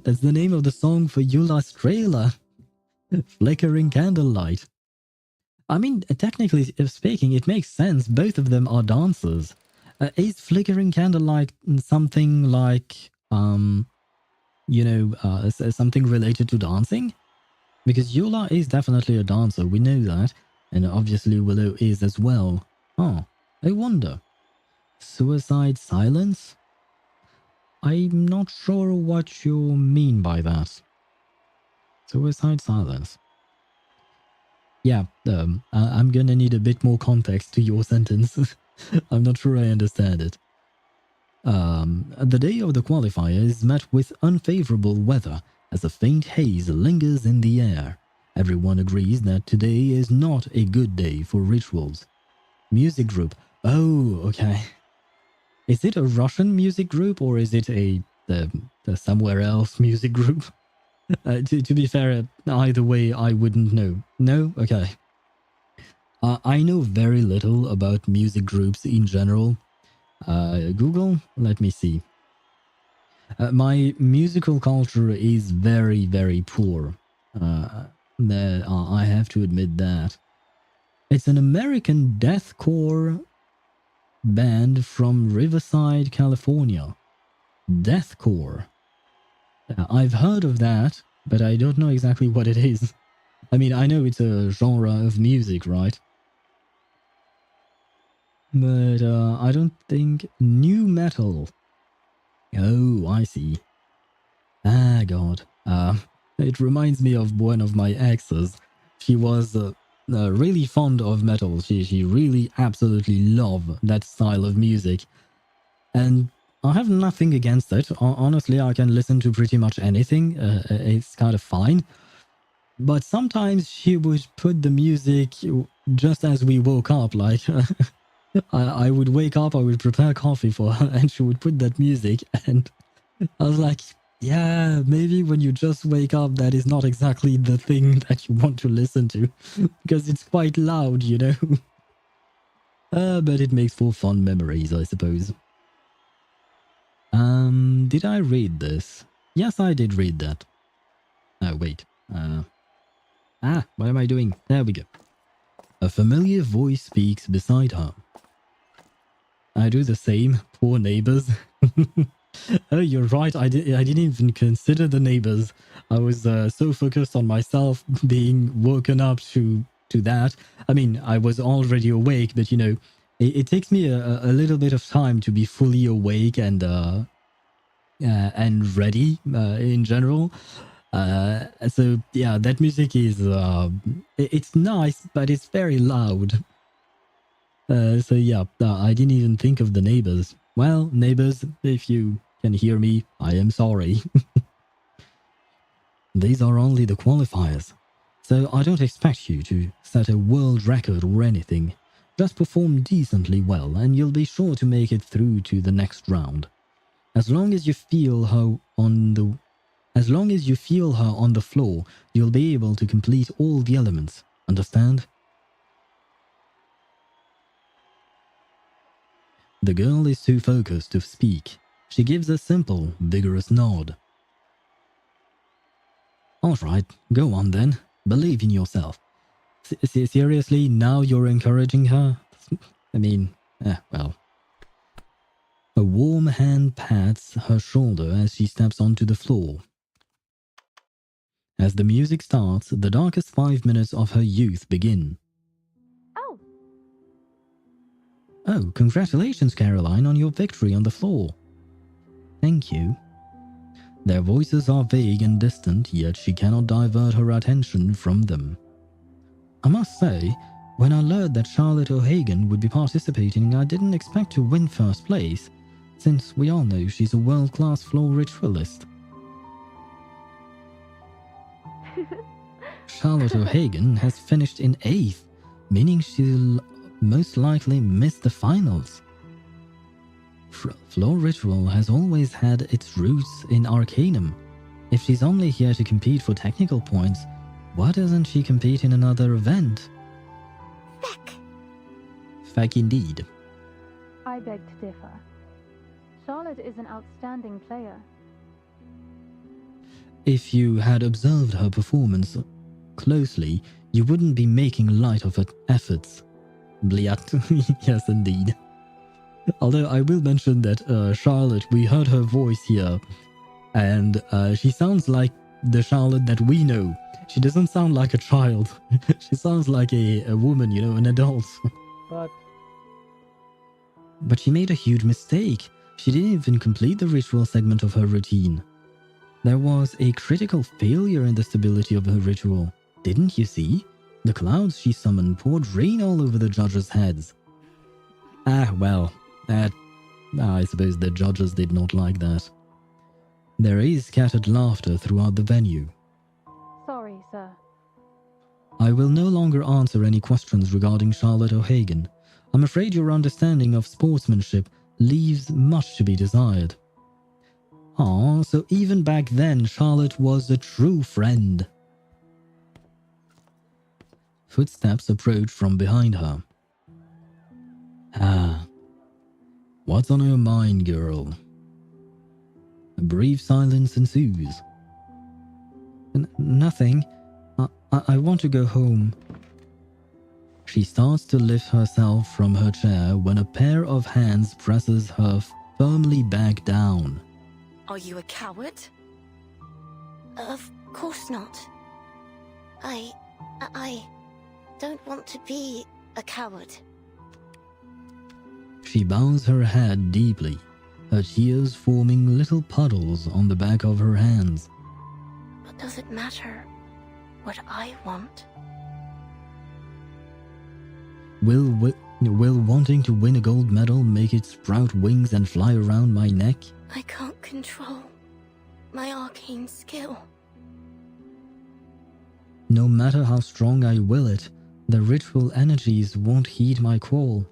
That's the name of the song for Eula's trailer. Flickering Candlelight. I mean, technically speaking, it makes sense. Both of them are dancers. Is Flickering Candlelight something like, something related to dancing? Because Eula is definitely a dancer, we know that. And obviously Willow is as well. Oh, I wonder. Suicide silence? I'm not sure what you mean by that. Suicide silence. Yeah, I'm gonna need a bit more context to your sentence. I'm not sure I understand it. The day of the qualifier is met with unfavorable weather as a faint haze lingers in the air. Everyone agrees that today is not a good day for rituals. Music group. Oh, okay. Is it a Russian music group or is it a somewhere else music group? To be fair, either way, I wouldn't know. No? Okay. I know very little about music groups in general. Google, let me see. My musical culture is very, very poor. I have to admit that. It's an American deathcore band from Riverside, California. Deathcore. I've heard of that, but I don't know exactly what it is. I mean, I know it's a genre of music, right? But I don't think new metal. Oh, I see. Ah, God. It reminds me of one of my exes. She was really fond of metal. She really absolutely loved that style of music. And I have nothing against it. Honestly, I can listen to pretty much anything. It's kind of fine. But sometimes she would put the music just as we woke up. Like, I would wake up, I would prepare coffee for her, and she would put that music. And I was like, yeah, maybe when you just wake up, that is not exactly the thing that you want to listen to. Because it's quite loud, you know? But it makes for fun memories, I suppose. Did I read this? Yes, I did read that. Oh, wait. What am I doing? There we go. A familiar voice speaks beside her. I do the same. Poor neighbors. Oh, you're right. I didn't even consider the neighbors. I was so focused on myself being woken up to that. I mean, I was already awake, but you know, it takes me a little bit of time to be fully awake and ready in general. So yeah, that music is it's nice, but it's very loud. So yeah, I didn't even think of the neighbors. Well, neighbors, if you can hear me, I am sorry. These are only the qualifiers, so I don't expect you to set a world record or anything. Just perform decently well and you'll be sure to make it through to the next round. As long as you feel her on the floor, you'll be able to complete all the elements. Understand? The girl is too focused to speak. She gives a simple, vigorous nod. Alright, go on then. Believe in yourself. Seriously, now you're encouraging her? I mean, well. A warm hand pats her shoulder as she steps onto the floor. As the music starts, the darkest 5 minutes of her youth begin. Oh, Oh, congratulations, Caroline, on your victory on the floor. Thank you. Their voices are vague and distant, yet she cannot divert her attention from them. I must say, when I learned that Charlotte O'Hagan would be participating, I didn't expect to win first place, since we all know she's a world-class floor ritualist. Charlotte O'Hagan has finished in 8th, meaning she'll most likely miss the finals. Floor ritual has always had its roots in Arcanum. If she's only here to compete for technical points, why doesn't she compete in another event? Feck. Feck indeed. I beg to differ. Charlotte is an outstanding player. If you had observed her performance closely, you wouldn't be making light of her efforts. Bliat. Yes, indeed. Although I will mention that Charlotte, we heard her voice here, and she sounds like the Charlotte that we know. She doesn't sound like a child. She sounds like a woman, you know, an adult. But she made a huge mistake. She didn't even complete the ritual segment of her routine. There was a critical failure in the stability of her ritual. Didn't you see? The clouds she summoned poured rain all over the judges' heads. Well, I suppose the judges did not like that. There is scattered laughter throughout the venue. Sorry, sir. I will no longer answer any questions regarding Charlotte O'Hagan. I'm afraid your understanding of sportsmanship leaves much to be desired. So even back then, Charlotte was a true friend. Footsteps approach from behind her. What's on your mind, girl? A brief silence ensues. Nothing. I want to go home. She starts to lift herself from her chair when a pair of hands presses her firmly back down. Are you a coward? Of course not. I I don't want to be a coward. She bows her head deeply, her tears forming little puddles on the back of her hands. But does it matter what I want? Will wanting to win a gold medal make it sprout wings and fly around my neck? I can't control my arcane skill. No matter how strong I will it, the ritual energies won't heed my call.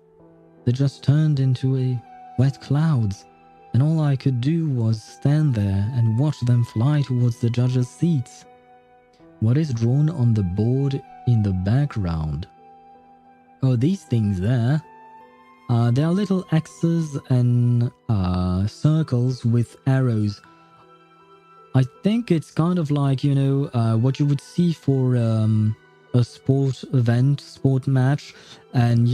They just turned into a wet clouds, and all I could do was stand there and watch them fly towards the judges' seats. What is drawn on the board in the background? Oh, these things there. They are little X's and circles with arrows. I think it's kind of like, you know, what you would see for a sport event, sport match, and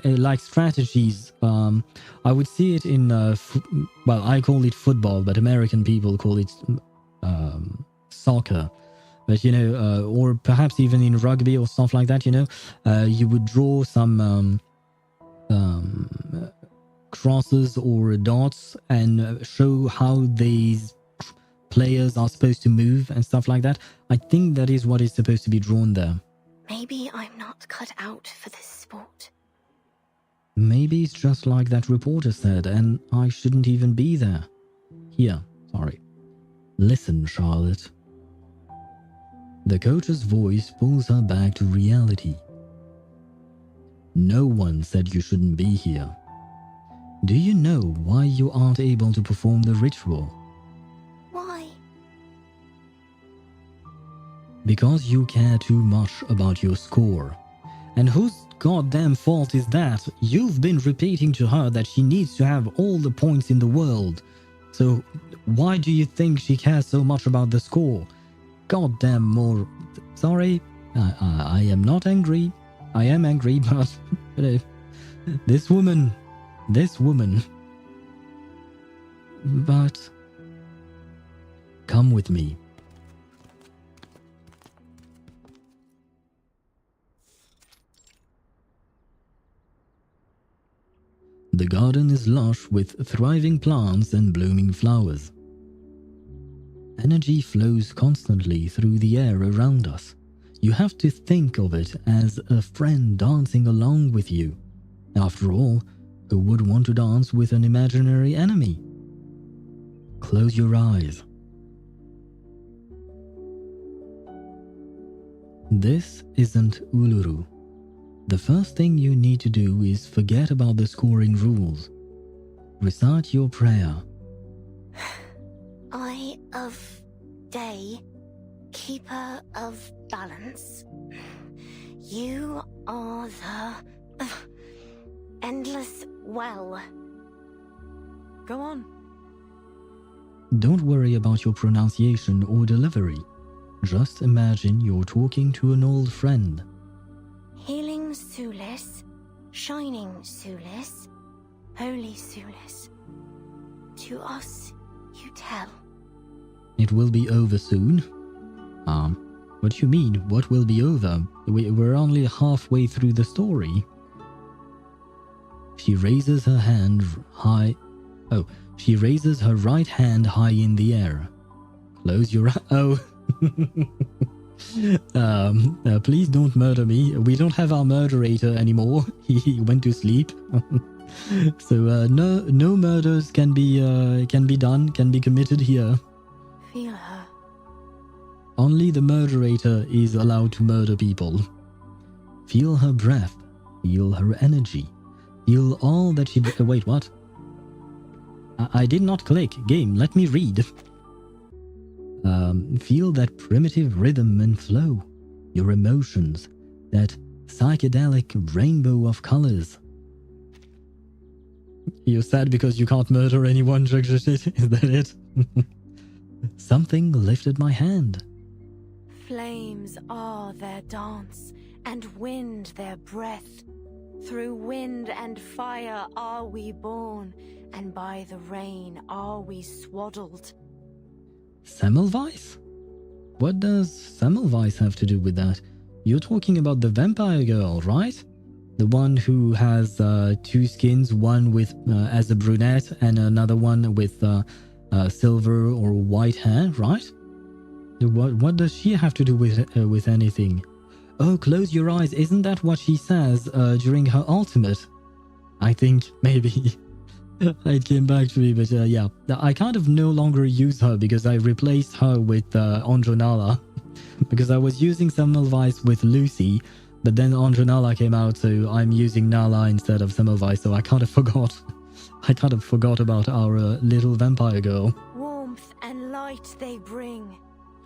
like strategies. I would see it in, well, I call it football, but American people call it soccer. But, you know, or perhaps even in rugby or stuff like that, you know, you would draw some crosses or dots and show how these players are supposed to move and stuff like that. I think that is what is supposed to be drawn there. Maybe I'm not cut out for this sport. Maybe it's just like that reporter said, and I shouldn't even be there. Here, sorry. Listen, Charlotte. The coach's voice pulls her back to reality. No one said you shouldn't be here. Do you know why you aren't able to perform the ritual? Why? Because you care too much about your score. And whose goddamn fault is that? You've been repeating to her that she needs to have all the points in the world. So why do you think she cares so much about the score? Goddamn more. Sorry, I am not angry. I am angry, but this woman. But come with me. The garden is lush with thriving plants and blooming flowers. Energy flows constantly through the air around us. You have to think of it as a friend dancing along with you. After all, who would want to dance with an imaginary enemy? Close your eyes. This isn't Uluru. The first thing you need to do is forget about the scoring rules. Recite your prayer. Eye of day, keeper of balance. You are the endless well. Go on. Don't worry about your pronunciation or delivery. Just imagine you're talking to an old friend. Healing Sulis, shining Sulis, holy Sulis. To us, you tell. It will be over soon. What do you mean, what will be over? We're only halfway through the story. She raises her hand high. Oh, she raises her right hand high in the air. Close your eyes. Oh. Please don't murder me. We don't have our murderator anymore. He went to sleep. So no murders can be committed here. Feel her. Only the murderator is allowed to murder people. Feel her breath. Feel her energy. Feel all that she... Wait, what? I did not click. Game, let me read. Feel that primitive rhythm and flow. Your emotions. That psychedelic rainbow of colors. You're sad because you can't murder anyone, is that it? Something lifted my hand. Flames are their dance, and wind their breath. Through wind and fire are we born, and by the rain are we swaddled. Semmelweis? What does Semmelweis have to do with that? You're talking about the vampire girl, right? The one who has two skins, one with as a brunette and another one with silver or white hair, right? What does she have to do with anything? Oh, close your eyes. Isn't that what she says during her ultimate? I think maybe. It came back to me, but yeah. I kind of no longer use her because I replaced her with Andronala. Because I was using Semmelweis with Lucy, but then Andronala came out, so I'm using Nala instead of Semmelweis, so I kind of forgot. I kind of forgot about our little vampire girl. Warmth and light they bring.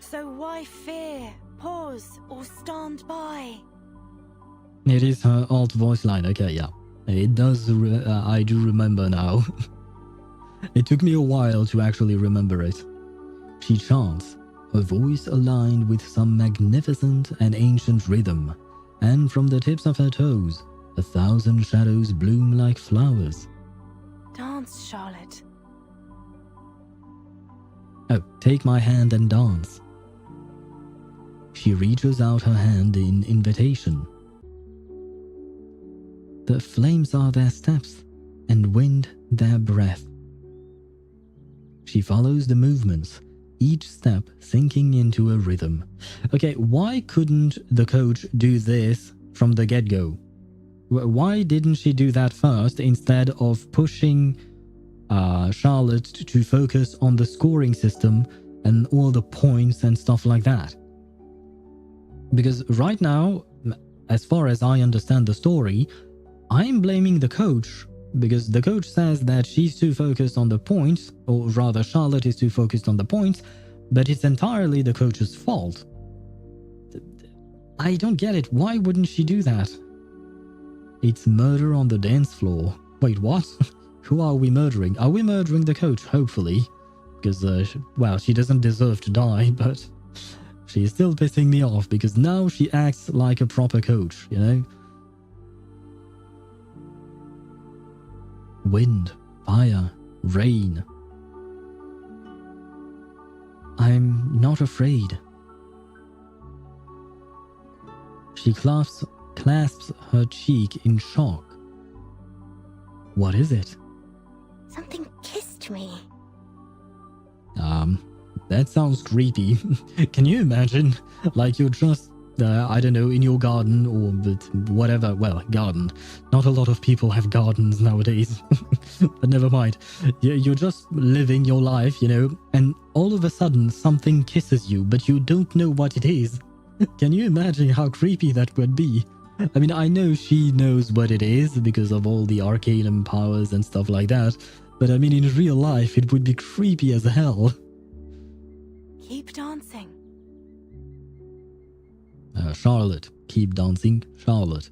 So why fear, pause, or stand by? It is her alt voice line. Okay, yeah. It does, I do remember now. It took me a while to actually remember it. She chants, her voice aligned with some magnificent and ancient rhythm, and from the tips of her toes, 1,000 shadows bloom like flowers. Dance, Charlotte. Oh, take my hand and dance. She reaches out her hand in invitation. The flames are their steps, and wind their breath. She follows the movements, each step sinking into a rhythm. Okay, why couldn't the coach do this from the get-go? Why didn't she do that first instead of pushing Charlotte to focus on the scoring system and all the points and stuff like that? Because right now, as far as I understand the story, I'm blaming the coach because the coach says that she's too focused on the points, or rather Charlotte is too focused on the points, but it's entirely the coach's fault. I don't get it. Why wouldn't she do that? It's murder on the dance floor. Wait, what? Who are we murdering? Are we murdering the coach? Hopefully. Because, well, she doesn't deserve to die, but she's still pissing me off because now she acts like a proper coach, you know? Wind, fire, rain. I'm not afraid. She clasps her cheek in shock. What is it? Something kissed me. That sounds creepy. Can you imagine? Like you're just, I don't know, in your garden or whatever. Well, garden. Not a lot of people have gardens nowadays. But never mind. You're just living your life, you know, and all of a sudden something kisses you, but you don't know what it is. Can you imagine how creepy that would be? I mean, I know she knows what it is because of all the arcanum powers and stuff like that, but I mean, in real life, it would be creepy as hell. Keep dancing. Charlotte. Keep dancing, Charlotte.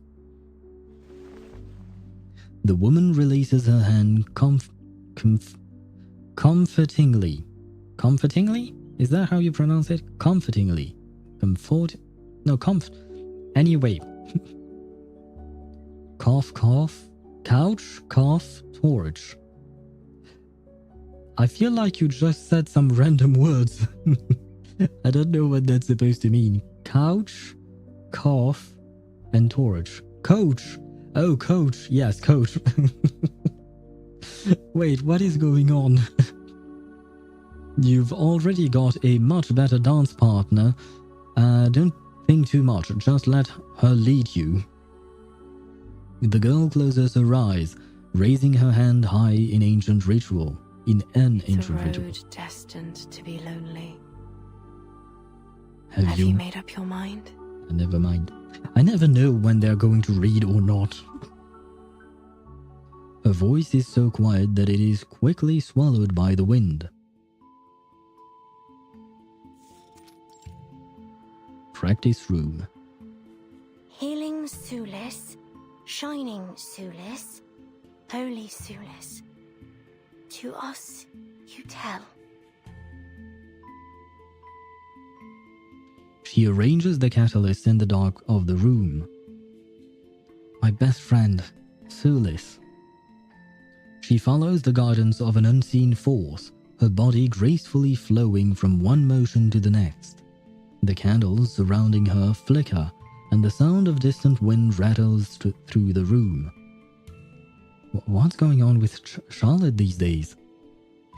The woman releases her hand comfortingly. Comfortingly? Is that how you pronounce it? Comfortingly. Anyway. Cough, cough. Couch, cough, torch. I feel like you just said some random words. I don't know what that's supposed to mean. Couch, cough, and torch. Coach. Oh, coach. Yes, coach. Wait, what is going on? You've already got a much better dance partner. Don't think too much. Just let her lead you. The girl closes her eyes, raising her hand high in ancient ritual. In an ancient ritual. Road destined to be lonely. Have you made up your mind? Never mind. I never know when they're going to read or not. Her voice is so quiet that it is quickly swallowed by the wind. Practice room. Healing Sulis, shining Sulis, holy Sulis. To us, you tell. She arranges the catalyst in the dark of the room. My best friend, Sulis. She follows the guidance of an unseen force, her body gracefully flowing from one motion to the next. The candles surrounding her flicker and the sound of distant wind rattles through the room. What's going on with Charlotte these days?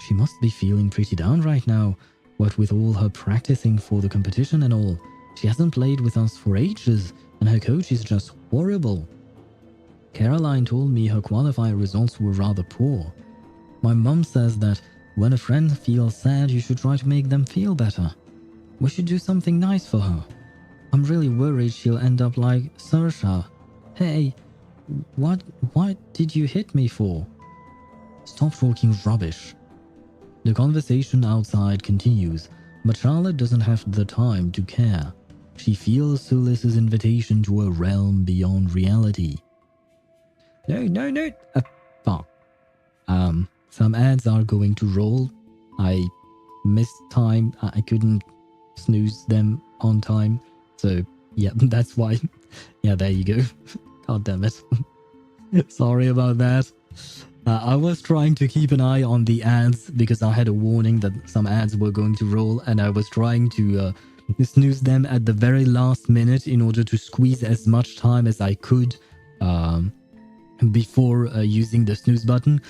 She must be feeling pretty down right now, what with all her practicing for the competition and all. She hasn't played with us for ages, and her coach is just horrible. Caroline told me her qualifier results were rather poor. My mum says that when a friend feels sad, you should try to make them feel better. We should do something nice for her. I'm really worried she'll end up like Saoirse. Hey, what did you hit me for? Stop talking rubbish. The conversation outside continues, but Charlotte doesn't have the time to care. She feels Sulis's invitation to a realm beyond reality. No. Fuck. Some ads are going to roll. I missed time. I couldn't snooze them on time. So, yeah, that's why. Yeah, there you go. God damn it. Sorry about that. I was trying to keep an eye on the ads because I had a warning that some ads were going to roll, and I was trying to snooze them at the very last minute in order to squeeze as much time as I could before using the snooze button.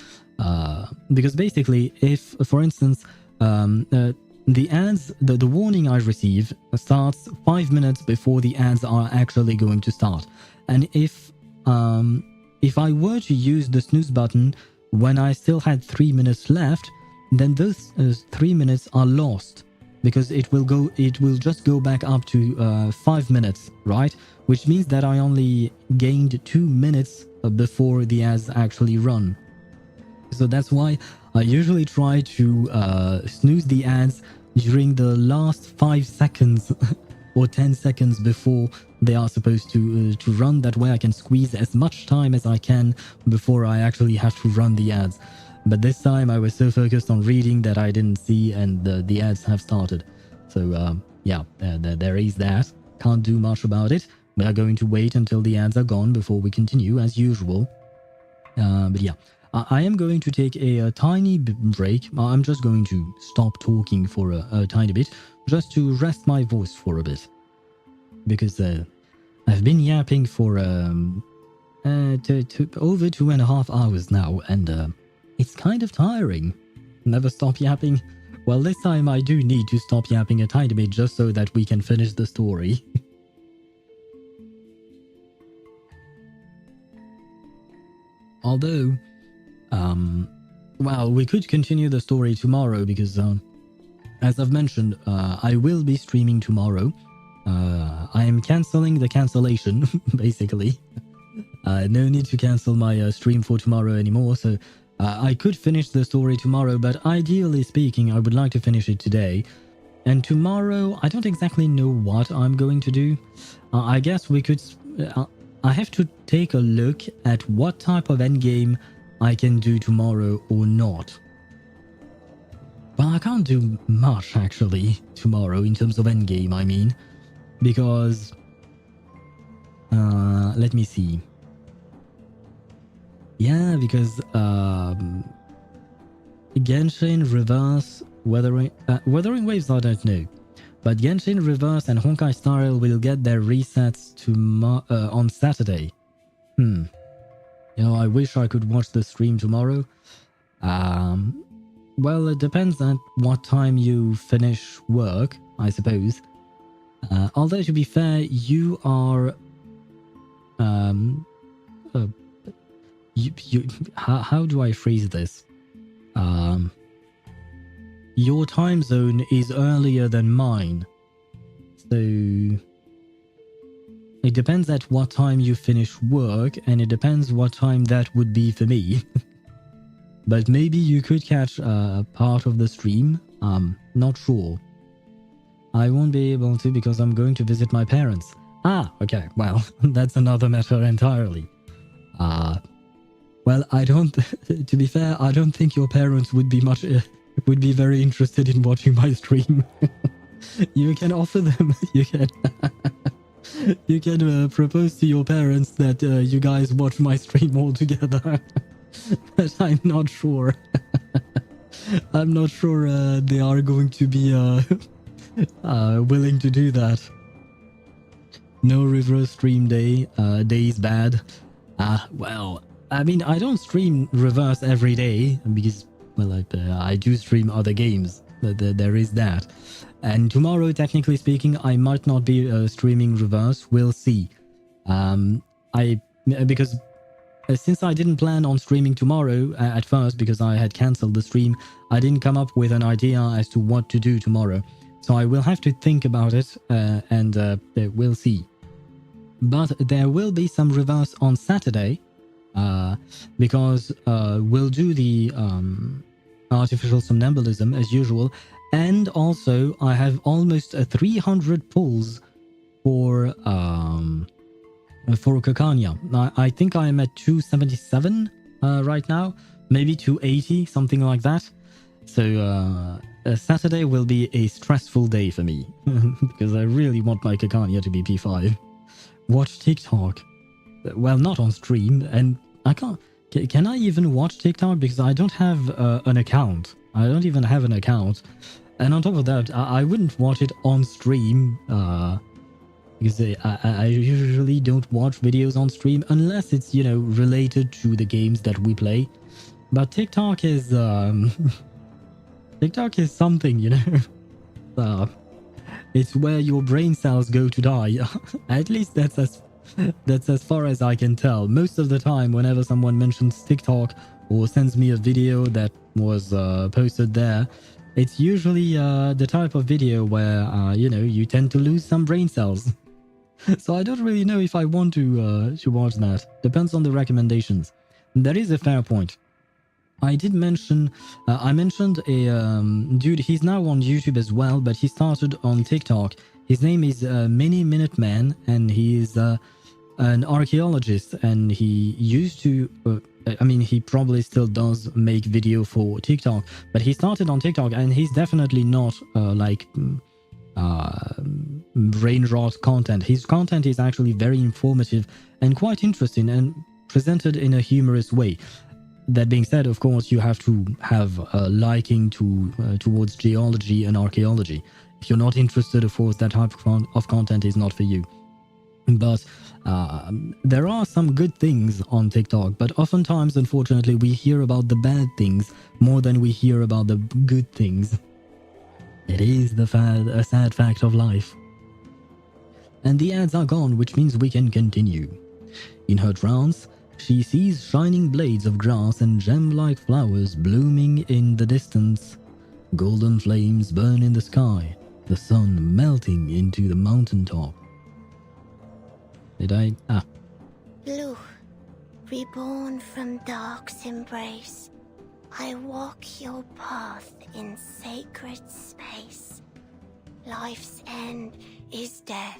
Because basically, if, for instance, the ads, the warning I receive starts 5 minutes before the ads are actually going to start. And if I were to use the snooze button when I still had 3 minutes left, then those 3 minutes are lost because it will just go back up to 5 minutes, right? Which means that I only gained 2 minutes before the ads actually run. So that's why I usually try to snooze the ads during the last 5 seconds or 10 seconds before they are supposed to run. That way I can squeeze as much time as I can before I actually have to run the ads. But this time I was so focused on reading that I didn't see, and the ads have started. So yeah, there is that. Can't do much about it. We are going to wait until the ads are gone before we continue as usual. But yeah, I am going to take a tiny break. I'm just going to stop talking for a tiny bit, just to rest my voice for a bit. Because I've been yapping for over 2.5 hours now, and it's kind of tiring. Never stop yapping. Well, this time I do need to stop yapping a tiny bit just so that we can finish the story. Although, well, we could continue the story tomorrow because, as I've mentioned, I will be streaming tomorrow. I am cancelling the cancellation, basically. No need to cancel my stream for tomorrow anymore, so I could finish the story tomorrow, but ideally speaking, I would like to finish it today. And tomorrow, I don't exactly know what I'm going to do. I guess we could... I have to take a look at what type of endgame I can do tomorrow or not. Well, I can't do much, actually, tomorrow in terms of endgame, I mean. Because... let me see. Yeah, because... Genshin Reverse, Weathering Waves, I don't know. But Genshin Reverse and Honkai Star Rail will get their resets on Saturday. You know, I wish I could watch the stream tomorrow. Well, it depends on what time you finish work, I suppose. Although, to be fair, you are... how do I phrase this? Your time zone is earlier than mine. So it depends at what time you finish work, and it depends what time that would be for me. But maybe you could catch part of the stream. Not sure. I won't be able to because I'm going to visit my parents. Ah, okay. Well, that's another matter entirely. Well, I don't... to be fair, I don't think your parents would be very interested in watching my stream. You can offer them... You can propose to your parents that you guys watch my stream all together. But I'm not sure. I'm not sure they are going to be willing to do that. No reverse stream day. Day is bad. Well, I mean, I don't stream reverse every day because, well, I do stream other games. There is that. And tomorrow, technically speaking, I might not be streaming reverse. We'll see. Because since I didn't plan on streaming tomorrow at first because I had cancelled the stream, I didn't come up with an idea as to what to do tomorrow. So I will have to think about it and we'll see. But there will be some reverse on Saturday because we'll do the artificial somnambulism as usual. And also I have almost 300 pulls for Kakanya. I think I am at 277 right now, maybe 280, something like that. So Saturday will be a stressful day for me because I really want my Kakanya to be P5. Watch TikTok. Well, not on stream, and I can't. Can I even watch TikTok? Because I don't have an account. I don't even have an account. And on top of that, I wouldn't watch it on stream because I usually don't watch videos on stream unless it's, you know, related to the games that we play. But TikTok is TikTok is something, you know. It's where your brain cells go to die. At least that's as far as I can tell. Most of the time, whenever someone mentions TikTok or sends me a video that was posted there, it's usually the type of video where you know, you tend to lose some brain cells. So I don't really know if I want to watch that. Depends on the recommendations. That is a fair point. I did mention, I mentioned a dude, he's now on YouTube as well, but he started on TikTok. His name is Mini Minuteman, and he is an archaeologist, and he used to, I mean, he probably still does make video for TikTok, but he started on TikTok, and he's definitely not like brain rot content. His content is actually very informative and quite interesting and presented in a humorous way. That being said, of course, you have to have a liking towards geology and archaeology. If you're not interested, of course, that type of content is not for you. But there are some good things on TikTok, but oftentimes, unfortunately, we hear about the bad things more than we hear about the good things. It is a sad fact of life. And the ads are gone, which means we can continue. In her trance, she sees shining blades of grass and gem-like flowers blooming in the distance. Golden flames burn in the sky, the sun melting into the mountaintop. Did I? Blue, reborn from dark's embrace, I walk your path in sacred space. Life's end is death,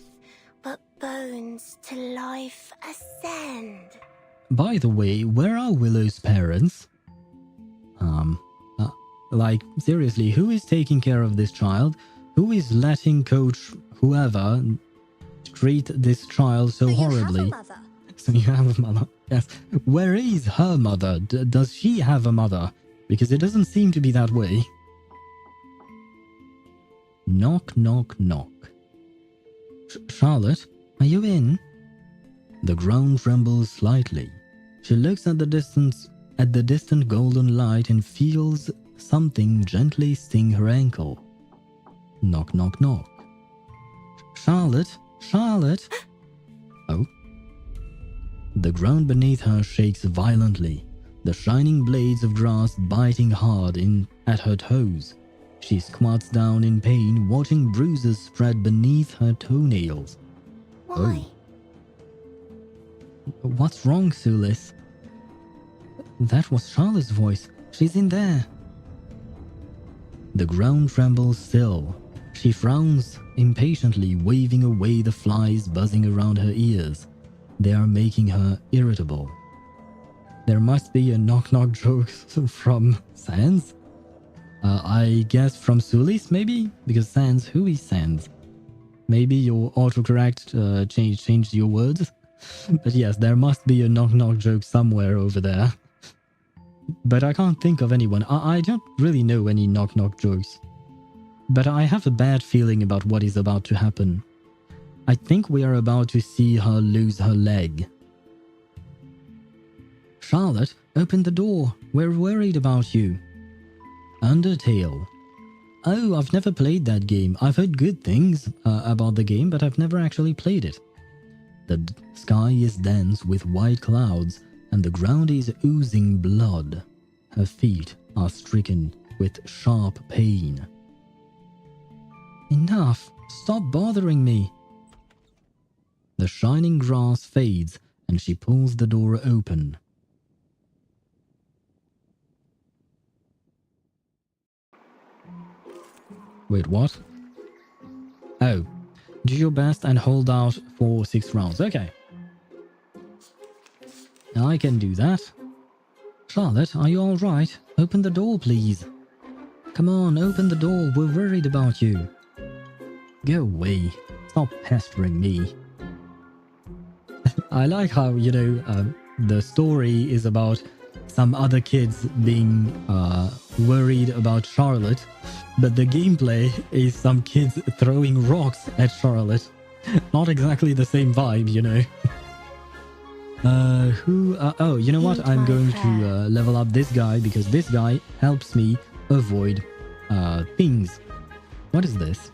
but bones to life ascend. By the way, where are Willow's parents? Like, seriously, who is taking care of this child? Who is letting Coach whoever treat this child so horribly? So you have a mother. Yes. Where is her mother? Does she have a mother? Because it doesn't seem to be that way. Knock, knock, knock. Charlotte, are you in? The ground trembles slightly. She looks at the distant golden light and feels something gently sting her ankle. Knock, knock, knock. Charlotte? Charlotte? Oh. The ground beneath her shakes violently, the shining blades of grass biting hard at her toes. She squats down in pain, watching bruises spread beneath her toenails. Why? Oh. What's wrong, Sulis? That was Charlotte's voice. She's in there. The ground trembles still. She frowns impatiently, waving away the flies buzzing around her ears. They are making her irritable. There must be a knock-knock joke from Sans? I guess from Sulis, maybe? Because Sans, who is Sans? Maybe your autocorrect changed your words? But yes, there must be a knock-knock joke somewhere over there. But I can't think of anyone. I don't really know any knock-knock jokes. But I have a bad feeling about what is about to happen. I think we are about to see her lose her leg. Charlotte, open the door. We're worried about you. Undertale. Oh, I've never played that game. I've heard good things about the game, but I've never actually played it. The sky is dense with white clouds, and the ground is oozing blood. Her feet are stricken with sharp pain. Enough! Stop bothering me! The shining grass fades, and she pulls the door open. Wait, what? Oh. Do your best and hold out for 6 rounds. Okay. I can do that. Charlotte, are you alright? Open the door, please. Come on, open the door. We're worried about you. Go away. Stop pestering me. I like how, you know, the story is about some other kids being worried about Charlotte, but the gameplay is some kids throwing rocks at Charlotte. Not exactly the same vibe, you know. Oh, you know what? I'm going to level up this guy because this guy helps me avoid things. What is this?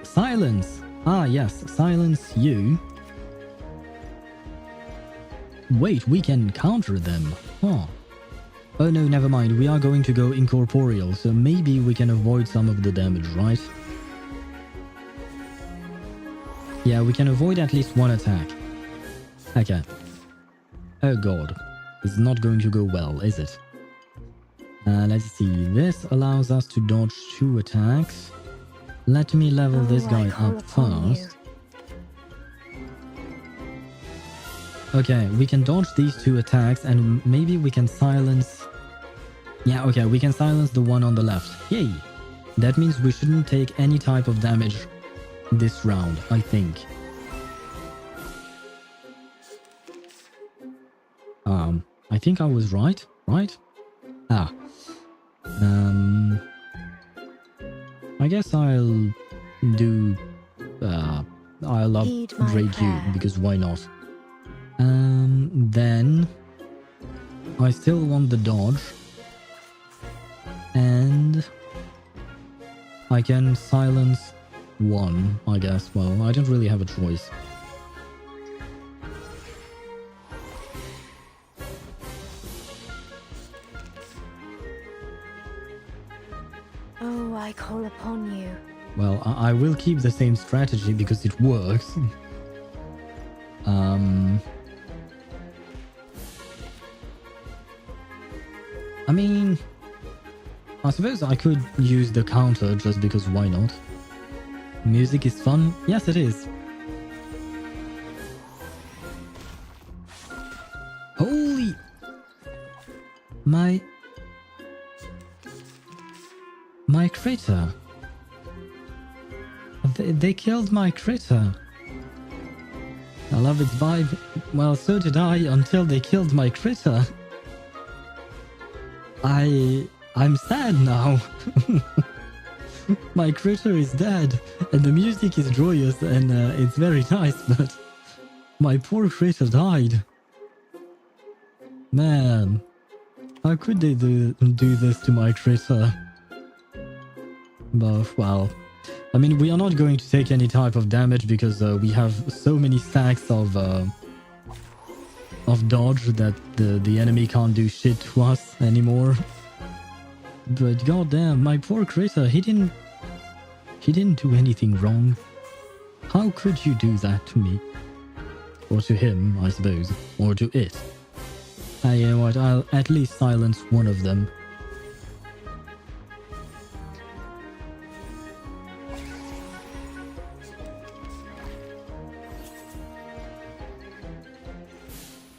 Silence. Ah, yes, silence you. Wait, we can counter them. Huh. Oh no, never mind. We are going to go incorporeal, so maybe we can avoid some of the damage, right? Yeah, we can avoid at least one attack. Okay. Oh god. This is not going to go well, is it? Let's see. This allows us to dodge 2 attacks. Let me level this guy up first. Okay, we can dodge these 2 attacks and maybe we can silence... Yeah, okay, we can silence the one on the left. Yay! That means we shouldn't take any type of damage this round, I think. I think I was right? Ah. I guess I'll do... I'll upgrade you, because why not? Then I still want the dodge, and I can silence 1, I guess. Well, I don't really have a choice. Oh, I call upon you. Well, I will keep the same strategy because it works. I mean, I suppose I could use the counter just because why not? Music is fun? Yes, it is. Holy... My critter. They killed my critter. I love its vibe. Well, so did I until they killed my critter. I'm sad now. My critter is dead, and the music is joyous, and it's very nice, but my poor critter died. Man, how could they do this to my critter? But, well, I mean, we are not going to take any type of damage because we have so many stacks of dodge that the enemy can't do shit to us anymore. But goddamn, my poor critter, he didn't do anything wrong. How could you do that to me? Or to him, I suppose. Or to it. You know what, I'll at least silence one of them.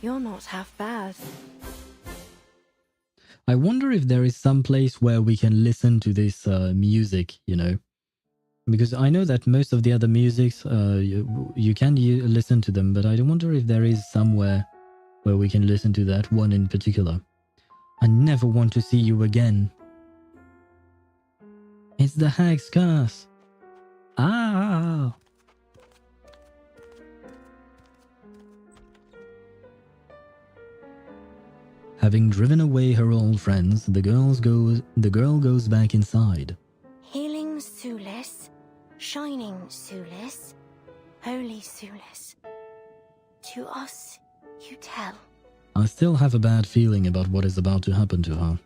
You're not half bad. I wonder if there is some place where we can listen to this music, you know? Because I know that most of the other musics, you can listen to them, but I wonder if there is somewhere where we can listen to that one in particular. I never want to see you again. It's the hag's curse. Ah! Having driven away her old friends, the girl goes back inside. Healing Sulis, shining Sulis, holy Sulis. To us, you tell. I still have a bad feeling about what is about to happen to her.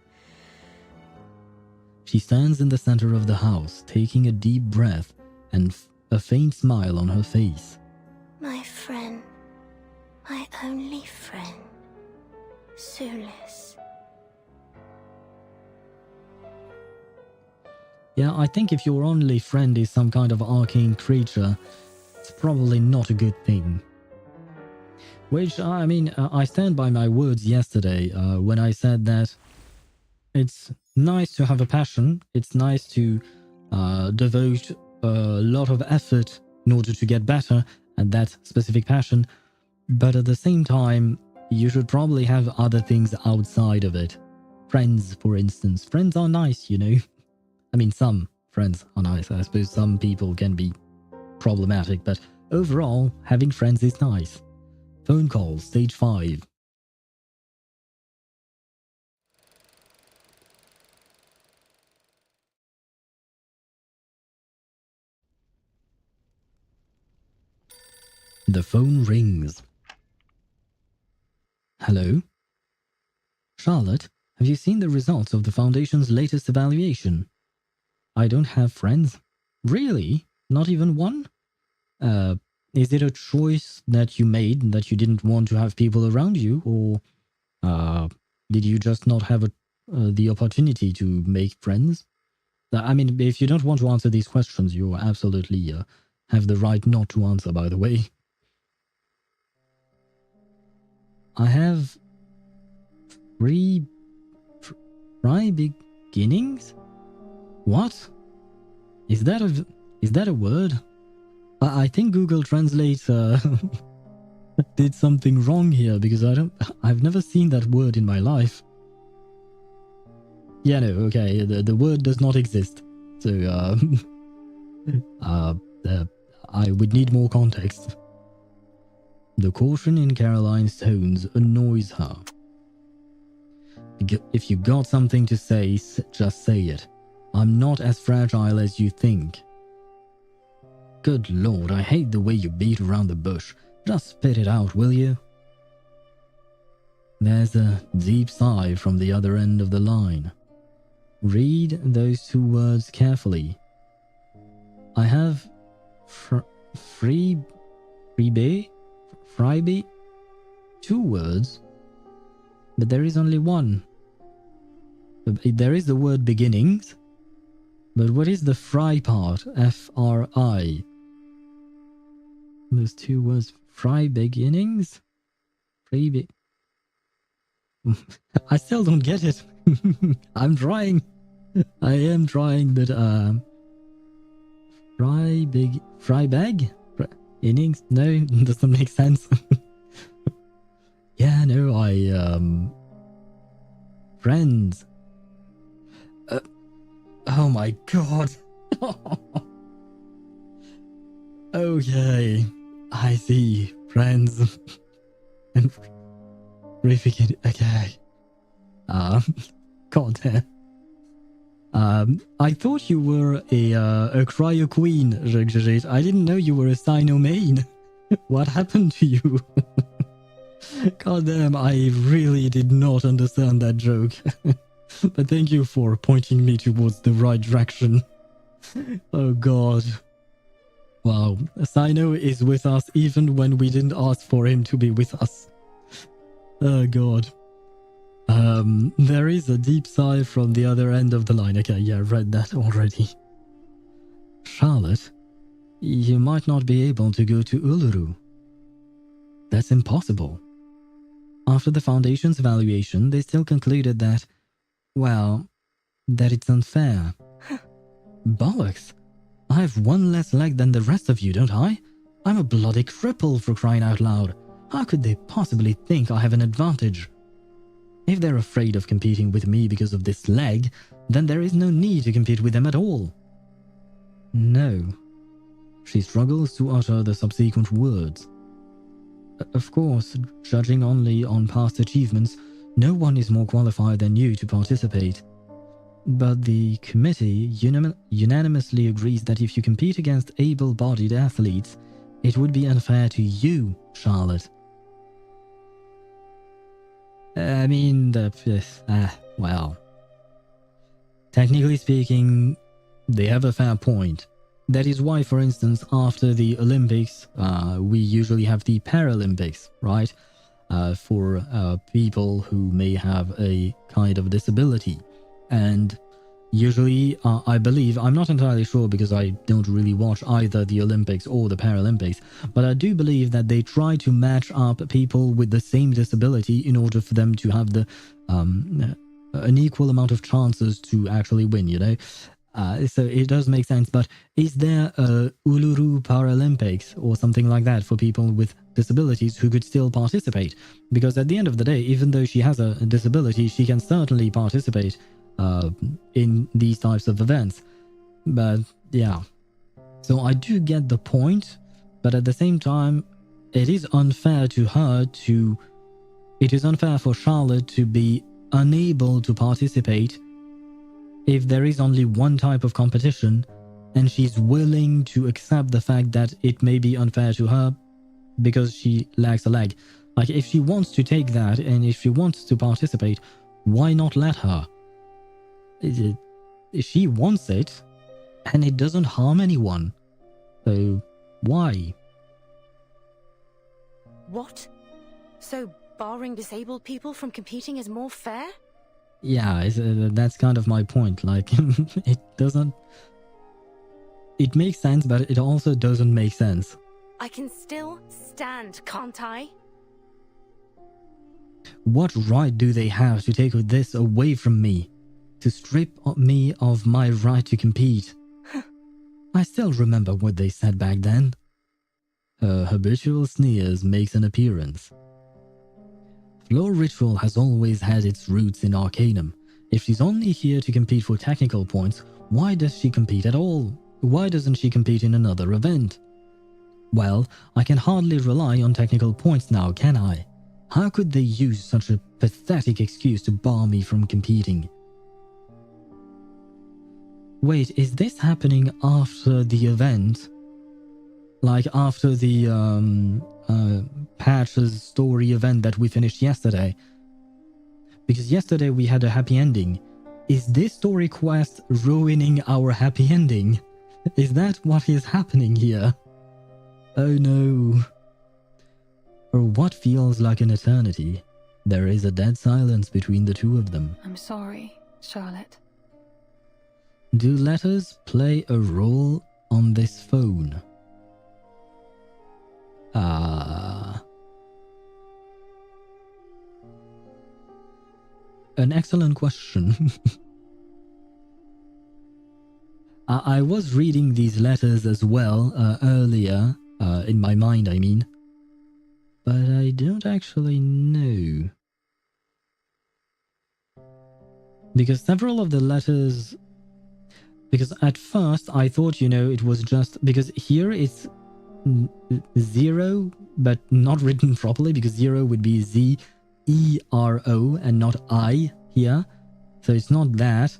She stands in the center of the house, taking a deep breath and a faint smile on her face. My friend, my only friend, Sulis. Yeah, I think if your only friend is some kind of arcane creature, it's probably not a good thing. Which, I mean, I stand by my words yesterday when I said that it's nice to have a passion, it's nice to devote a lot of effort in order to get better at that specific passion, but at the same time, you should probably have other things outside of it. Friends, for instance. Friends are nice, you know? I mean, some friends are nice. I suppose some people can be problematic, but overall, having friends is nice. Phone call, stage 5. The phone rings. Hello? Charlotte, have you seen the results of the Foundation's latest evaluation? I don't have friends. Really? Not even one? Is it a choice that you made that you didn't want to have people around you, or did you just not have the opportunity to make friends? I mean, if you don't want to answer these questions, you absolutely have the right not to answer, by the way. I have three beginnings? What? Is that a word? I think Google Translate did something wrong here, because I've never seen that word in my life. Yeah, no, okay, the word does not exist. So I would need more context. The caution in Caroline's tones annoys her. If you got something to say, just say it. I'm not as fragile as you think. Good lord, I hate the way you beat around the bush. Just spit it out, will you? There's a deep sigh from the other end of the line. Read those two words carefully. I have freebie? 2 words, but there is only one. There is the word beginnings, but what is the fry part? F-R-I. Those 2 words, fry beginnings? Freebie. I still don't get it. I'm trying. I am trying, but fry bag? Innings? No, doesn't make sense. Yeah, no, friends. Oh my god. Okay, I see. Friends. And refigure. Okay. God damn. I thought you were a cryo queen, Ruggerit. I didn't know you were a Sino main. What happened to you? God damn, I really did not understand that joke. But thank you for pointing me towards the right direction. Oh god. Wow, Sino is with us even when we didn't ask for him to be with us. Oh god. There is a deep sigh from the other end of the line. Okay, yeah, I've read that already. Charlotte, you might not be able to go to Uluru. That's impossible. After the Foundation's evaluation, they still concluded that, well, that it's unfair. Bollocks! I have 1 less leg than the rest of you, don't I? I'm a bloody cripple, for crying out loud. How could they possibly think I have an advantage? If they're afraid of competing with me because of this leg, then there is no need to compete with them at all. No. She struggles to utter the subsequent words. Of course, judging only on past achievements, No one is more qualified than you to participate. But the committee unanimously agrees that if you compete against able-bodied athletes, it would be unfair to you, Charlotte. I mean, well, technically speaking, they have a fair point. That is why, for instance, after the Olympics, we usually have the Paralympics, right? For people who may have a kind of disability. And usually, I believe, I'm not entirely sure because I don't really watch either the Olympics or the Paralympics, but I do believe that they try to match up people with the same disability in order for them to have the an equal amount of chances to actually win, you know? So it does make sense, but is there a Uluru Paralympics or something like that for people with disabilities who could still participate? Because at the end of the day, even though she has a disability, she can certainly participate in these types of events. But yeah, so I do get the point, but at the same time, it is unfair to her to... It is unfair for Charlotte to be unable to participate if there is only one type of competition, and she's willing to accept the fact that it may be unfair to her because she lacks a leg. Like, if she wants to take that, and if she wants to participate, why not let her? She wants it, and it doesn't harm anyone. So, why? What? So, barring disabled people from competing is more fair? Yeah, that's kind of my point. Like, it doesn't... It makes sense, but it also doesn't make sense. I can still stand, can't I? What right do they have to take this away from me? To strip me of my right to compete? I still remember what they said back then. Her habitual sneers makes an appearance. Floor ritual has always had its roots in Arcanum. If she's only here to compete for technical points, why does she compete at all? Why doesn't she compete in another event? Well, I can hardly rely on technical points now, can I? How could they use such a pathetic excuse to bar me from competing? Wait, is this happening after the event? Like after the Patch's story event that we finished yesterday? Because yesterday we had a happy ending. Is this story quest ruining our happy ending? Is that what is happening here? Oh no. For what feels like an eternity, there is a dead silence between the two of them. I'm sorry, Charlotte. Do letters play a role on this phone? An excellent question. I was reading these letters as well earlier, in my mind I mean, but I don't actually know. Because several of the letters... Because at first I thought, you know, it was just... Because here it's 0, but not written properly, because 0 would be Z-E-R-O and not I here. So it's not that.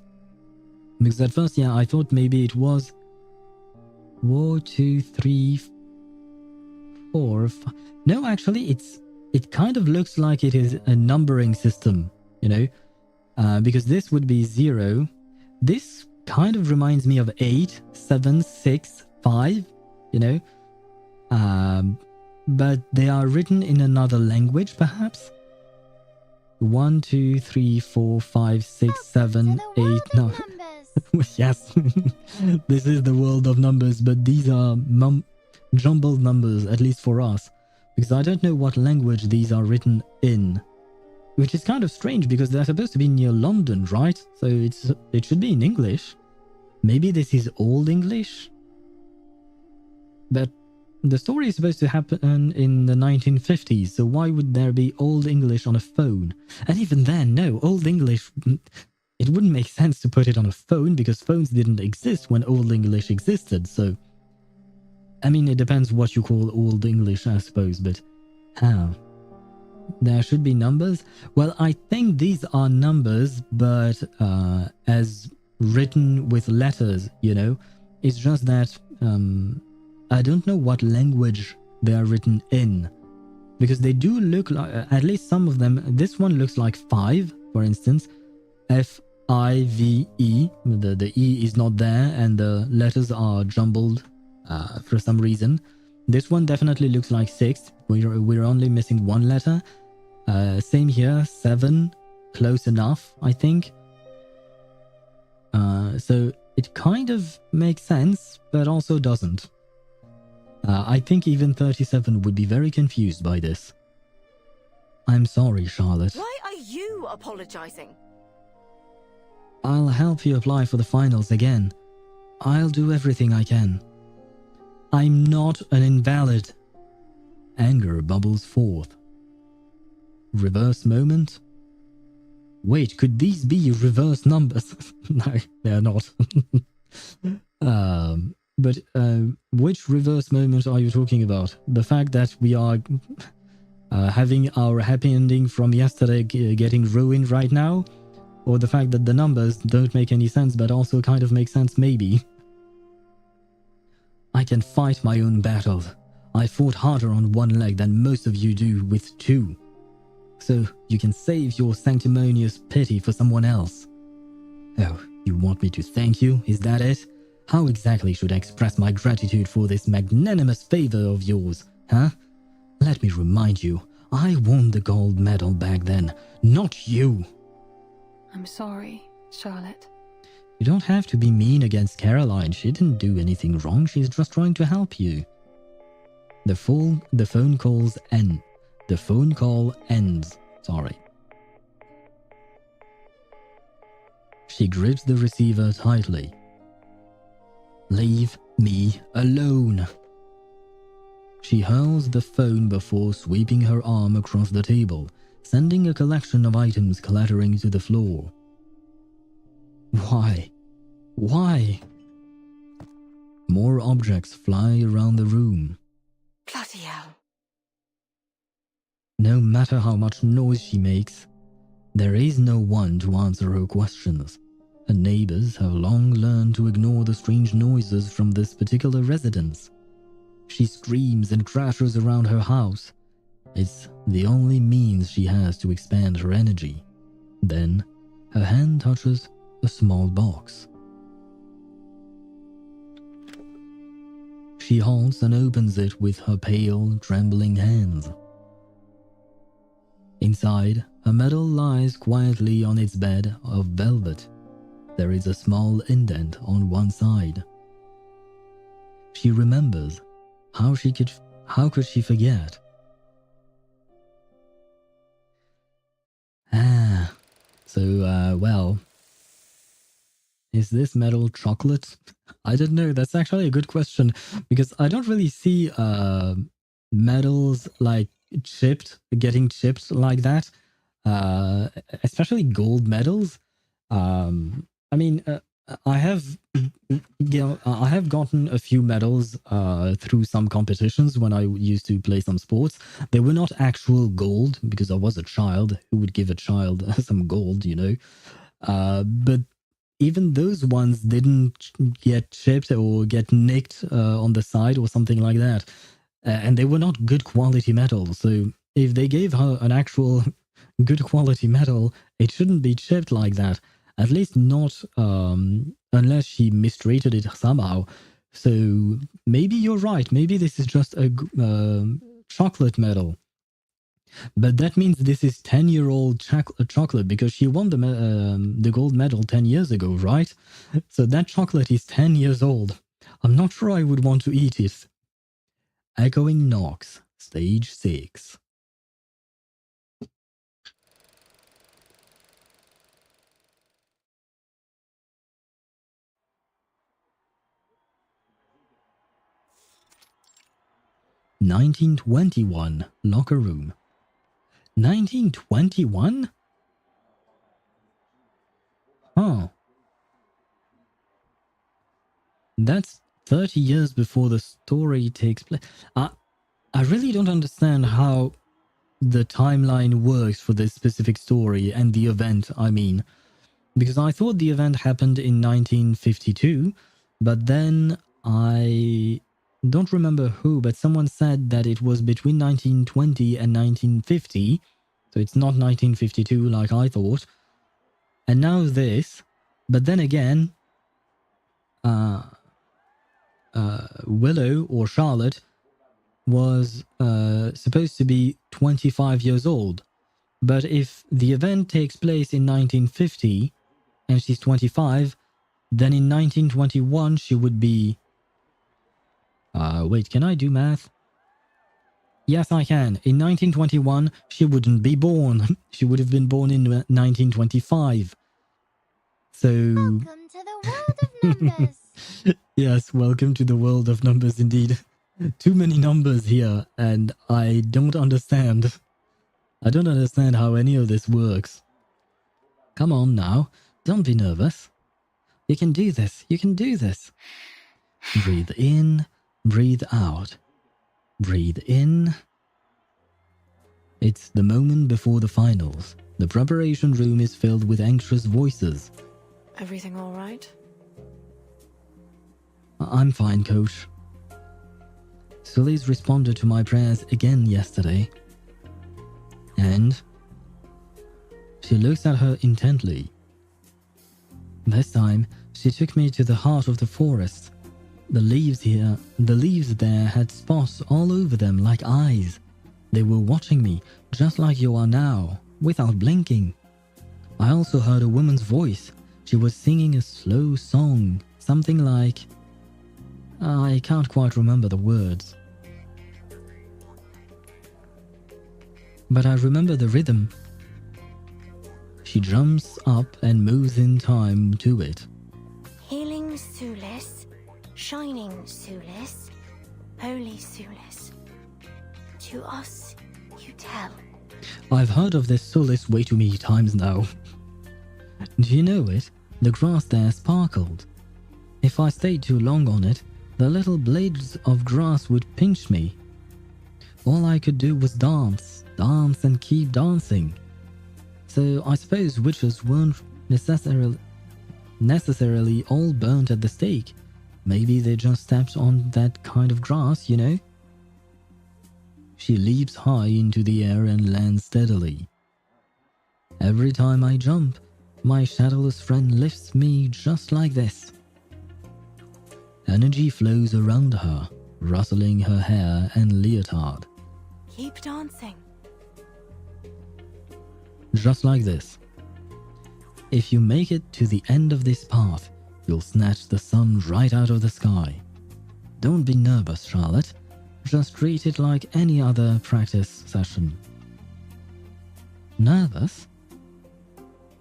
Because at first, yeah, I thought maybe it was 1, 2, 3, 4, 5. No, actually, it kind of looks like it is a numbering system, you know, because this would be 0. This kind of reminds me of 8, 7, 6, 5, you know, but they are written in another language, perhaps. 1, 2, 3, 4, 5, 6, 7, 8, 9. Yes, this is the world of numbers, but these are jumbled numbers, at least for us, because I don't know what language these are written in, which is kind of strange because they're supposed to be near London, right? So it should be in English. Maybe this is Old English? But the story is supposed to happen in the 1950s, so why would there be Old English on a phone? And even then, no, Old English... It wouldn't make sense to put it on a phone because phones didn't exist when Old English existed, so... I mean, it depends what you call Old English, I suppose, but how? there should be numbers. Well, I think these are numbers, but as written with letters, you know. It's just that I don't know what language they are written in. Because they do look like, at least some of them, this one looks like 5, for instance. F-I-V-E. The E is not there and the letters are jumbled for some reason. This one definitely looks like 6. We're only missing one letter. Same here, 7. Close enough, I think. So it kind of makes sense, but also doesn't. I think even 37 would be very confused by this. I'm sorry, Charlotte. Why are you apologizing? I'll help you apply for the finals again. I'll do everything I can. I'm not an invalid. Anger bubbles forth. Reverse moment? Wait, could these be reverse numbers? No, they're not. But which reverse moment are you talking about? The fact that we are having our happy ending from yesterday getting ruined right now? Or the fact that the numbers don't make any sense but also kind of make sense maybe? I can fight my own battles. I fought harder on one leg than most of you do with 2. So you can save your sanctimonious pity for someone else. Oh, you want me to thank you? Is that it? How exactly should I express my gratitude for this magnanimous favor of yours, huh? Let me remind you, I won the gold medal back then, not you. I'm sorry, Charlotte. You don't have to be mean against Caroline. She didn't do anything wrong. She's just trying to help you. The phone call ends. Sorry. She grips the receiver tightly. Leave me alone. She hurls the phone before sweeping her arm across the table, sending a collection of items clattering to the floor. Why? Why? More objects fly around the room. Bloody hell. No matter how much noise she makes, there is no one to answer her questions. Her neighbors have long learned to ignore the strange noises from this particular residence. She screams and crashes around her house. It's the only means she has to expand her energy. Then, her hand touches a small box. She halts and opens it with her pale, trembling hands. Inside, her medal lies quietly on its bed of velvet. There is a small indent on one side. She remembers. How could she forget? Well, is this medal chocolate? I don't know. That's actually a good question because I don't really see medals like getting chipped like that. Especially gold medals. I mean, I have gotten a few medals through some competitions when I used to play some sports. They were not actual gold because I was a child. Who would give a child some gold, you know? But even those ones didn't get chipped or get nicked on the side or something like that. And they were not good quality medals. So if they gave her an actual good quality medal, it shouldn't be chipped like that. At least not unless she mistreated it somehow. So maybe you're right. Maybe this is just a chocolate medal. But that means this is 10-year-old chocolate because she won the gold medal 10 years ago, right? So that chocolate is 10 years old. I'm not sure I would want to eat it. Echoing knocks, stage 6. "1921 locker room." 1921? Huh. That's 30 years before the story takes place. I really don't understand how the timeline works for this specific story and the event, I mean. Because I thought the event happened in 1952, but then I don't remember who, but someone said that it was between 1920 and 1950, so it's not 1952 like I thought. And now this, but then again, Willow or Charlotte was supposed to be 25 years old. But if the event takes place in 1950 and she's 25, then in 1921 she would be... wait, can I do math? Yes, I can. In 1921, she wouldn't be born. She would have been born in 1925. So... Welcome to the world of numbers. Yes, welcome to the world of numbers indeed. Too many numbers here, and I don't understand. I don't understand how any of this works. Come on now, don't be nervous. You can do this, you can do this. Breathe in, breathe out. Breathe in. It's the moment before the finals. The preparation room is filled with anxious voices. Everything all right? I'm fine, coach. Sully's responded to my prayers again yesterday. And she looks at her intently. This time, she took me to the heart of the forest. The leaves there had spots all over them like eyes. They were watching me, just like you are now, without blinking. I also heard a woman's voice. She was singing a slow song, something like... I can't quite remember the words. But I remember the rhythm. She jumps up and moves in time to it. Healing Sulis, shining Sulis, holy Sulis. To us, you tell. I've heard of this Sulis way too many times now. Do you know it? The grass there sparkled. If I stayed too long on it, the little blades of grass would pinch me. All I could do was dance and keep dancing. So I suppose witches weren't necessarily all burnt at the stake. Maybe they just stepped on that kind of grass, you know? She leaps high into the air and lands steadily. Every time I jump, my shadowless friend lifts me just like this. Energy flows around her, rustling her hair and leotard. Keep dancing. Just like this. If you make it to the end of this path, you'll snatch the sun right out of the sky. Don't be nervous, Charlotte. Just treat it like any other practice session. Nervous?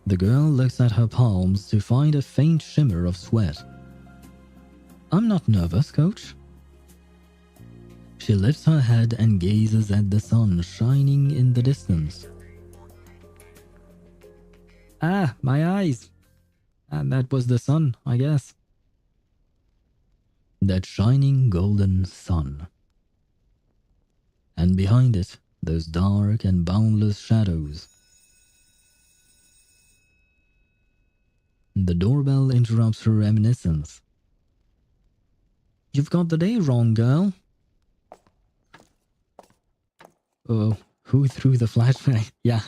The girl looks at her palms to find a faint shimmer of sweat. I'm not nervous, coach. She lifts her head and gazes at the sun shining in the distance. Ah, my eyes. And that was the sun, I guess. That shining golden sun. And behind it, those dark and boundless shadows. The doorbell interrupts her reminiscence. You've got the day wrong, girl. Oh, who threw the flashbang? Yeah,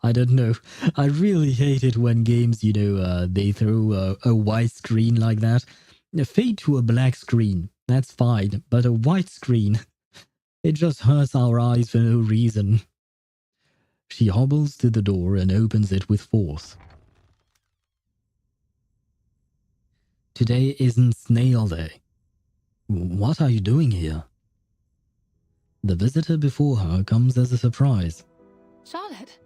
I don't know. I really hate it when games, they throw a white screen like that. Fade to a black screen, that's fine, but a white screen, it just hurts our eyes for no reason. She hobbles to the door and opens it with force. Today isn't Snail Day. What are you doing here? The visitor before her comes as a surprise. Charlotte?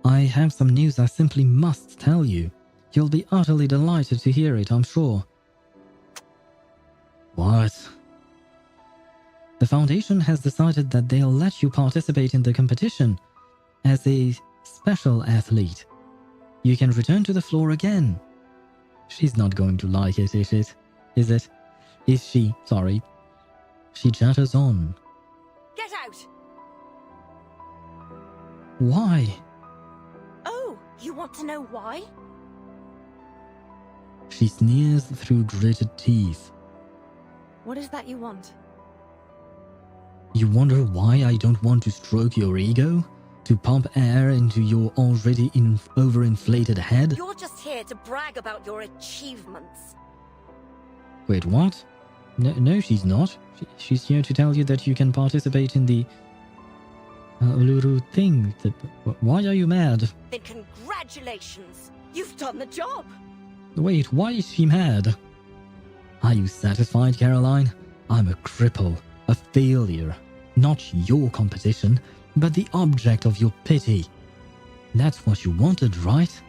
I have some news I simply must tell you. You'll be utterly delighted to hear it, I'm sure. What? The Foundation has decided that they'll let you participate in the competition as a special athlete. You can return to the floor again. She's not going to like it, is it? Is it? Is she? Sorry. She chatters on. Get out! Why? Oh, you want to know why? She sneers through gritted teeth. What is that you want? You wonder why I don't want to stroke your ego? To pump air into your already overinflated head? You're just here to brag about your achievements. Wait, what? No, she's not. She's here to tell you that you can participate in the Uluru thing. Why are you mad? Then congratulations! You've done the job! Wait, why is she mad? Are you satisfied, Caroline? I'm a cripple, a failure. Not your competition, but the object of your pity. That's what you wanted, right?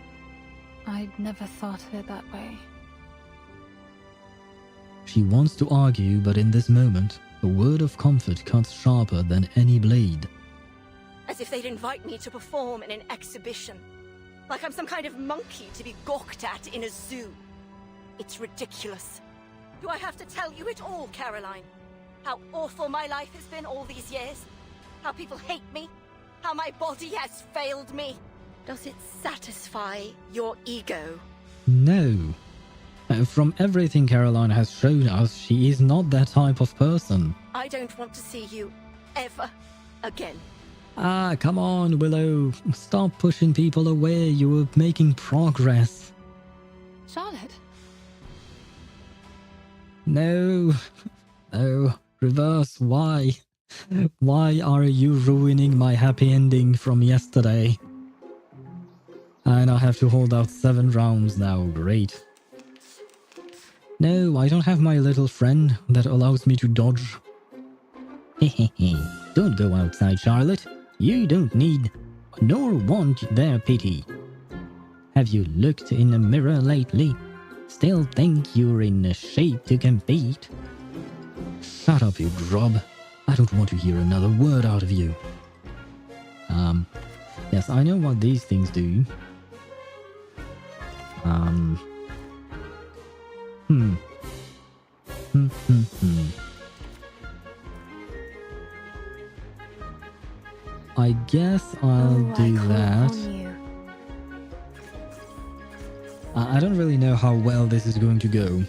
I'd never thought of it that way. She wants to argue, but in this moment, a word of comfort cuts sharper than any blade. As if they'd invite me to perform in an exhibition. Like I'm some kind of monkey to be gawked at in a zoo. It's ridiculous. Do I have to tell you it all, Caroline? How awful my life has been all these years? How people hate me? How my body has failed me? Does it satisfy your ego? No. From everything Caroline has shown us, she is not that type of person. I don't want to see you ever again. Ah, come on, Willow. Stop pushing people away. You are making progress. Charlotte? No. No. Reverse. Why? Why are you ruining my happy ending from yesterday? And I have to hold out 7 rounds now. Great. No, I don't have my little friend that allows me to dodge. Hehehe. Don't go outside, Charlotte. You don't need nor want their pity. Have you looked in the mirror lately? Still think you're in shape to compete? Shut up, you grub. I don't want to hear another word out of you. Yes, I know what these things do. I guess I'll do that. I don't really know how well this is going to go.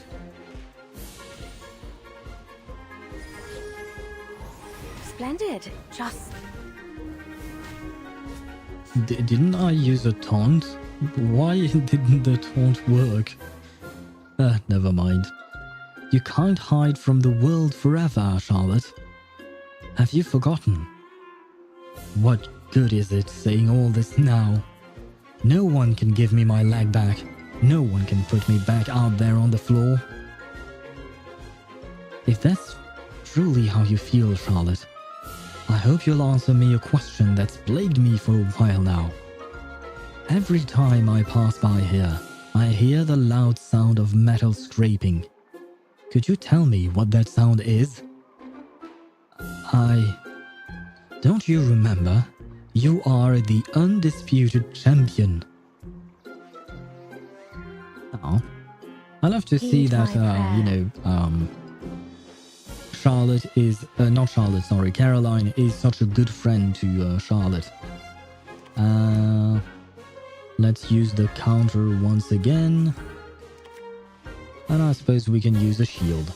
Splendid. Just... Didn't I use a taunt? Why didn't the taunt work? Never mind. You can't hide from the world forever, Charlotte. Have you forgotten? What good is it saying all this now? No one can give me my leg back. No one can put me back out there on the floor. If that's truly how you feel, Charlotte, I hope you'll answer me a question that's plagued me for a while now. Every time I pass by here, I hear the loud sound of metal scraping. Could you tell me what that sound is? Don't you remember? You are the undisputed champion. Oh. I love to see that, Charlotte is, not Charlotte, sorry, Caroline is such a good friend to Charlotte. Let's use the counter once again. And I suppose we can use a shield.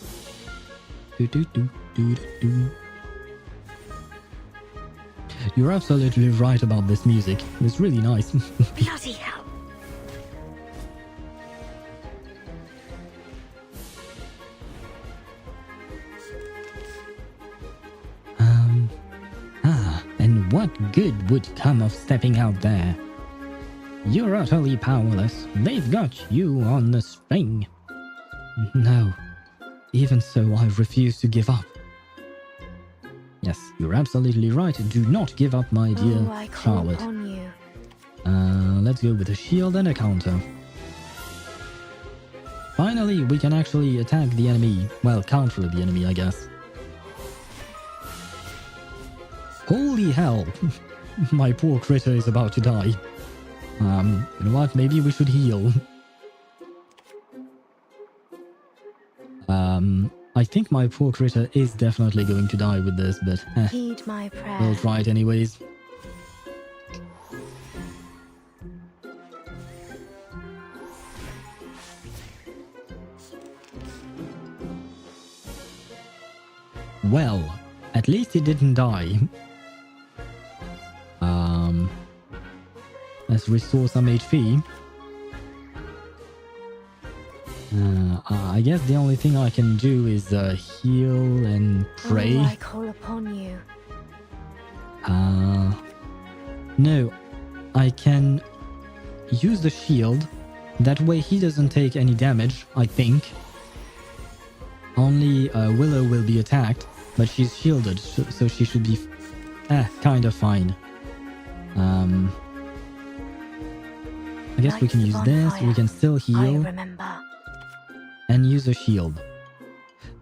You're absolutely right about this music. It's really nice. Bloody hell. And what good would come of stepping out there? You're utterly powerless. They've got you on the string. No. Even so, I refuse to give up. Yes, you're absolutely right. Do not give up, my dear Charlotte. Let's go with a shield and a counter. Finally, we can actually attack the enemy. Well, counter the enemy, I guess. Holy hell! My poor critter is about to die. You know what? Maybe we should heal. I think my poor critter is definitely going to die with this, but Heed my prayer. we'll try it anyways. Well, at least he didn't die. Let's restore some HP. I guess the only thing I can do is heal and pray. Oh, I call upon you. No, I can use the shield. That way he doesn't take any damage, I think. Only Willow will be attacked, but she's shielded, so she should be kind of fine. I guess we can use this. We can still heal and use a shield.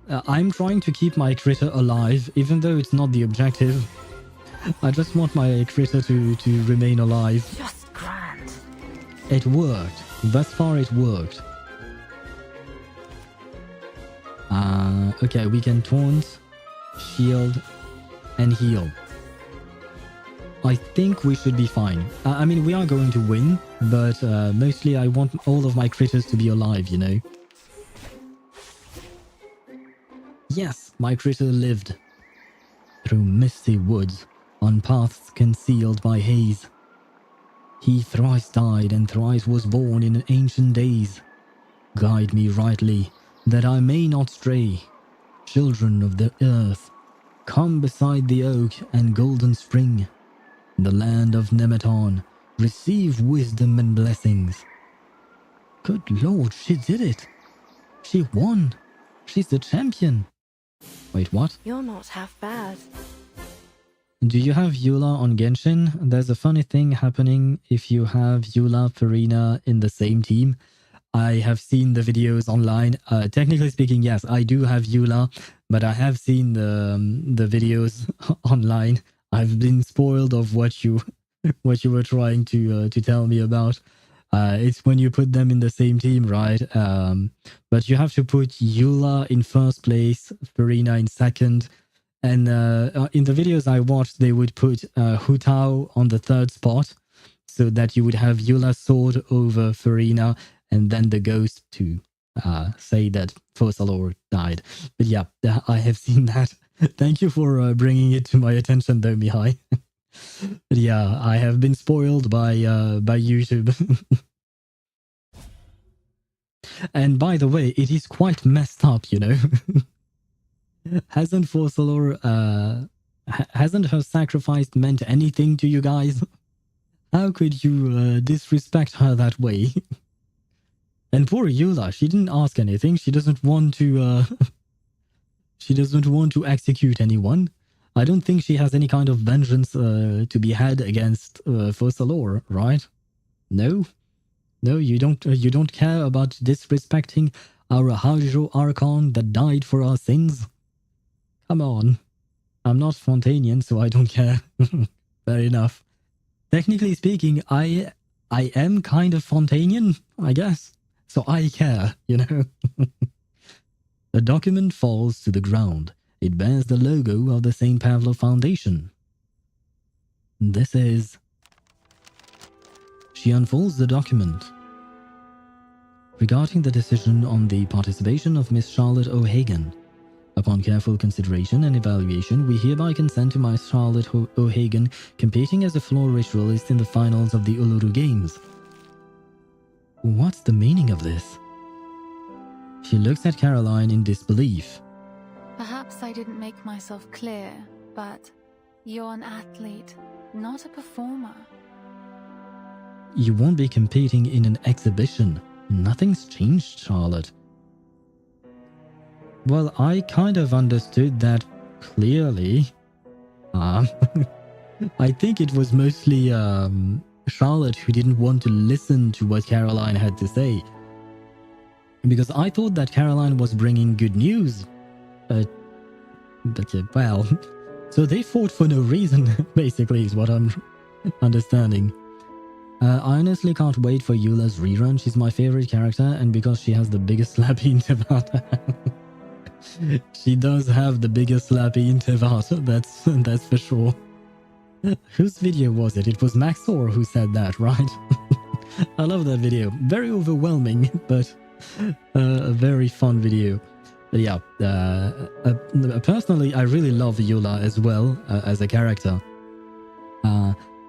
I'm trying to keep my critter alive, even though it's not the objective. I just want my critter to remain alive. Just grand. It worked. Thus far it worked. Okay, we can taunt, shield, and heal. I think we should be fine. I mean, we are going to win, but mostly I want all of my critters to be alive, you know? Yes, my critter lived. Through misty woods, on paths concealed by haze. He thrice died and thrice was born in ancient days. Guide me rightly, that I may not stray. Children of the earth, come beside the oak and golden spring. The land of Nemeton, receive wisdom and blessings. Good lord, she did it. She won. She's the champion. Wait, what? You're not half bad. Do you have Eula on Genshin? There's a funny thing happening if you have Eula, Farina in the same team. I have seen the videos online. Technically speaking, yes, I do have Eula, but I have seen the videos online. I've been spoiled of what you were trying to tell me about. It's when you put them in the same team, right? But you have to put Eula in first place, Farina in second. And in the videos I watched, they would put Hu Tao on the third spot, so that you would have Eula's sword over Farina, and then the ghost to say that Focalor died. But yeah, I have seen that. Thank you for bringing it to my attention, though, Mihai. But yeah, I have been spoiled by YouTube. And by the way, it is quite messed up, you know. Hasn't Focalor, hasn't her sacrifice meant anything to you guys? How could you disrespect her that way? And poor Eula, she didn't ask anything. She doesn't want to. She doesn't want to execute anyone. I don't think she has any kind of vengeance to be had against Focalor, right? No, no, you don't. You don't care about disrespecting our Hydro Archon that died for our sins. Come on, I'm not Fontanian, so I don't care. Fair enough. Technically speaking, I am kind of Fontanian, I guess. So I care, you know. The document falls to the ground. It bears the logo of the St. Pavlo Foundation. This is... She unfolds the document. Regarding the decision on the participation of Miss Charlotte O'Hagan, upon careful consideration and evaluation, we hereby consent to Miss Charlotte O'Hagan competing as a floor ritualist in the finals of the Uluru Games. What's the meaning of this? She looks at Caroline in disbelief. Perhaps I didn't make myself clear, but you're an athlete, not a performer. You won't be competing in an exhibition. Nothing's changed, Charlotte. Well, I kind of understood that clearly. I think it was mostly Charlotte who didn't want to listen to what Caroline had to say. Because I thought that Caroline was bringing good news. But well, so they fought for no reason, basically, is what I'm understanding. I honestly can't wait for Eula's rerun. She's my favorite character, and because she has the biggest slappy in Tevata. She does have the biggest slappy in Tevata, that's for sure. Whose video was it? It was Maxor who said that, right? I love that video. Very overwhelming, but a very fun video. Yeah, personally, I really love Eula as well as a character.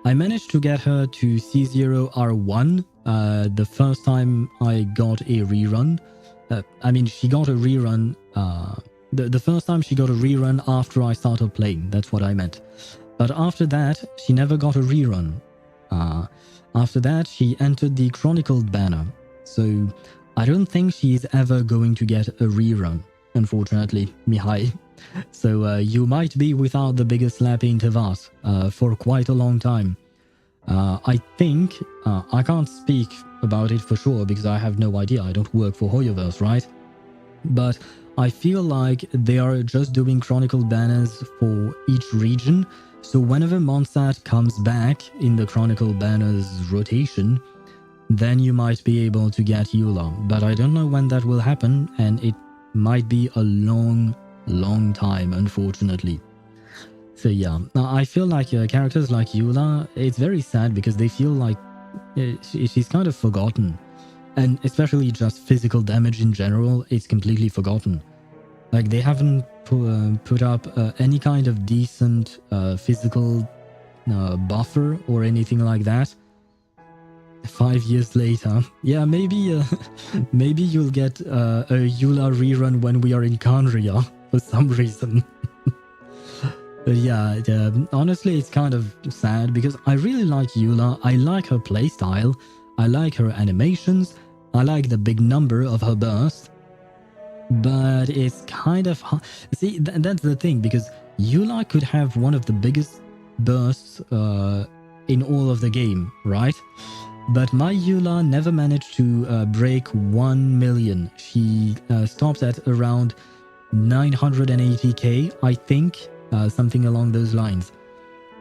I managed to get her to C0R1 the first time I got a rerun. She got a rerun. The first time she got a rerun after I started playing. That's what I meant. But after that, she never got a rerun. After that, she entered the Chronicled banner. So I don't think she's ever going to get a rerun, unfortunately, Mihai. So you might be without the biggest slap in Tevat for quite a long time. I think, I can't speak about it for sure because I have no idea. I don't work for Hoyoverse, right? But I feel like they are just doing Chronicle banners for each region. So whenever Mondstadt comes back in the Chronicle banners rotation, then you might be able to get Eula. But I don't know when that will happen, and it might be a long time, unfortunately. So yeah, I feel like characters like Eula, it's very sad because they feel like she's kind of forgotten. And especially just physical damage in general, it's completely forgotten. Like they haven't put up any kind of decent physical buffer or anything like that. 5 years later, yeah, maybe maybe you'll get a Eula rerun when we are in Khaenri'ah for some reason. But yeah, honestly, it's kind of sad because I really like Eula. I like her playstyle. I like her animations. I like the big number of her burst. But it's kind of hard. See, that's the thing, because Eula could have one of the biggest bursts in all of the game, right? But my Eula never managed to break 1 million. She stopped at around 980k, I think, something along those lines.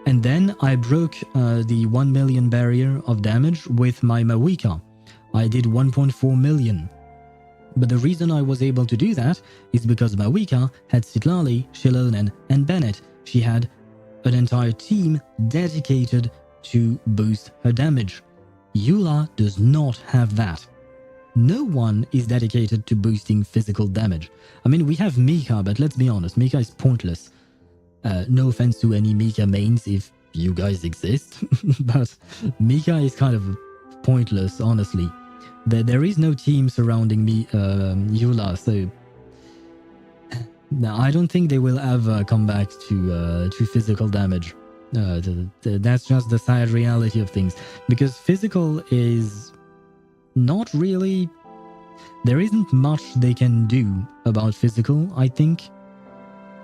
And then I broke the 1 million barrier of damage with my Mawika. I did 1.4 million. But the reason I was able to do that is because Mawika had Sitlali, Shilonen, and Bennett. She had an entire team dedicated to boost her damage. Eula does not have that. No one is dedicated to boosting physical damage. I mean, we have Mika, but let's be honest, Mika is pointless. No offense to any Mika mains if you guys exist, but Mika is kind of pointless, honestly. There is no team surrounding me, Eula, so no, I don't think they will ever come back to physical damage. That's just the sad reality of things, because physical is not really... There isn't much they can do about physical, I think.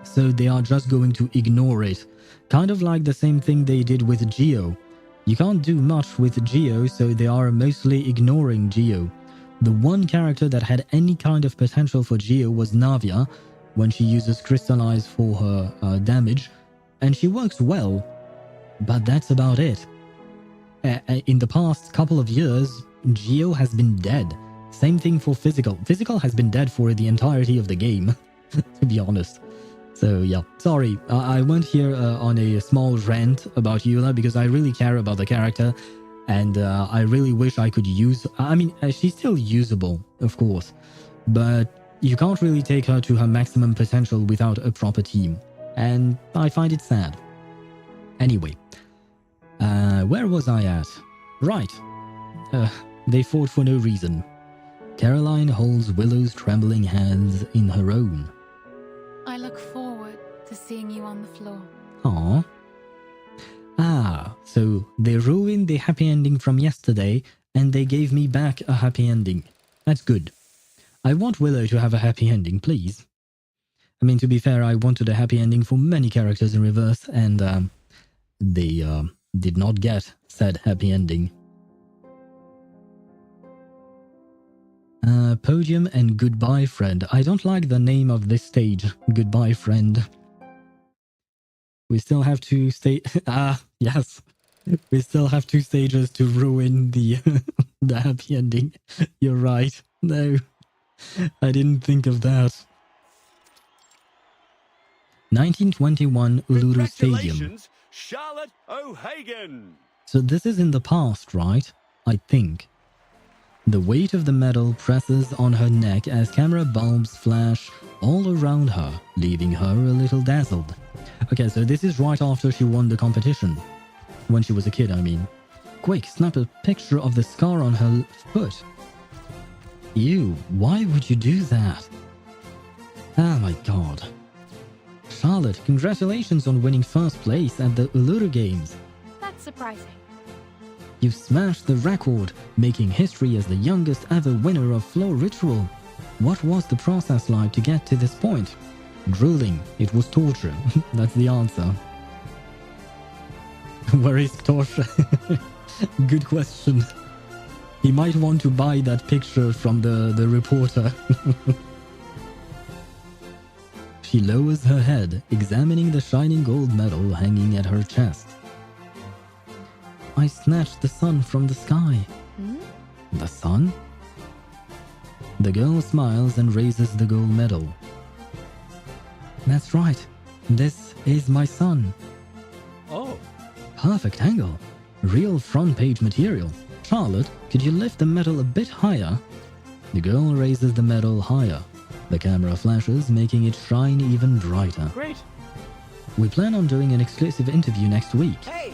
So they are just going to ignore it. Kind of like the same thing they did with Geo. You can't do much with Geo, so they are mostly ignoring Geo. The one character that had any kind of potential for Geo was Navia, when she uses Crystallize for her damage, and she works well. But that's about it. In the past couple of years, Geo has been dead. Same thing for Physical. Physical has been dead for the entirety of the game, to be honest. So yeah, sorry, I went here on a small rant about Eula because I really care about the character, and I really wish I could use... I mean, she's still usable, of course, but you can't really take her to her maximum potential without a proper team, and I find it sad. Anyway, where was I at? Right, they fought for no reason. Caroline holds Willow's trembling hands in her own. I look forward to seeing you on the floor. Aww. Ah, so they ruined the happy ending from yesterday and they gave me back a happy ending. That's good. I want Willow to have a happy ending, please. I mean, to be fair, I wanted a happy ending for many characters in Reverse, and they did not get said happy ending. Podium and Goodbye Friend. I don't like the name of this stage, Goodbye Friend. We still have to stay... yes. We still have 2 stages to ruin the the happy ending. You're right. No. I didn't think of that. 1921 Uluru Stadium. Charlotte O'Hagan. So this is in the past, right? I think. The weight of the medal presses on her neck as camera bulbs flash all around her, leaving her a little dazzled. Okay, so this is right after she won the competition. When she was a kid, I mean. Quick, snap a picture of the scar on her foot. Ew, why would you do that? Oh my god. Charlotte, congratulations on winning first place at the Uluru Games. That's surprising. You smashed the record, making history as the youngest ever winner of Flow Ritual. What was the process like to get to this point? Grueling. It was torture. That's the answer. Where is torture? Good question. He might want to buy that picture from the reporter. She lowers her head, examining the shining gold medal hanging at her chest. I snatched the sun from the sky. The sun? The girl smiles and raises the gold medal. That's right. This is my son. Oh. Perfect angle. Real front page material. Charlotte, could you lift the medal a bit higher? The girl raises the medal higher. The camera flashes, making it shine even brighter. Great. We plan on doing an exclusive interview next week. Hey.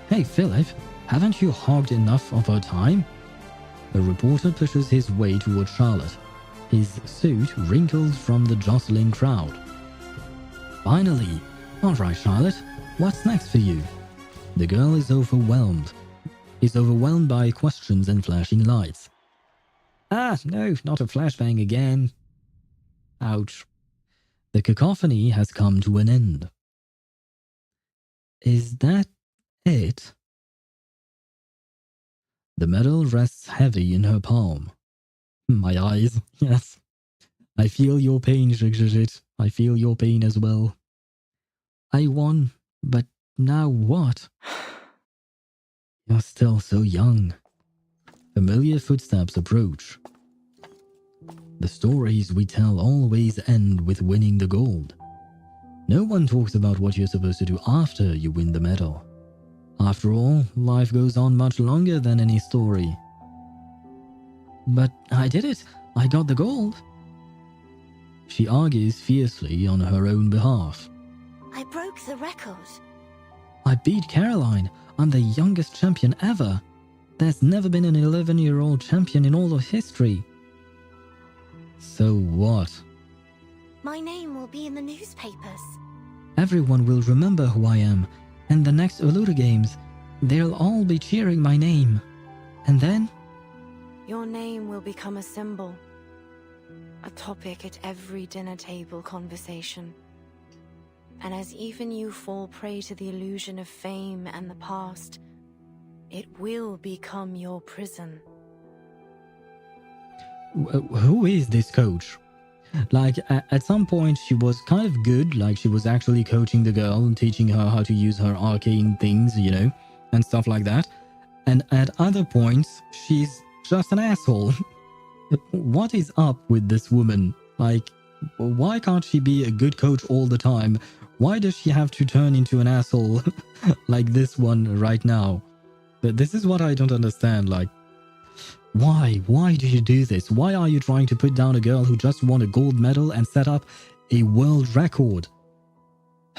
Hey Philip, haven't you hogged enough of our time? The reporter pushes his way toward Charlotte, his suit wrinkled from the jostling crowd. Finally! Alright Charlotte, what's next for you? The girl is overwhelmed by questions and flashing lights. Ah, no, not a flashbang again. Ouch. The cacophony has come to an end. Is that it? The medal rests heavy in her palm. My eyes, yes. I feel your pain, Jigjit. I feel your pain as well. I won, but now what? You're still so young. Familiar footsteps approach. The stories we tell always end with winning the gold. No one talks about what you're supposed to do after you win the medal. After all, life goes on much longer than any story. But I did it. I got the gold. She argues fiercely on her own behalf. I broke the record. I beat Caroline. I'm the youngest champion ever. There's never been an 11-year-old champion in all of history. So what? My name will be in the newspapers. Everyone will remember who I am, and the next Uluru Games, they'll all be cheering my name. And then? Your name will become a symbol. A topic at every dinner table conversation. And as even you fall prey to the illusion of fame and the past, it will become your prison. Who is this coach? Like, at some point she was kind of good, like she was actually coaching the girl and teaching her how to use her arcane things, you know, and stuff like that. And at other points, she's just an asshole. What is up with this woman? Like, why can't she be a good coach all the time? Why does she have to turn into an asshole like this one right now? This is what I don't understand, like, why? Why do you do this? Why are you trying to put down a girl who just won a gold medal and set up a world record?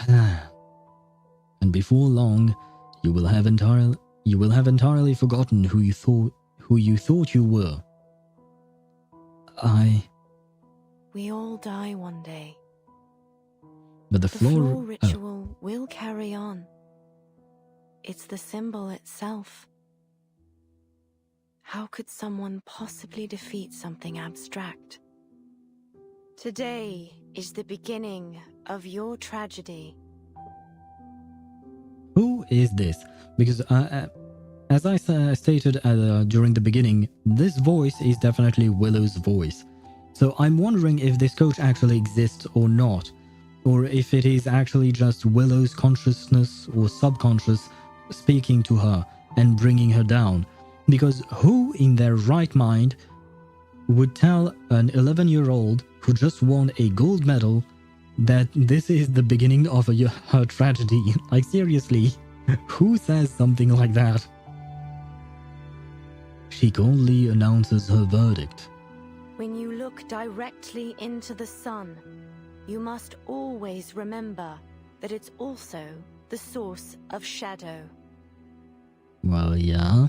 And before long, you will have entirely forgotten who you thought you were. We all die one day. But the floor ritual will carry on. It's the symbol itself. How could someone possibly defeat something abstract? Today is the beginning of your tragedy. Who is this? Because as I stated during the beginning, this voice is definitely Willow's voice. So I'm wondering if this coach actually exists or not, or if it is actually just Willow's consciousness or subconscious speaking to her and bringing her down. Because who in their right mind would tell an 11-year-old who just won a gold medal that this is the beginning of her tragedy? Like, seriously, who says something like that? she coldly announces her verdict. When you look directly into the sun, you must always remember that it's also the source of shadow. Well, yeah.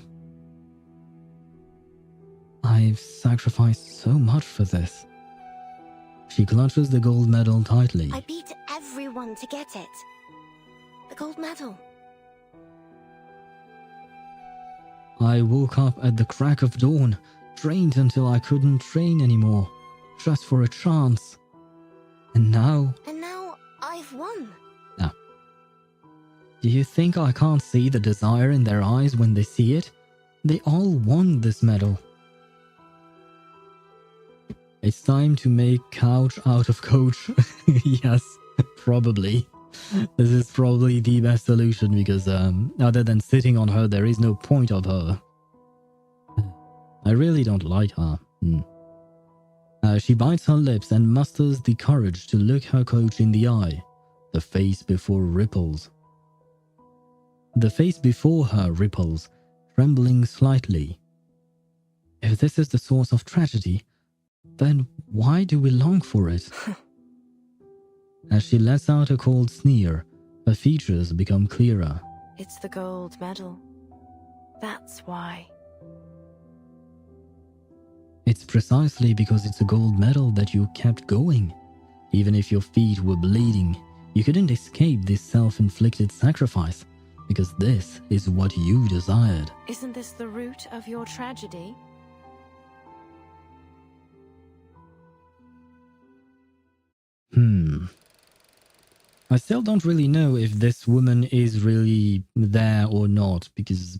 I've sacrificed so much for this. She clutches the gold medal tightly. I beat everyone to get it. The gold medal. I woke up at the crack of dawn, trained until I couldn't train anymore, just for a chance. And now... And now I've won. Now, do you think I can't see the desire in their eyes when they see it? They all want this medal. It's time to make couch out of coach. Yes, probably. This is probably the best solution because other than sitting on her, there is no point of her. I really don't like her. She bites her lips and musters the courage to look her coach in the eye. The face before ripples. The face before her ripples, trembling slightly. If this is the source of tragedy, then why do we long for it? As she lets out a cold sneer, her features become clearer. It's the gold medal. That's why. It's precisely because it's a gold medal that you kept going. Even if your feet were bleeding, you couldn't escape this self-inflicted sacrifice, because this is what you desired. Isn't this the root of your tragedy? I still don't really know if this woman is really there or not, because...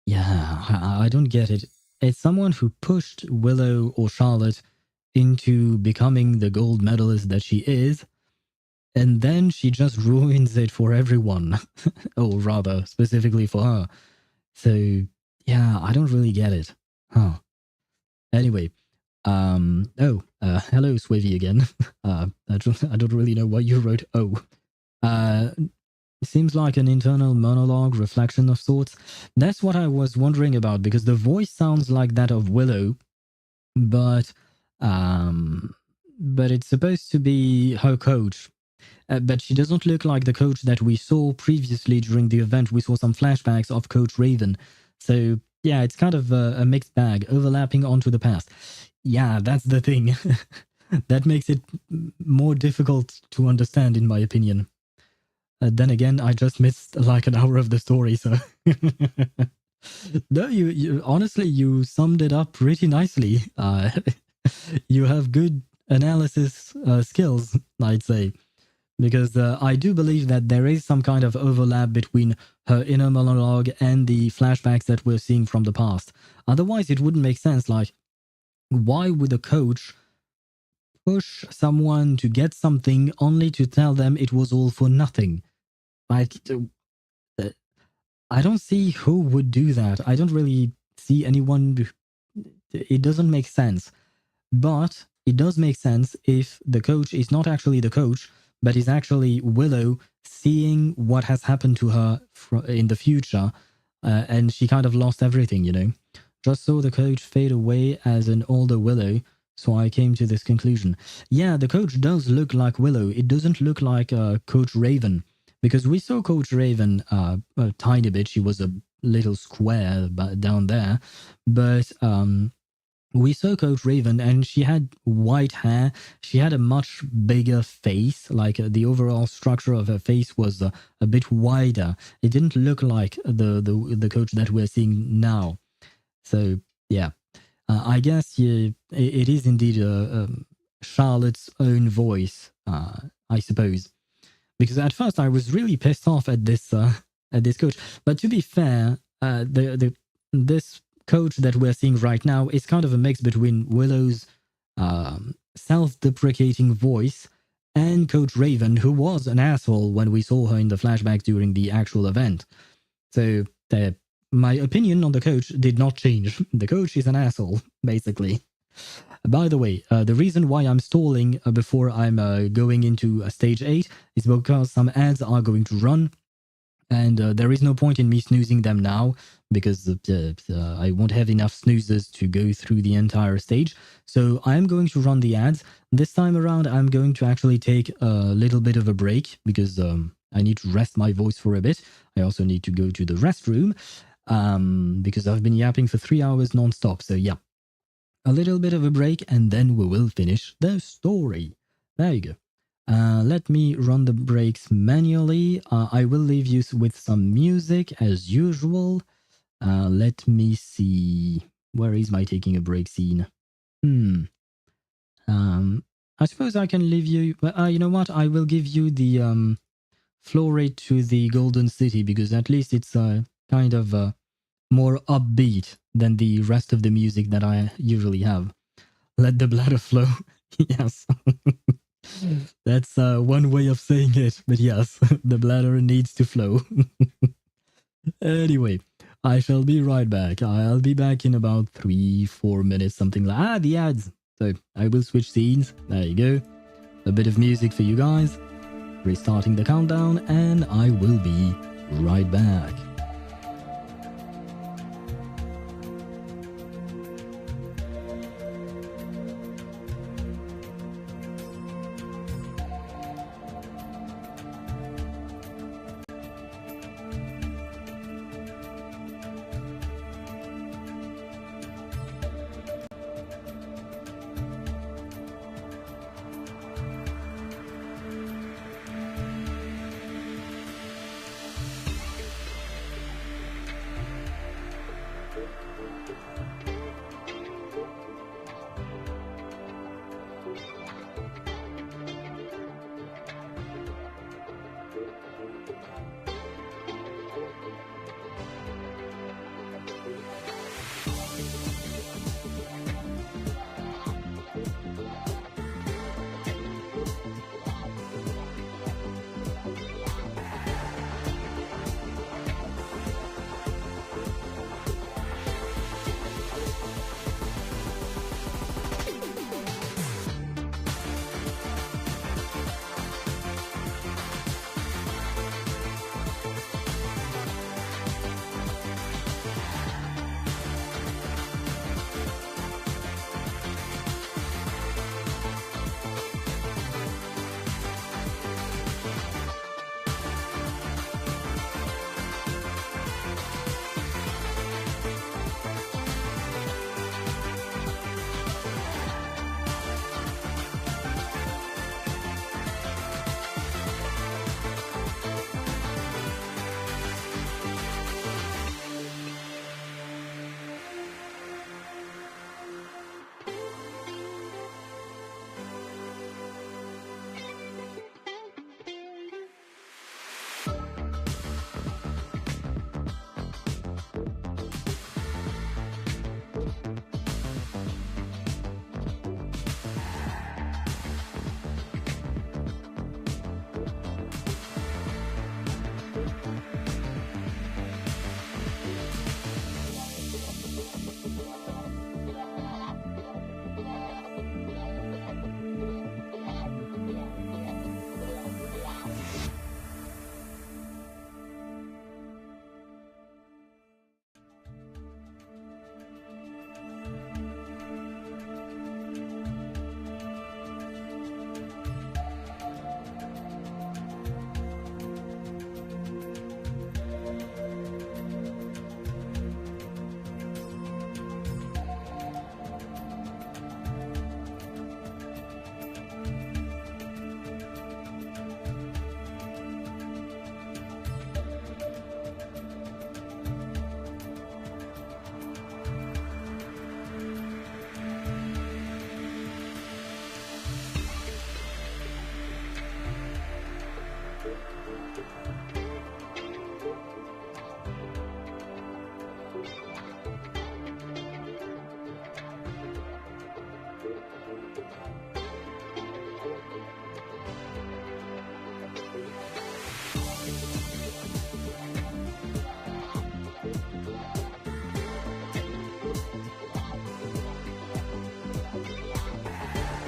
yeah, I don't get it. It's someone who pushed Willow or Charlotte into becoming the gold medalist that she is, and then she just ruins it for everyone. Or rather, specifically for her. So, yeah, I don't really get it. Anyway, hello, Swivy again. I don't really know why you wrote seems like an internal monologue reflection of sorts. That's what I was wondering about, because the voice sounds like that of Willow, but it's supposed to be her coach. But she doesn't look like the coach that we saw previously during the event. We saw some flashbacks of Coach Raven. So, yeah, it's kind of a mixed bag, overlapping onto the past. Yeah, that's the thing. That makes it more difficult to understand, in my opinion. Then again, I just missed like an hour of the story, so... No, you honestly, you summed it up pretty nicely. You have good analysis skills, I'd say. Because I do believe that there is some kind of overlap between her inner monologue and the flashbacks that we're seeing from the past. Otherwise, it wouldn't make sense. Like, why would a coach push someone to get something only to tell them it was all for nothing? Like, I don't see who would do that. I don't really see anyone. It doesn't make sense. But it does make sense if the coach is not actually the coach, but is actually Willow seeing what has happened to her in the future, and she kind of lost everything, you know? Just saw the coach fade away as an older Willow, so I came to this conclusion. Yeah, the coach does look like Willow. It doesn't look like Coach Raven, because we saw Coach Raven a tiny bit. She was a little square down there, but... we saw Coach Raven, and she had white hair. She had a much bigger face. Like the overall structure of her face was a bit wider. It didn't look like the coach that we're seeing now. So yeah, I guess it is indeed Charlotte's own voice, I suppose. Because at first I was really pissed off at this coach. But to be fair, this coach that we're seeing right now is kind of a mix between Willow's self-deprecating voice and Coach Raven, who was an asshole when we saw her in the flashback during the actual event. So my opinion on the coach did not change. The coach is an asshole, basically. By the way, the reason why I'm stalling before I'm going into stage 8 is because some ads are going to run. And there is no point in me snoozing them now because I won't have enough snoozes to go through the entire stage. So I'm going to run the ads. This time around, I'm going to actually take a little bit of a break because I need to rest my voice for a bit. I also need to go to the restroom because I've been yapping for 3 hours non-stop. So yeah, a little bit of a break and then we will finish the story. There you go. Let me run the breaks manually. I will leave you with some music as usual. Let me see. Where is my taking a break scene? I suppose I can leave you. You know what? I will give you the flow rate to the Golden City because at least it's kind of more upbeat than the rest of the music that I usually have. Let the bladder flow. Yes. That's one way of saying it, but yes, the bladder needs to flow. Anyway, I shall be right back. I'll be back in about 3-4 minutes, something like the ads. So I will switch scenes. There you go. A bit of music for you guys. Restarting the countdown, and I will be right back.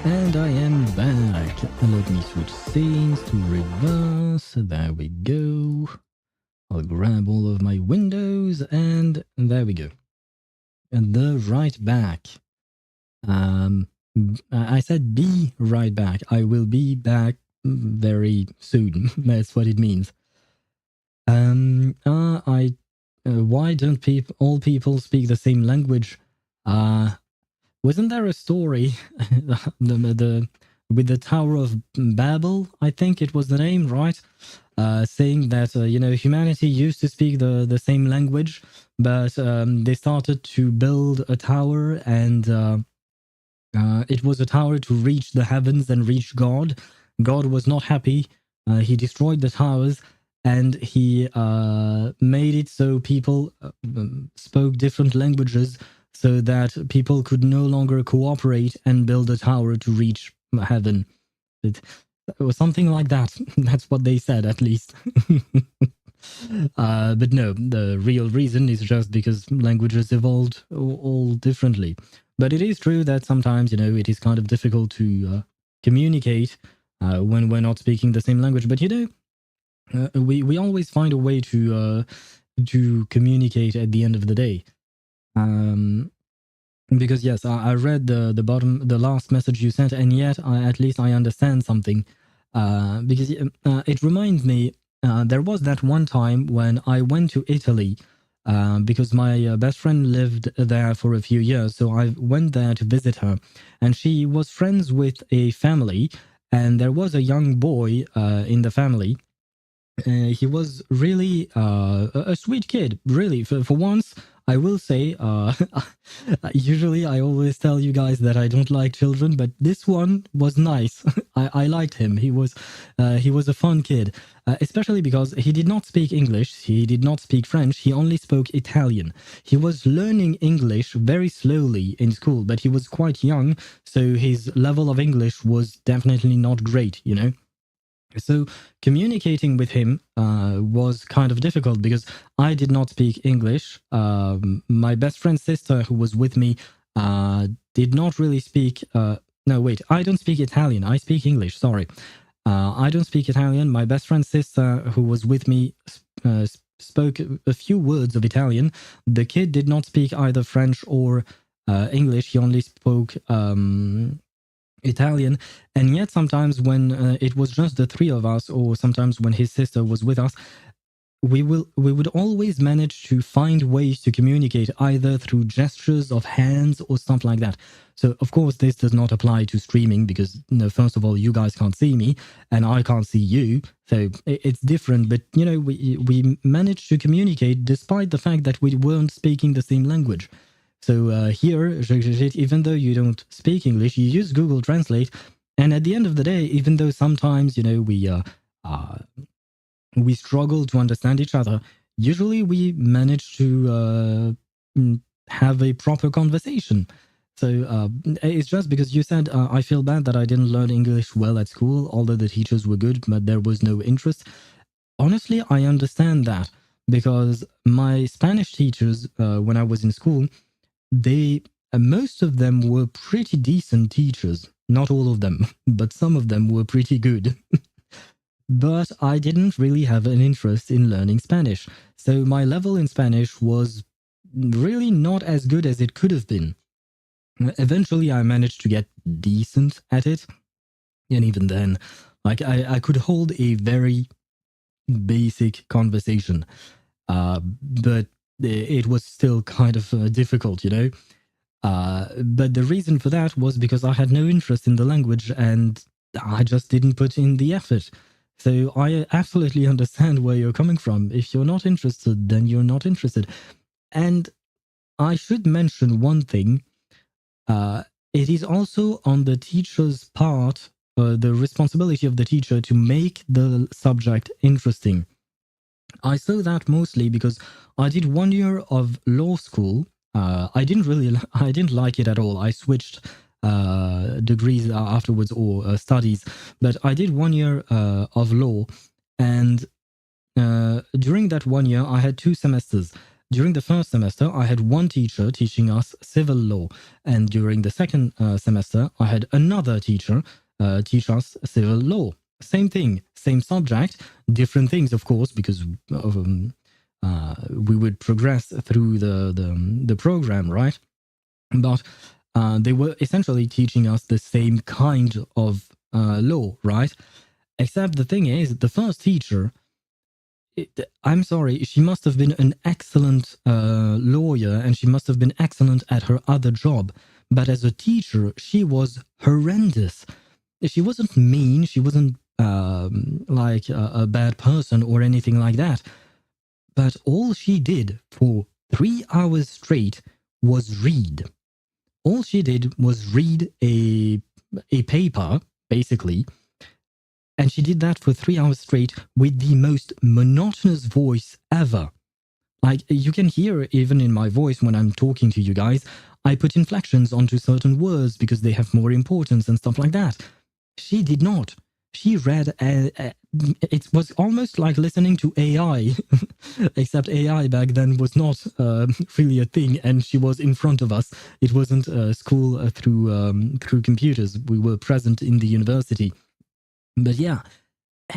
And I am back. Let me switch scenes to reverse. There we go. I'll grab all of my windows and there we go. And the right back. I said be right back. I will be back very soon. That's what it means. Why don't all people speak the same language? Wasn't there a story with the Tower of Babel? I think it was the name, right? Saying that humanity used to speak the same language, but they started to build a tower, and it was a tower to reach the heavens and reach God. God was not happy. He destroyed the towers, and he made it so people spoke different languages, so that people could no longer cooperate and build a tower to reach heaven. It was something like that. That's what they said, at least. But no, the real reason is just because languages evolved all differently. But it is true that sometimes, it is kind of difficult to communicate when we're not speaking the same language. But we always find a way to communicate at the end of the day. Because yes, I read the last message you sent, and yet at least I understand something. Because it reminds me, there was that one time when I went to Italy, because my best friend lived there for a few years, so I went there to visit her, and she was friends with a family, and there was a young boy in the family. He was really a sweet kid, really. For once, I will say, usually I always tell you guys that I don't like children, but this one was nice. I liked him. He was a fun kid, especially because he did not speak English. He did not speak French. He only spoke Italian. He was learning English very slowly in school, but he was quite young, so his level of English was definitely not great, So communicating with him was kind of difficult because I did not speak English. My best friend's sister, who was with me, did not really speak. No, wait, I don't speak Italian. I speak English. Sorry, I don't speak Italian. My best friend's sister, who was with me, spoke a few words of Italian. The kid did not speak either French or English. He only spoke Italian, and yet sometimes when it was just the three of us, or sometimes when his sister was with us, we would always manage to find ways to communicate, either through gestures of hands or stuff like that. So of course this does not apply to streaming, because first of all, you guys can't see me and I can't see you, so it's different. But we managed to communicate despite the fact that we weren't speaking the same language. So here, even though you don't speak English, you use Google Translate, and at the end of the day, even though sometimes we struggle to understand each other, usually we manage to have a proper conversation. So it's just because you said, I feel bad that I didn't learn English well at school, although the teachers were good, but there was no interest. Honestly, I understand that, because my Spanish teachers, when I was in school, most of them were pretty decent teachers. Not all of them, but some of them were pretty good. But I didn't really have an interest in learning Spanish, so my level in Spanish was really not as good as it could have been. Eventually I managed to get decent at it, and even then, I could hold a very basic conversation, but it was still kind of difficult, but the reason for that was because I had no interest in the language and I just didn't put in the effort. So I absolutely understand where you're coming from. If you're not interested, then you're not interested. And I should mention one thing. It is also on the teacher's part, the responsibility of the teacher to make the subject interesting. I saw that mostly because I did 1 year of law school. I didn't like it at all. I switched degrees afterwards, or studies, but I did 1 year of law, and during that 1 year I had 2 semesters. During the first semester I had one teacher teaching us civil law, and during the second semester I had another teacher teach us civil law. Same thing, same subject, different things, of course, because we would progress through the program, right? But they were essentially teaching us the same kind of law, right? Except the thing is, the first teacher, I'm sorry, she must have been an excellent lawyer and she must have been excellent at her other job. But as a teacher, she was horrendous. She wasn't mean, she wasn't like a bad person or anything like that. But all she did for 3 hours straight was read. All she did was read a paper, basically, and she did that for 3 hours straight with the most monotonous voice ever. Like, you can hear even in my voice when I'm talking to you guys, I put inflections onto certain words because they have more importance and stuff like that. She did not. She read, it was almost like listening to AI, except AI back then was not really a thing, and she was in front of us. It wasn't school through computers. We were present in the university. But yeah,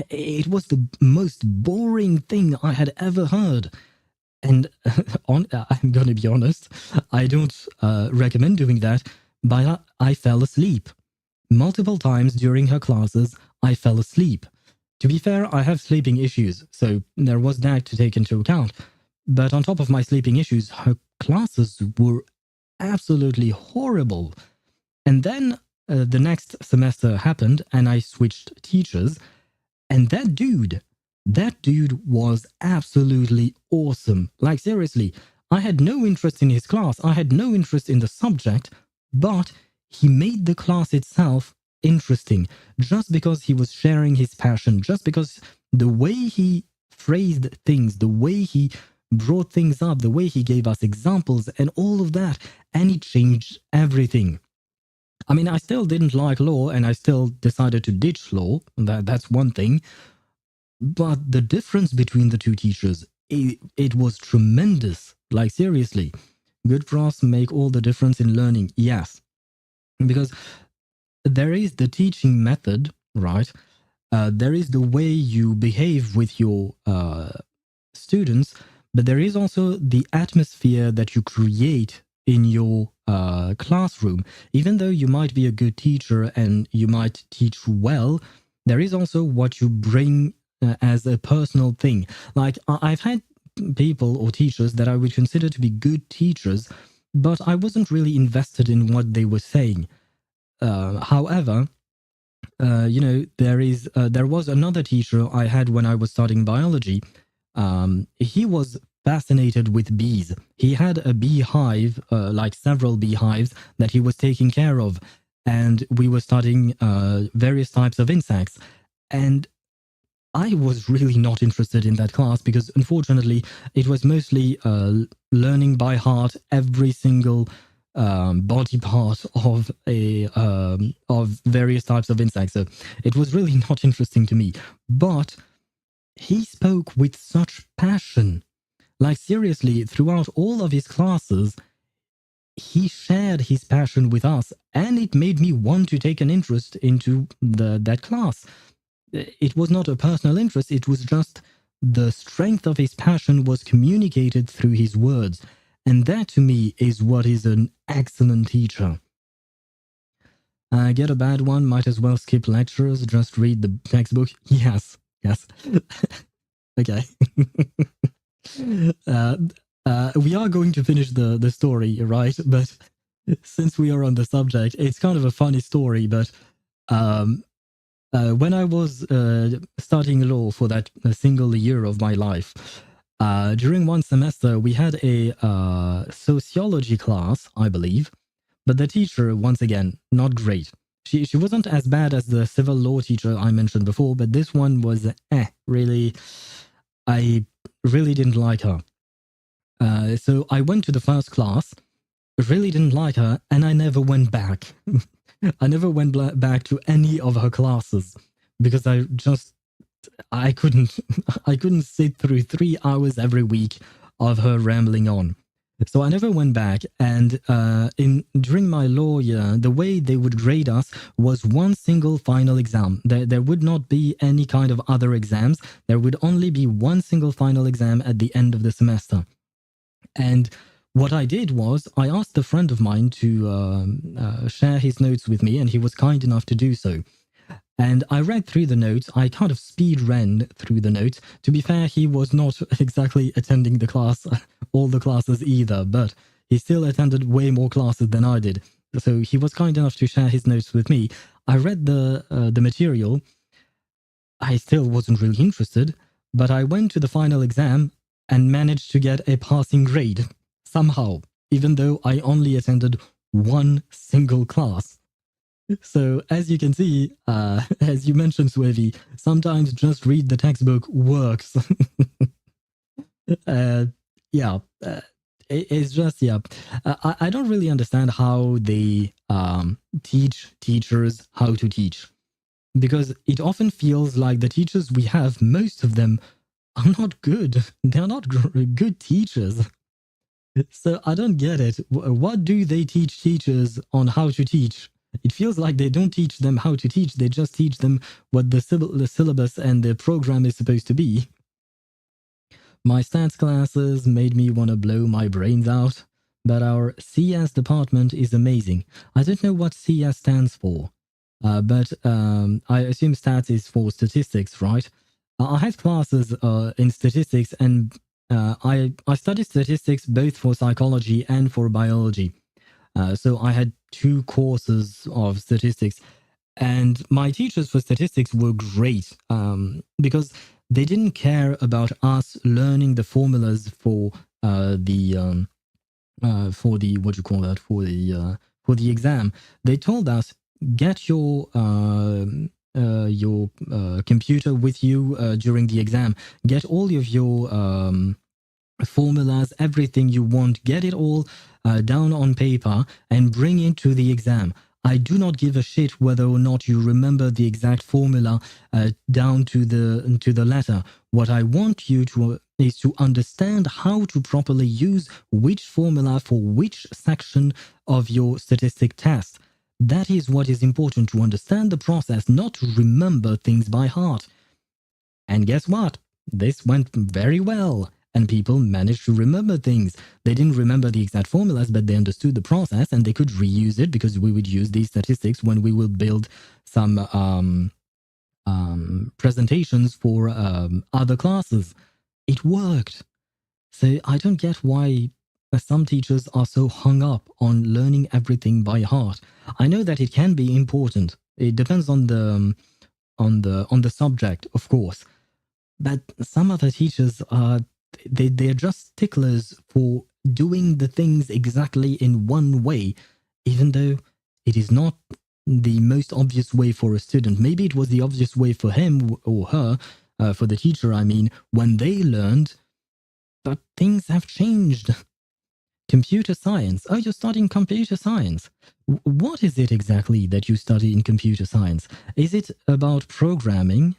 it was the most boring thing I had ever heard. And I'm going to be honest, I don't recommend doing that, but I fell asleep. Multiple times during her classes, I fell asleep. To be fair, I have sleeping issues, so there was that to take into account. But on top of my sleeping issues, her classes were absolutely horrible. And then the next semester happened and I switched teachers. And that dude was absolutely awesome. Like, seriously, I had no interest in his class. I had no interest in the subject, but he made the class itself interesting just because he was sharing his passion, just because the way he phrased things, the way he brought things up, the way he gave us examples and all of that, and it changed everything. I mean, I still didn't like law and I still decided to ditch law. That's one thing. But the difference between the two teachers, it was tremendous. Like, seriously, good profs make all the difference in learning, yes. Because there is the teaching method, right? There is the way you behave with your students, but there is also the atmosphere that you create in your classroom. Even though you might be a good teacher and you might teach well, there is also what you bring as a personal thing. Like, I've had people or teachers that I would consider to be good teachers, but I wasn't really invested in what they were saying. However, there was another teacher I had when I was studying biology. He was fascinated with bees. He had a beehive, like several beehives that he was taking care of, and we were studying various types of insects. And I was really not interested in that class because, unfortunately, it was mostly learning by heart every single body part of various types of insects. So it was really not interesting to me. But he spoke with such passion. Like, seriously, throughout all of his classes, he shared his passion with us, and it made me want to take an interest into that class. It was not a personal interest, it was just the strength of his passion was communicated through his words. And that, to me, is what is an excellent teacher. Get a bad one, might as well skip lectures, just read the textbook. Yes. Okay. We are going to finish the story, right? But since we are on the subject, it's kind of a funny story, but when I was studying law for that single year of my life, during one semester, we had a sociology class, I believe, but the teacher, once again, not great. She wasn't as bad as the civil law teacher I mentioned before, but this one was, really, I really didn't like her. So I went to the first class, really didn't like her, and I never went back. I never went back to any of her classes because I couldn't sit through 3 hours every week of her rambling on. So I never went back, and during my law year, the way they would grade us was one single final exam. There would not be any kind of other exams. There would only be one single final exam at the end of the semester. And what I did was I asked a friend of mine to share his notes with me, and he was kind enough to do so. And I read through the notes. I kind of speed ran through the notes. To be fair, he was not exactly attending the class, all the classes either, but he still attended way more classes than I did. So he was kind enough to share his notes with me. I read the material. I still wasn't really interested, but I went to the final exam and managed to get a passing grade somehow, even though I only attended one single class. So, as you can see, as you mentioned, Swavi, sometimes just read the textbook works. Yeah, it's just, yeah. I don't really understand how they teach teachers how to teach. Because it often feels like the teachers we have, most of them are not good. They're not good teachers. So I don't get it. What do they teach teachers on how to teach? It feels like they don't teach them how to teach. They just teach them what the syllabus and the program is supposed to be. My stats classes made me want to blow my brains out. But our CS department is amazing. I don't know what CS stands for. But I assume stats is for statistics, right? I had classes in statistics, and I studied statistics both for psychology and for biology. So I had 2 courses of statistics, and my teachers for statistics were great because they didn't care about us learning the formulas for the what do you call that, for the exam. They told us, get your computer with you during the exam. Get all of your formulas, everything you want. Get it all down on paper and bring it to the exam. I do not give a shit whether or not you remember the exact formula down to the letter. What I want you to is to understand how to properly use which formula for which section of your statistic test. That is what is important, to understand the process, not to remember things by heart. And guess what? This went very well, and people managed to remember things. They didn't remember the exact formulas, but they understood the process, and they could reuse it, because we would use these statistics when we will build some presentations for other classes. It worked. So I don't get why some teachers are so hung up on learning everything by heart. I know that it can be important. It depends on the subject, of course. But some other teachers are they're just sticklers for doing the things exactly in one way, even though it is not the most obvious way for a student. Maybe it was the obvious way for him or her, for the teacher, I mean, when they learned, but things have changed. Computer science. Oh, you're studying computer science. What is it exactly that you study in computer science? Is it about programming,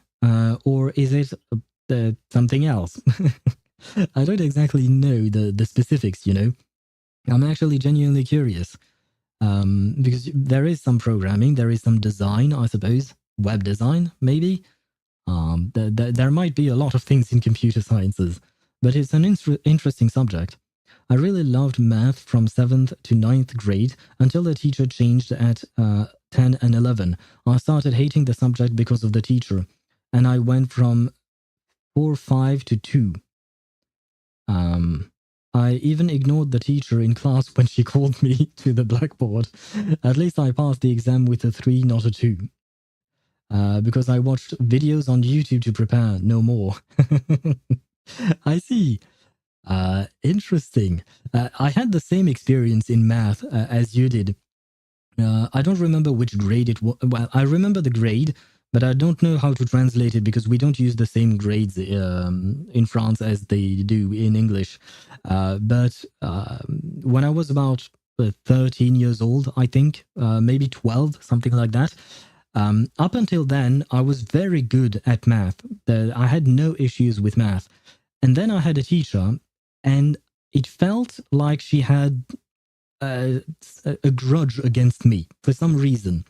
or is it something else? I don't exactly know the specifics, you know. I'm actually genuinely curious. Because there is some programming, there is some design, I suppose. Web design, maybe. There might be a lot of things in computer sciences, but it's an interesting subject. I really loved math from 7th to 9th grade until the teacher changed at 10 and 11. I started hating the subject because of the teacher, and I went from 4-5 to 2. I even ignored the teacher in class when she called me to the blackboard. At least I passed the exam with a 3, not a 2. Because I watched videos on YouTube to prepare, no more. I see. Interesting. I had the same experience in math as you did. I don't remember which grade it was. Well, I remember the grade, but I don't know how to translate it because we don't use the same grades in France as they do in English. But when I was about 13 years old, I think, maybe 12, something like that, up until then, I was very good at math. I had no issues with math. And then I had a teacher, and it felt like she had a grudge against me for some reason.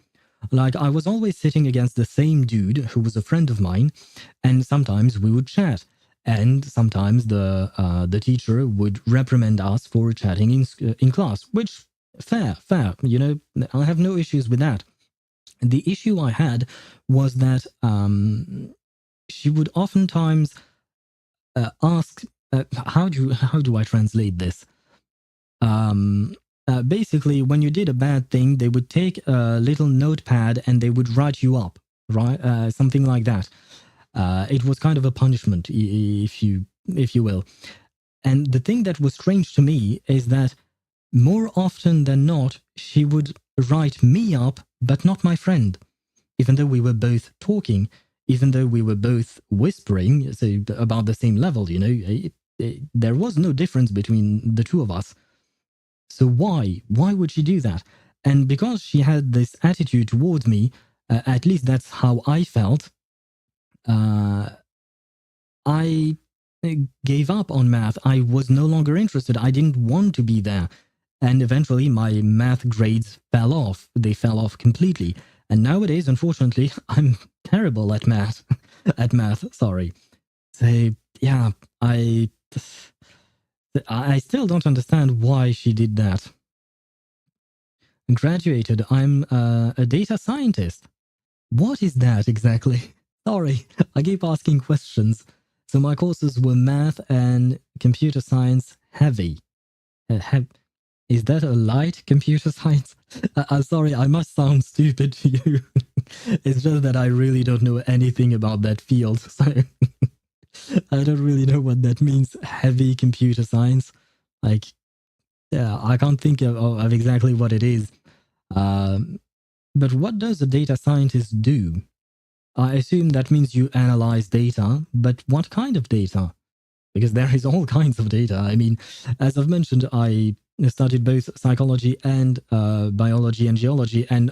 Like, I was always sitting against the same dude who was a friend of mine, and sometimes we would chat. And sometimes the teacher would reprimand us for chatting in class, which fair, you know, I have no issues with that. The issue I had was that she would oftentimes ask, how do I translate this? Basically, when you did a bad thing, they would take a little notepad and they would write you up, right? Something like that. It was kind of a punishment, if you will. And the thing that was strange to me is that more often than not, she would write me up, but not my friend. Even though we were both talking, even though we were both whispering, so about the same level, you know, there was no difference between the two of us. So why? Why would she do that? And because she had this attitude towards me, at least that's how I felt, I gave up on math. I was no longer interested. I didn't want to be there. And eventually my math grades fell off. They fell off completely. And nowadays, unfortunately, I'm terrible at math. Sorry. So, yeah, I still don't understand why she did that. Graduated, I'm a data scientist. What is that exactly? Sorry, I keep asking questions. So my courses were math and computer science heavy. Is that a light computer science? I'm sorry, I must sound stupid to you. It's just that I really don't know anything about that field, so I don't really know what that means, heavy computer science. Like, yeah, I can't think of exactly what it is. But what does a data scientist do? I assume that means you analyze data, but what kind of data? Because there is all kinds of data. I mean, as I've mentioned, I studied both psychology and biology and geology, and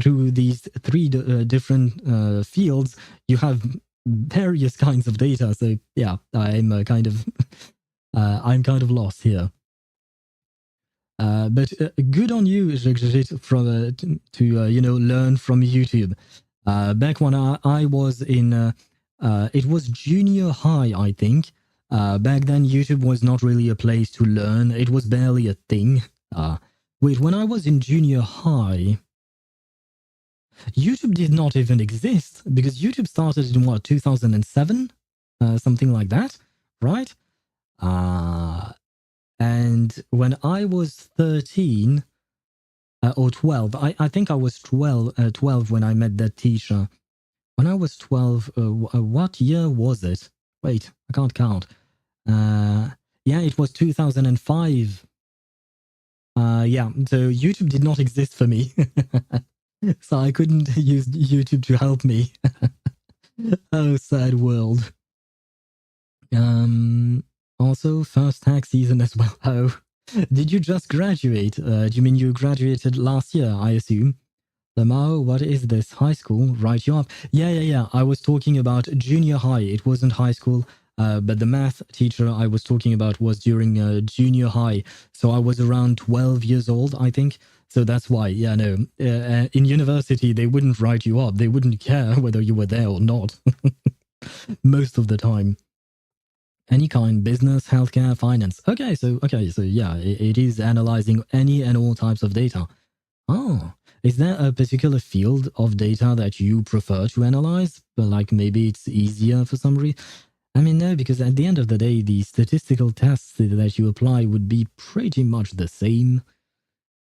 through these three different fields, you have various kinds of data. So yeah, I'm kind of lost here. But good on you, from to you know, learn from YouTube. Back when I was in, it was junior high, I think. Back then, YouTube was not really a place to learn. It was barely a thing. Wait, when I was in junior high, YouTube did not even exist, because YouTube started in what, 2007? Something like that, right? And when I was 13 or 12, I think I was 12 when I met that teacher. When I was 12, what year was it? Wait, I can't count. Yeah, it was 2005. Yeah, so YouTube did not exist for me. So I couldn't use YouTube to help me. Oh, sad world. Also, first tax season as well. Oh, did you just graduate? Do you mean you graduated last year, I assume? Lamau, what is this? High school? Right, you up? Yeah. I was talking about junior high. It wasn't high school. But the math teacher I was talking about was during junior high. So I was around 12 years old, I think. So that's why, yeah, no. In university, they wouldn't write you up. They wouldn't care whether you were there or not. Most of the time. Any kind, business, healthcare, finance. Okay, so yeah, it is analyzing any and all types of data. Oh, is there a particular field of data that you prefer to analyze? Like maybe it's easier for some reason? I mean, no, because at the end of the day, the statistical tests that you apply would be pretty much the same.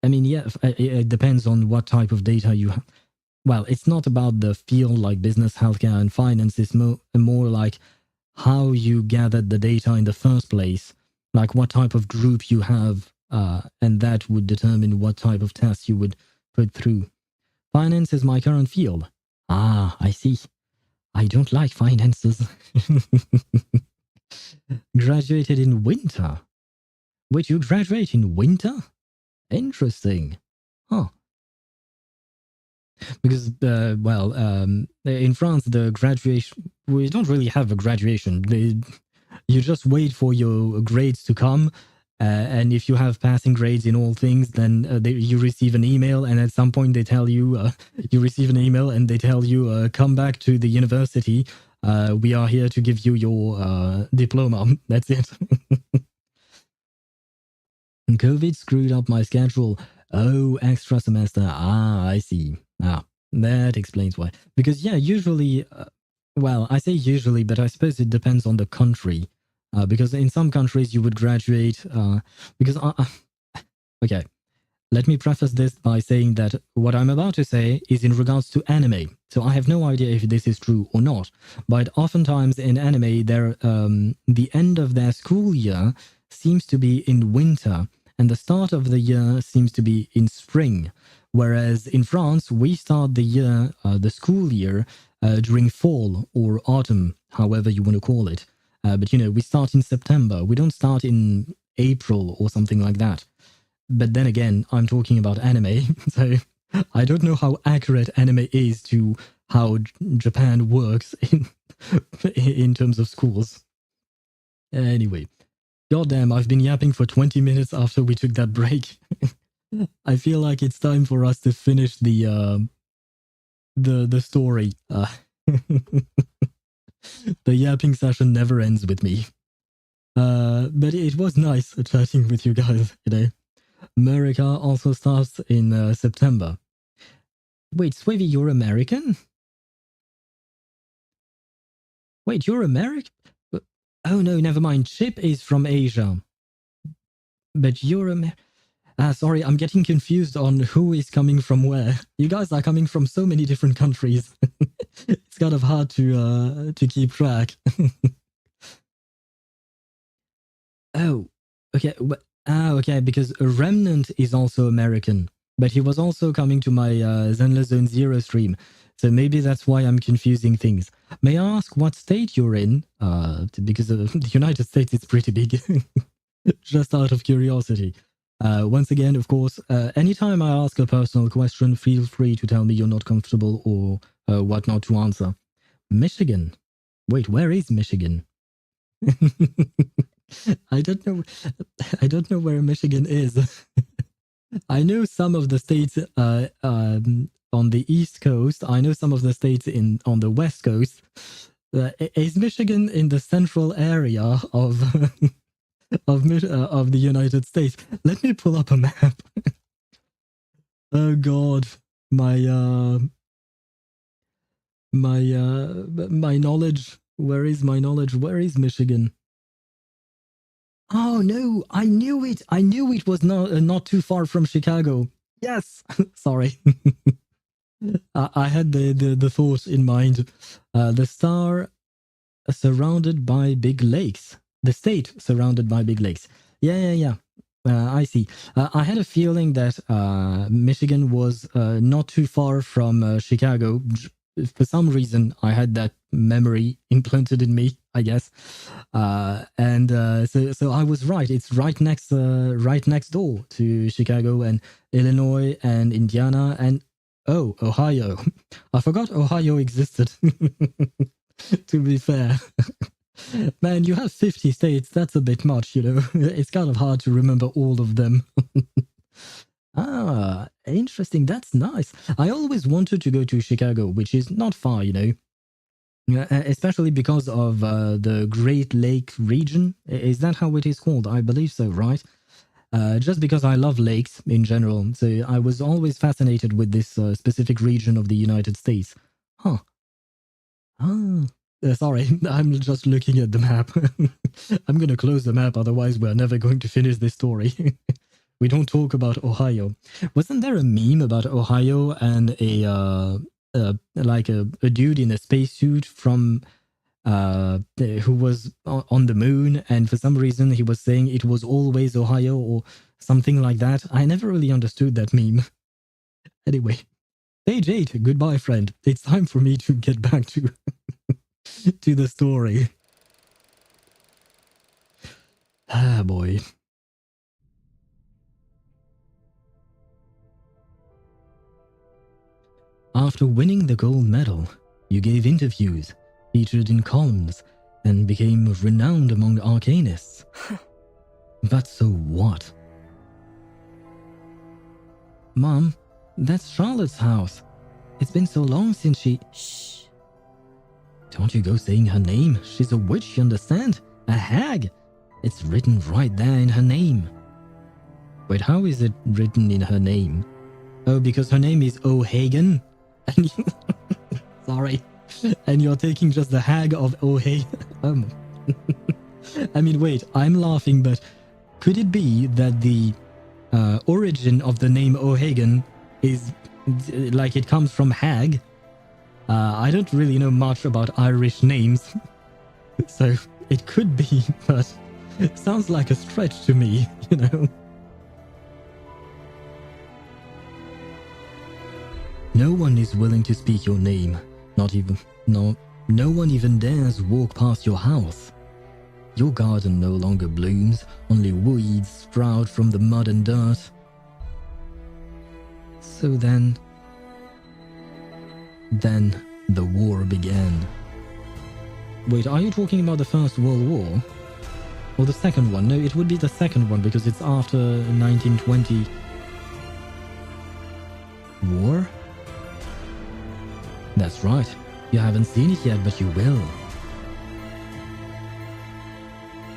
I mean, yeah, it depends on what type of data you have. Well, it's not about the field like business, healthcare, and finance. It's more like how you gathered the data in the first place, like what type of group you have, and that would determine what type of test you would put through. Finance is my current field. Ah, I see. I don't like finances. Graduated in winter. Wait, you graduate in winter? Interesting. Huh. Because, in France, the graduation, we don't really have a graduation. You just wait for your grades to come, and if you have passing grades in all things, then you receive an email, and at some point they tell you, you receive an email and they tell you, come back to the university. We are here to give you your diploma. That's it. COVID screwed up my schedule. Oh, extra semester. Ah, I see. Ah, that explains why. Because, yeah, usually, well, I say usually, but I suppose it depends on the country. Because in some countries you would graduate, okay, let me preface this by saying that what I'm about to say is in regards to anime. So I have no idea if this is true or not, but oftentimes in anime, the end of their school year seems to be in winter, and the start of the year seems to be in spring. Whereas in France, we start the year, the school year, during fall or autumn, however you want to call it. But, you know, we start in September. We don't start in April or something like that. But then again, I'm talking about anime, so I don't know how accurate anime is to how Japan works in terms of schools. Anyway, goddamn, I've been yapping for 20 minutes after we took that break. I feel like it's time for us to finish the story. The yapping session never ends with me. But it was nice chatting with you guys, you know. America also starts in September. Wait, Swivy, you're American? Wait, you're American? Oh no, never mind. Chip is from Asia. But you're sorry, I'm getting confused on who is coming from where. You guys are coming from so many different countries. It's kind of hard to keep track. Oh, okay. Okay, because Remnant is also American, but he was also coming to my Zenless Zone Zero stream, so maybe that's why I'm confusing things. May I ask what state you're in? Because the United States is pretty big. Just out of curiosity. Once again, of course, anytime I ask a personal question, feel free to tell me you're not comfortable or what not to answer. Michigan. Wait, where is Michigan? I don't know where Michigan is. I know some of the states on the East Coast. I know some of the states on the West Coast. Is Michigan in the central area of of the United States? Let me pull up a map. Oh God, my knowledge. Where is my knowledge? Where is Michigan? Oh no, I knew it. I knew it was not too far from Chicago. Yes. Sorry. I had the thought in mind. The star surrounded by big lakes. The state surrounded by big lakes. Yeah. I see. I had a feeling that Michigan was not too far from Chicago. For some reason, I had that memory implanted in me, I guess. So I was right. It's right next door to Chicago and Illinois and Indiana and Ohio. I forgot Ohio existed. To be fair. Man, you have 50 states. That's a bit much, you know. It's kind of hard to remember all of them. Ah, interesting. That's nice. I always wanted to go to Chicago, which is not far, you know. Especially because of the Great Lake region. Is that how it is called? I believe so, right? Just because I love lakes in general. So I was always fascinated with this specific region of the United States. Huh. Ah. Sorry, I'm just looking at the map. I'm going to close the map, otherwise we're never going to finish this story. We don't talk about Ohio. Wasn't there a meme about Ohio and a dude in a spacesuit from who was on the moon, and for some reason he was saying it was always Ohio or something like that? I never really understood that meme. Anyway, stage 8, goodbye friend. It's time for me to get back to to the story. Ah boy. After winning the gold medal, you gave interviews, featured in columns, and became renowned among arcanists. But so what? Mom, that's Charlotte's house. It's been so long since she... Shh. Don't you go saying her name. She's a witch, you understand? A hag. It's written right there in her name. Wait, how is it written in her name? Oh, because her name is O'Hagan? And you... Sorry. And you're taking just the hag of O'Hagan. I mean, wait, I'm laughing, but could it be that the origin of the name O'Hagan is like it comes from hag? I don't really know much about Irish names, so it could be, but it sounds like a stretch to me, you know? No one is willing to speak your name. No one even dares walk past your house. Your garden no longer blooms, only weeds sprout from the mud and dirt. So then the war began. Wait, are you talking about the First World War? Or the second one? No, it would be the second one because it's after 1920. War? That's right. You haven't seen it yet, but you will.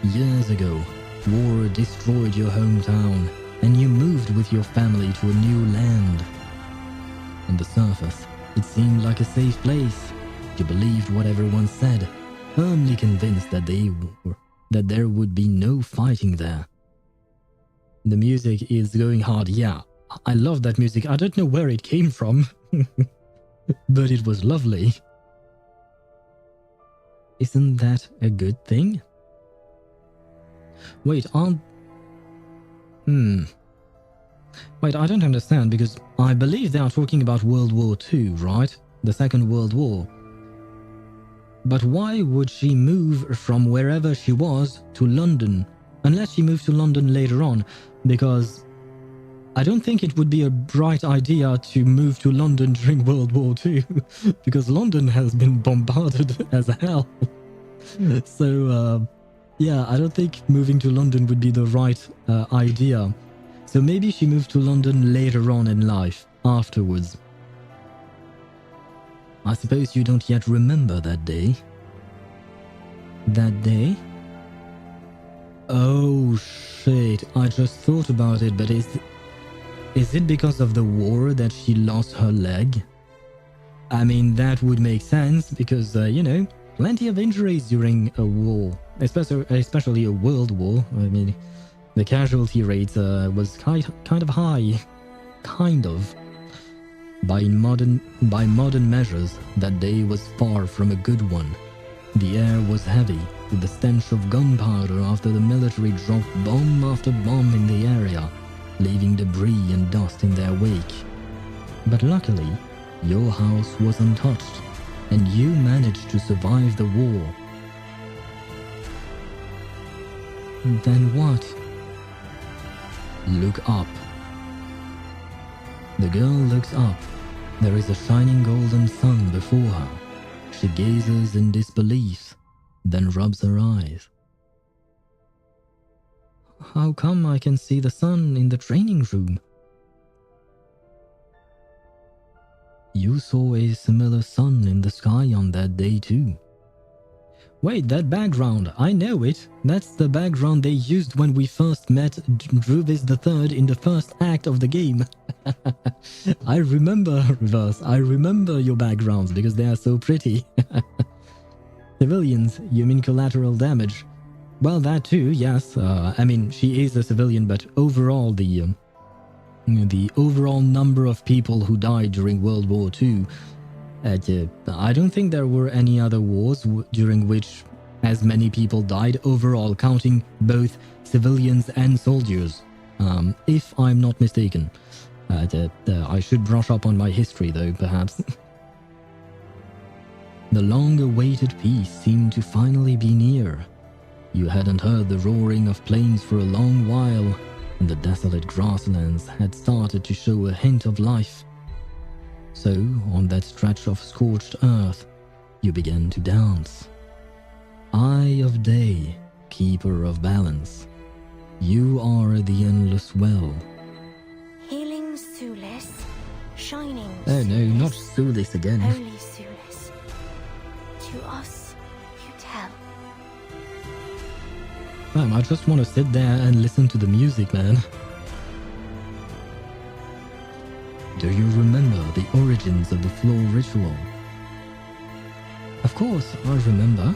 Years ago, war destroyed your hometown, and you moved with your family to a new land. On the surface, it seemed like a safe place. You believed what everyone said, firmly convinced that there would be no fighting there. The music is going hard. Yeah, I love that music. I don't know where it came from, but it was lovely. Isn't that a good thing? Wait, Wait, I don't understand, because I believe they are talking about World War II, right? The Second World War. But why would she move from wherever she was to London? Unless she moved to London later on, because I don't think it would be a bright idea to move to London during World War II, because London has been bombarded as hell. So, yeah, I don't think moving to London would be the right idea. So maybe she moved to London later on in life, afterwards. I suppose you don't yet remember that day. That day? Oh shit, I just thought about it, but is it because of the war that she lost her leg? I mean, that would make sense, because, you know, plenty of injuries during a war, especially a world war. I mean, the casualty rate was kind of high. Kind of. By modern measures, that day was far from a good one. The air was heavy, with the stench of gunpowder after the military dropped bomb after bomb in the area, leaving debris and dust in their wake. But luckily, your house was untouched, and you managed to survive the war. Then what? Look up. The girl looks up. There is a shining golden sun before her. She gazes in disbelief, then rubs her eyes. How come I can see the sun in the training room? You saw a similar sun in the sky on that day too. Wait, that background, I know it. That's the background they used when we first met Druvis III in the first act of the game. I remember, Reverse, I remember your backgrounds because they are so pretty. Civilians, you mean collateral damage? Well, that too, yes. I mean, she is a civilian, but overall the overall number of people who died during World War II, I don't think there were any other wars during which as many people died overall, counting both civilians and soldiers, if I'm not mistaken. I should brush up on my history though, perhaps. The long-awaited peace seemed to finally be near. You hadn't heard the roaring of planes for a long while, and the desolate grasslands had started to show a hint of life. So, on that stretch of scorched earth, you began to dance. Eye of Day, keeper of balance. You are the endless well. Healing Sulis, shining Oh no, Sulis, not Sulis again. holy Sulis. To us, you tell. Man, I just want to sit there and listen to the music, man. Do you remember the origins of the floor ritual? Of course, I remember.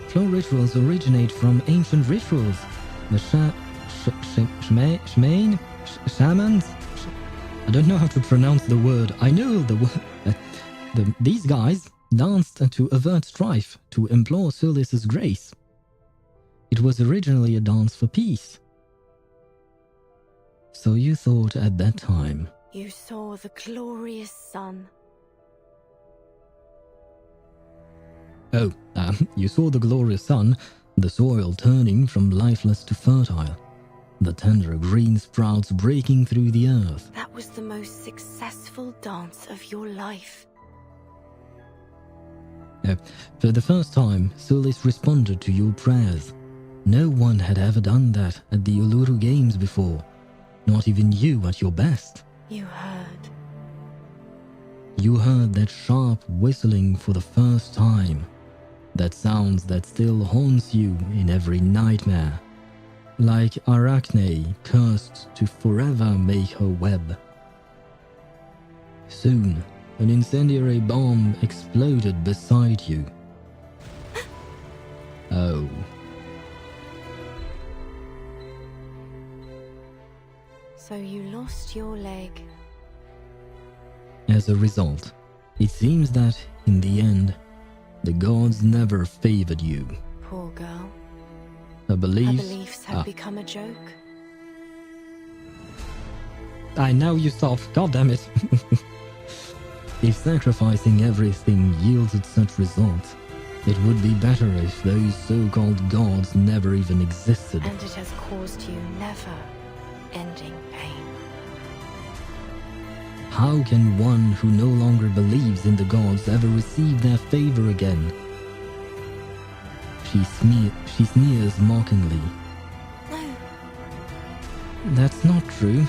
Floor rituals originate from ancient rituals. The shamans? I don't know how to pronounce the word. I know the word. These guys danced to avert strife, to implore Sulis' grace. It was originally a dance for peace. So you thought at that time. You saw the glorious sun. Oh, you saw the glorious sun, the soil turning from lifeless to fertile, the tender green sprouts breaking through the earth. That was the most successful dance of your life. For the first time, Sulis responded to your prayers. No one had ever done that at the Uluru Games before, not even you at your best. You heard. You heard that sharp whistling for the first time. That sound that still haunts you in every nightmare. Like Arachne cursed to forever make her web. Soon, an incendiary bomb exploded beside you. Oh. So you lost your leg. As a result, it seems that, in the end, the gods never favored you. Poor girl. Her Her beliefs... beliefs have become a joke. Now you stop. God damn it. If sacrificing everything yielded such results, it would be better if those so-called gods never even existed. And it has caused you never-ending pain. How can one who no longer believes in the gods ever receive their favor again? She sneers mockingly. No. That's not true.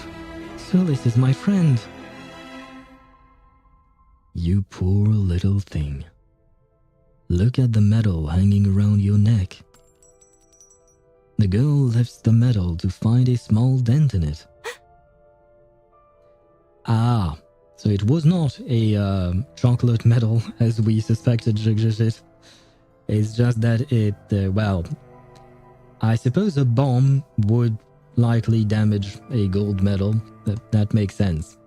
Sulis is my friend. You poor little thing. Look at the medal hanging around your neck. The girl lifts the medal to find a small dent in it. Ah, so it was not a chocolate medal as we suspected. It's just that it, well, I suppose a bomb would likely damage a gold medal. That makes sense.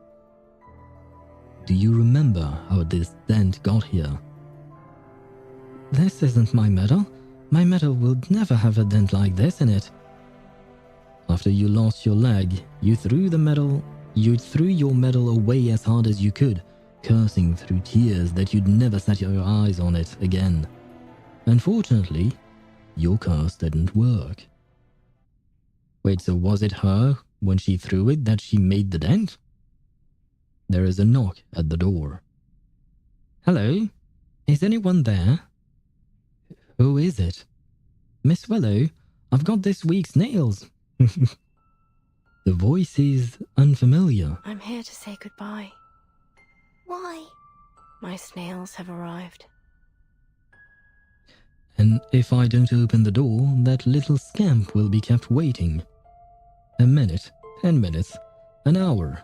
Do you remember how this dent got here? This isn't my medal. My medal would never have a dent like this in it. After you lost your leg, you threw your medal away as hard as you could, cursing through tears that you'd never set your eyes on it again. Unfortunately, your curse didn't work. Wait, so was it her, when she threw it, that she made the dent? There is a knock at the door. Hello? Is anyone there? Who is it? Miss Willow, I've got this week's nails. The voice is unfamiliar. I'm here to say goodbye. Why? My snails have arrived. And if I don't open the door, that little scamp will be kept waiting. A minute, 10 minutes, an hour.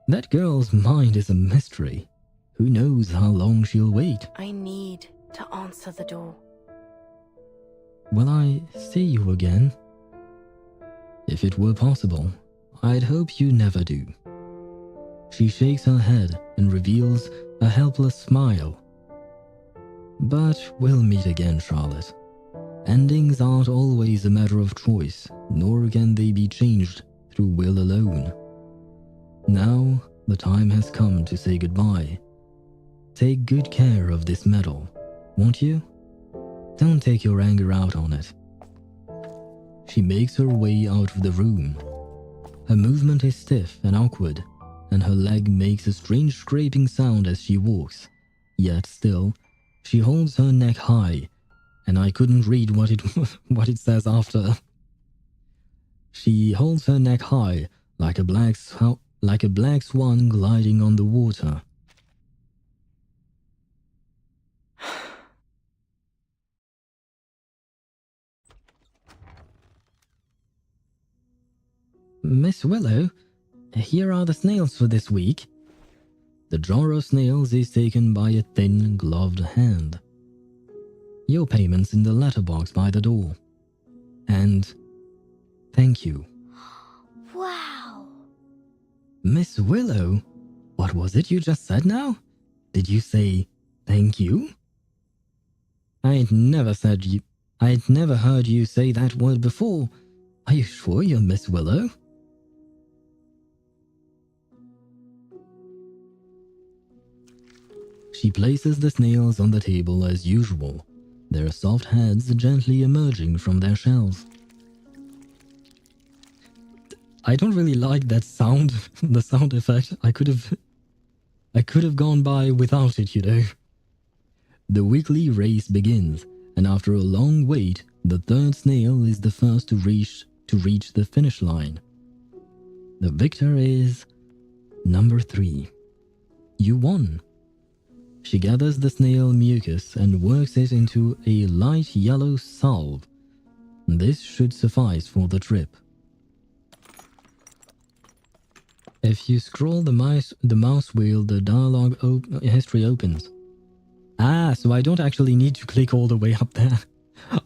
That girl's mind is a mystery. Who knows how long she'll wait? I need to answer the door. Will I see you again? If it were possible, I'd hope you never do. She shakes her head and reveals a helpless smile. But we'll meet again, Charlotte. Endings aren't always a matter of choice, nor can they be changed through will alone. Now, the time has come to say goodbye. Take good care of this medal, won't you? Don't take your anger out on it. She makes her way out of the room. Her movement is stiff and awkward, and her leg makes a strange scraping sound as she walks. Yet still, she holds her neck high, and I couldn't read what it says after. She holds her neck high, like a black swan gliding on the water. Miss Willow, here are the snails for this week. The jar of snails is taken by a thin, gloved hand. Your payment's in the letterbox by the door. And thank you. Wow. Miss Willow, what was it you just said now? Did you say thank you? I'd never heard you say that word before. Are you sure you're Miss Willow? She places the snails on the table as usual, their soft heads gently emerging from their shells. I don't really like that sound, the sound effect. I could have gone by without it, you know. The weekly race begins, and after a long wait, the third snail is the first to reach the finish line. The victor is number 3. You won. She gathers the snail mucus and works it into a light yellow salve. This should suffice for the trip. If you scroll the mouse wheel, the dialogue history opens. Ah, so I don't actually need to click all the way up there.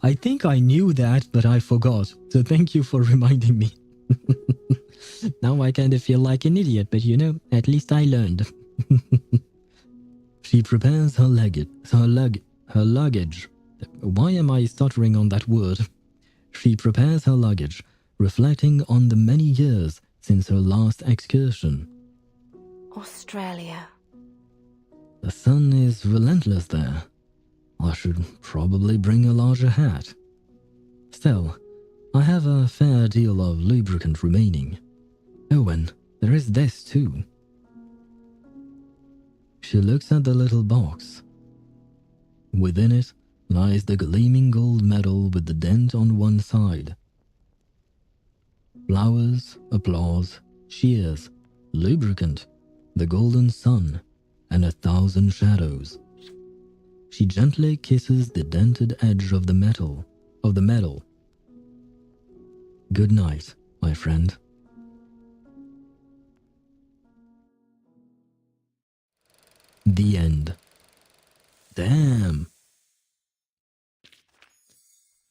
I think I knew that, but I forgot. So thank you for reminding me. Now I kind of feel like an idiot, but you know, at least I learned. She prepares her luggage. Why am I stuttering on that word? She prepares her luggage, reflecting on the many years since her last excursion. Australia. The sun is relentless there. I should probably bring a larger hat. Still, I have a fair deal of lubricant remaining. Oh, and there is this too. She looks at the little box. Within it lies the gleaming gold medal with the dent on one side. Flowers, applause, cheers, lubricant, the golden sun, and 1,000 shadows. She gently kisses the dented edge of the medal. Good night, my friend. The end. Damn.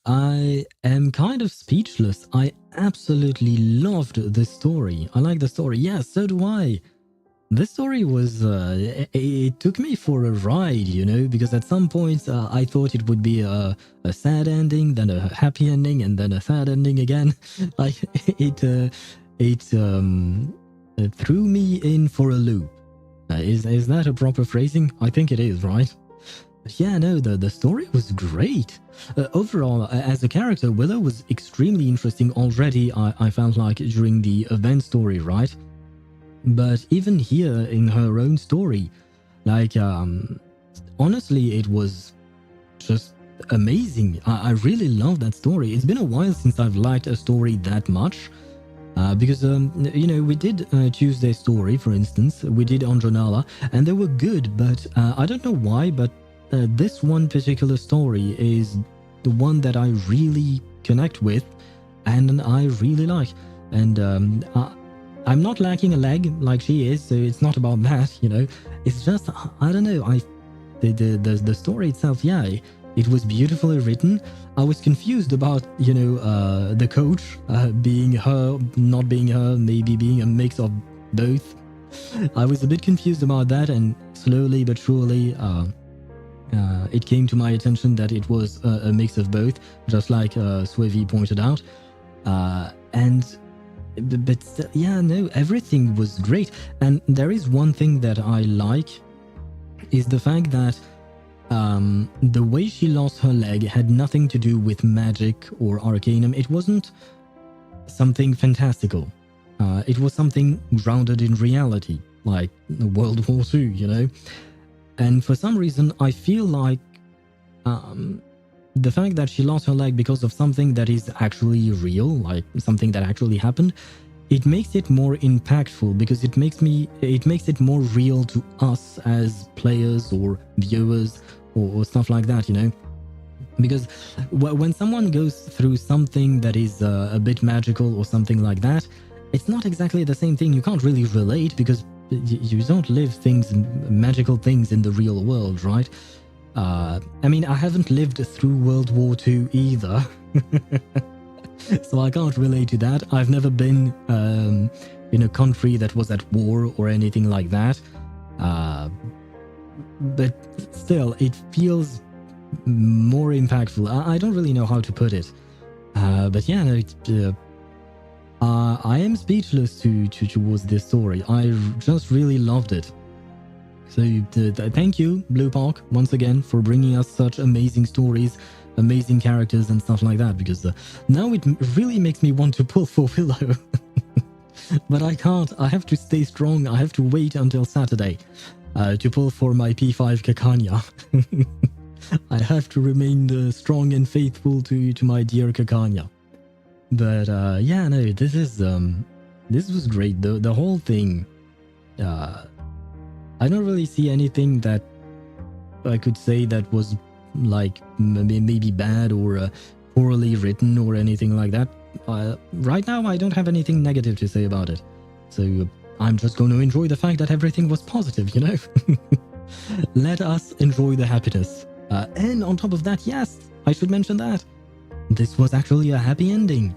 I am kind of speechless. I absolutely loved this story. I like the story. Yeah, so do I. This story was, it took me for a ride, you know, because at some points I thought it would be a sad ending, then a happy ending, and then a sad ending again. Like, it threw me in for a loop. Is that a proper phrasing? I think it is, right? But yeah, no, the story was great. Overall, as a character, Willow was extremely interesting already, I felt like, during the event story, right? But even here in her own story, like, honestly, it was just amazing. I really love that story. It's been a while since I've liked a story that much. Because, you know, we did Tuesday Story, for instance. We did Andronala, and they were good, but I don't know why, but this one particular story is the one that I really connect with and I really like. And I'm not lacking a leg like she is, so it's not about that, you know. It's just, I don't know, the story itself, yeah, it was beautifully written. I was confused about, you know, the coach being her, not being her, maybe being a mix of both. I was a bit confused about that, and slowly but surely it came to my attention that it was a mix of both, just like Swivi pointed out. But yeah, no, everything was great. And there is one thing that I like, is the fact that the way she lost her leg had nothing to do with magic or arcanum. It wasn't something fantastical. It was something grounded in reality, like World War II, you know? And for some reason, I feel like the fact that she lost her leg because of something that is actually real, like something that actually happened, it makes it more impactful because it makes it more real to us as players or viewers or stuff like that, you know. Because when someone goes through something that is a bit magical or something like that, it's not exactly the same thing. You can't really relate because you don't live magical things in the real world, right? I mean, I haven't lived through World War II either, so I can't relate to that. I've never been in a country that was at war or anything like that. But still, it feels more impactful. I don't really know how to put it. But yeah, no, I am speechless towards this story. I just really loved it. So thank you, Bluepoch, once again for bringing us such amazing stories, amazing characters and stuff like that, because now it really makes me want to pull for Willow. But I can't. I have to stay strong. I have to wait until Saturday to pull for my P5 Kakanya. I have to remain strong and faithful to my dear Kakanya. But yeah, no, this was great. The whole thing. I don't really see anything that I could say that was like maybe bad or poorly written or anything like that. Right now, I don't have anything negative to say about it. So I'm just going to enjoy the fact that everything was positive, you know? Let us enjoy the happiness. And on top of that, yes, I should mention that this was actually a happy ending.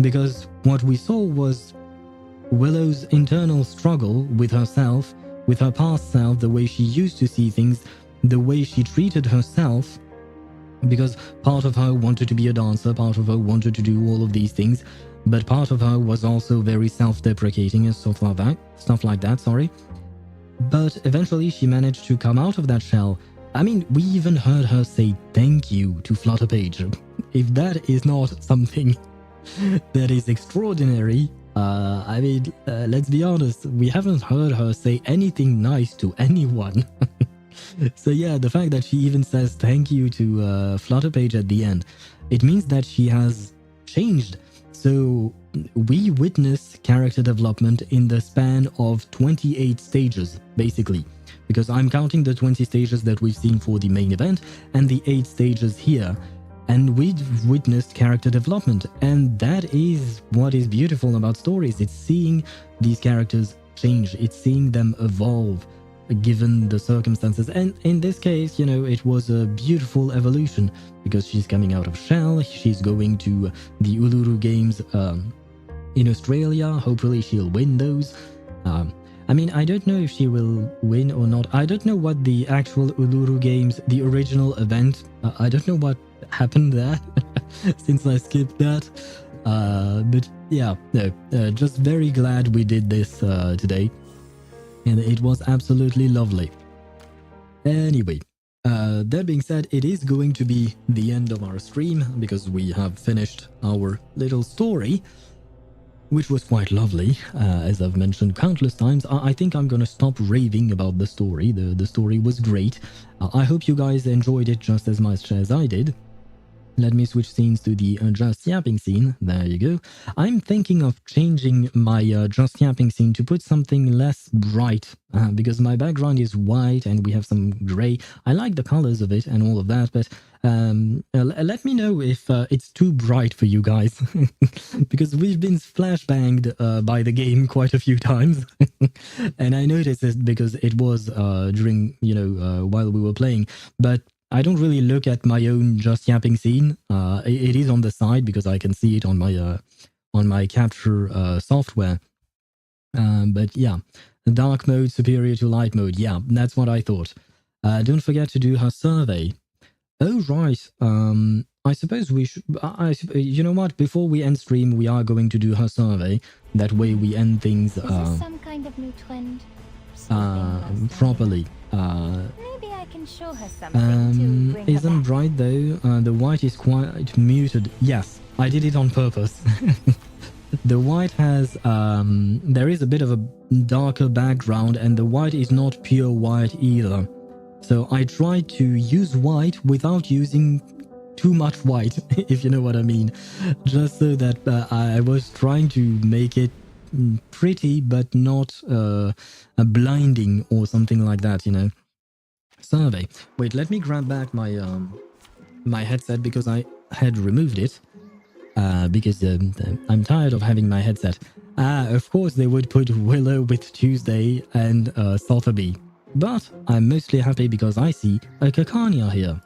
Because what we saw was Willow's internal struggle with herself, with her past self, the way she used to see things, the way she treated herself, because part of her wanted to be a dancer, part of her wanted to do all of these things, but part of her was also very self-deprecating and stuff like that, sorry. But eventually she managed to come out of that shell. I mean, we even heard her say thank you to Flutterpage. If that is not something that is extraordinary, I mean, let's be honest, we haven't heard her say anything nice to anyone. So yeah, the fact that she even says thank you to Flutterpage at the end, it means that she has changed. So we witness character development in the span of 28 stages, basically. Because I'm counting the 20 stages that we've seen for the main event and the 8 stages here. And we've witnessed character development, and that is what is beautiful about stories. It's seeing these characters change, it's seeing them evolve given the circumstances. And in this case, you know, it was a beautiful evolution because she's coming out of shell, she's going to the Uluru Games in Australia. Hopefully she'll win those. I mean, I don't know if she will win or not. I don't know what the actual Uluru Games, the original event, I don't know what happened there since I skipped that. But yeah, no, just very glad we did this today. And it was absolutely lovely. Anyway, that being said, it is going to be the end of our stream because we have finished our little story, which was quite lovely. As I've mentioned countless times, I think I'm gonna stop raving about the story. The story was great. I hope you guys enjoyed it just as much as I did. Let me switch scenes to the just yapping scene. There you go. I'm thinking of changing my just yapping scene to put something less bright because my background is white and we have some gray. I like the colors of it and all of that, but let me know if it's too bright for you guys because we've been flashbanged by the game quite a few times. And I noticed it because it was during, you know, while we were playing, but I don't really look at my own just yapping scene. It is on the side because I can see it on my capture software. But yeah, dark mode superior to light mode. Yeah, that's what I thought. Don't forget to do her survey. Oh right. I suppose we should. You know what? Before we end stream, we are going to do her survey. That way we end things. Is this some kind of new trend? Properly. Maybe I can show her something to bring isn't her back. bright though. The white is quite muted. Yes, I did it on purpose. The white has there is a bit of a darker background and the white is not pure white either. So I tried to use white without using too much white, if you know what I mean. Just so that I was trying to make it pretty, but not blinding or something like that, you know. Survey. Wait, let me grab back my my headset because I had removed it. Because I'm tired of having my headset. Of course they would put Willow with Tuesday and Sotheby. But I'm mostly happy because I see a Kakania here.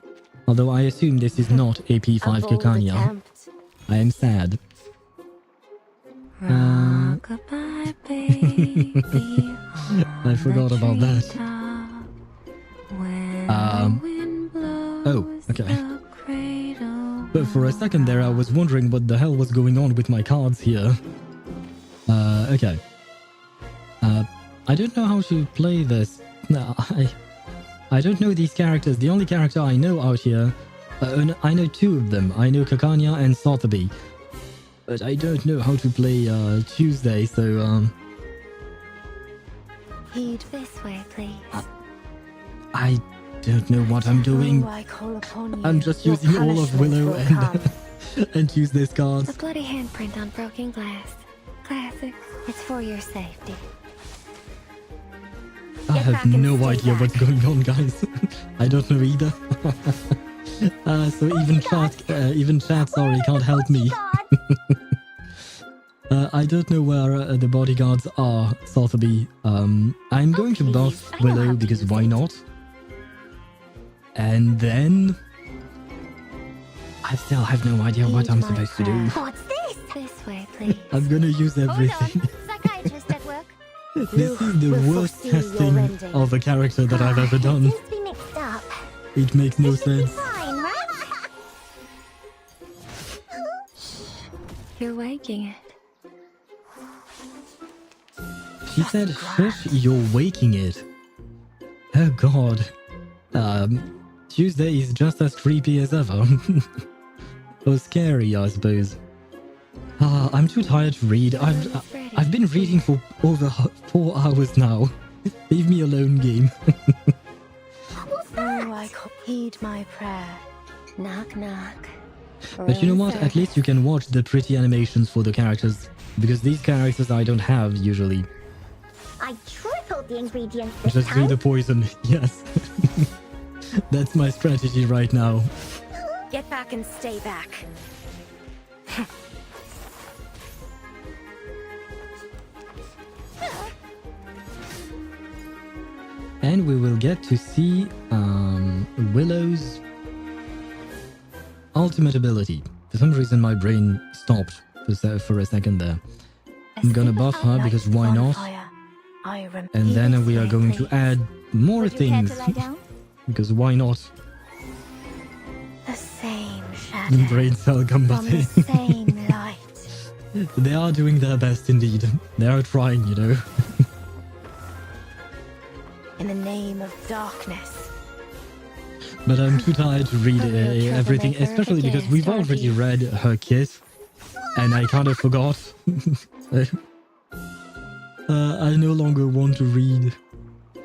Although I assume this is not a P5 Kakania. I am sad. Rock-a-bye, baby. I forgot about that. Oh, okay. But for a second there I was wondering what the hell was going on with my cards here. Okay. I don't know how to play this. No, I don't know these characters. The only character I know out here, I know two of them. I know Kakania and Sotheby. But I don't know how to play Tuesday, so Heed this way, please. I don't know what I'm doing. I'm just using all of Willow and Tuesday's A cards. bloody handprint on broken glass. Classic. It's for your safety. I Get have back and no stay idea back. what's going on, guys. I don't know either. So even chat, sorry, can't help me. I don't know where the bodyguards are, Sotheby. I'm going to buff I know how Willow to because use why it. not? And then I still have no idea what Heed I'm my supposed to do. prayer. What's this? This way, please. I'm gonna use everything. Psychiatrist at work. This is the Will worst foresee your testing ending. of a character that I've ever done. Seems to be mixed up. It makes no This should be sense. fine, right? You're waking it. She said, "Shush, you're waking it." Oh god. Tuesday is just as creepy as ever. Or scary, I suppose. I'm too tired to read. I've been reading for over 4 hours now. Leave me alone, game. Oh, I heed my prayer. Knock, knock. But you know what? At least you can watch the pretty animations for the characters. Because these characters I don't have usually. I tripled the ingredients this Just do the poison. Yes. That's my strategy right now. Get back and stay back. And we will get to see Willow's ultimate ability. For some reason my brain stopped for a second there. I'm gonna buff her because why not? And then we are going to add more things. Because why not? The same shadow Brain cell from the combat. same light. They are doing their best indeed. They are trying, you know. In the name of darkness. But I'm too tired to read A real everything, troublemaker especially because again, we've aren't already you? read her kit. And I kind of forgot. So, I no longer want to read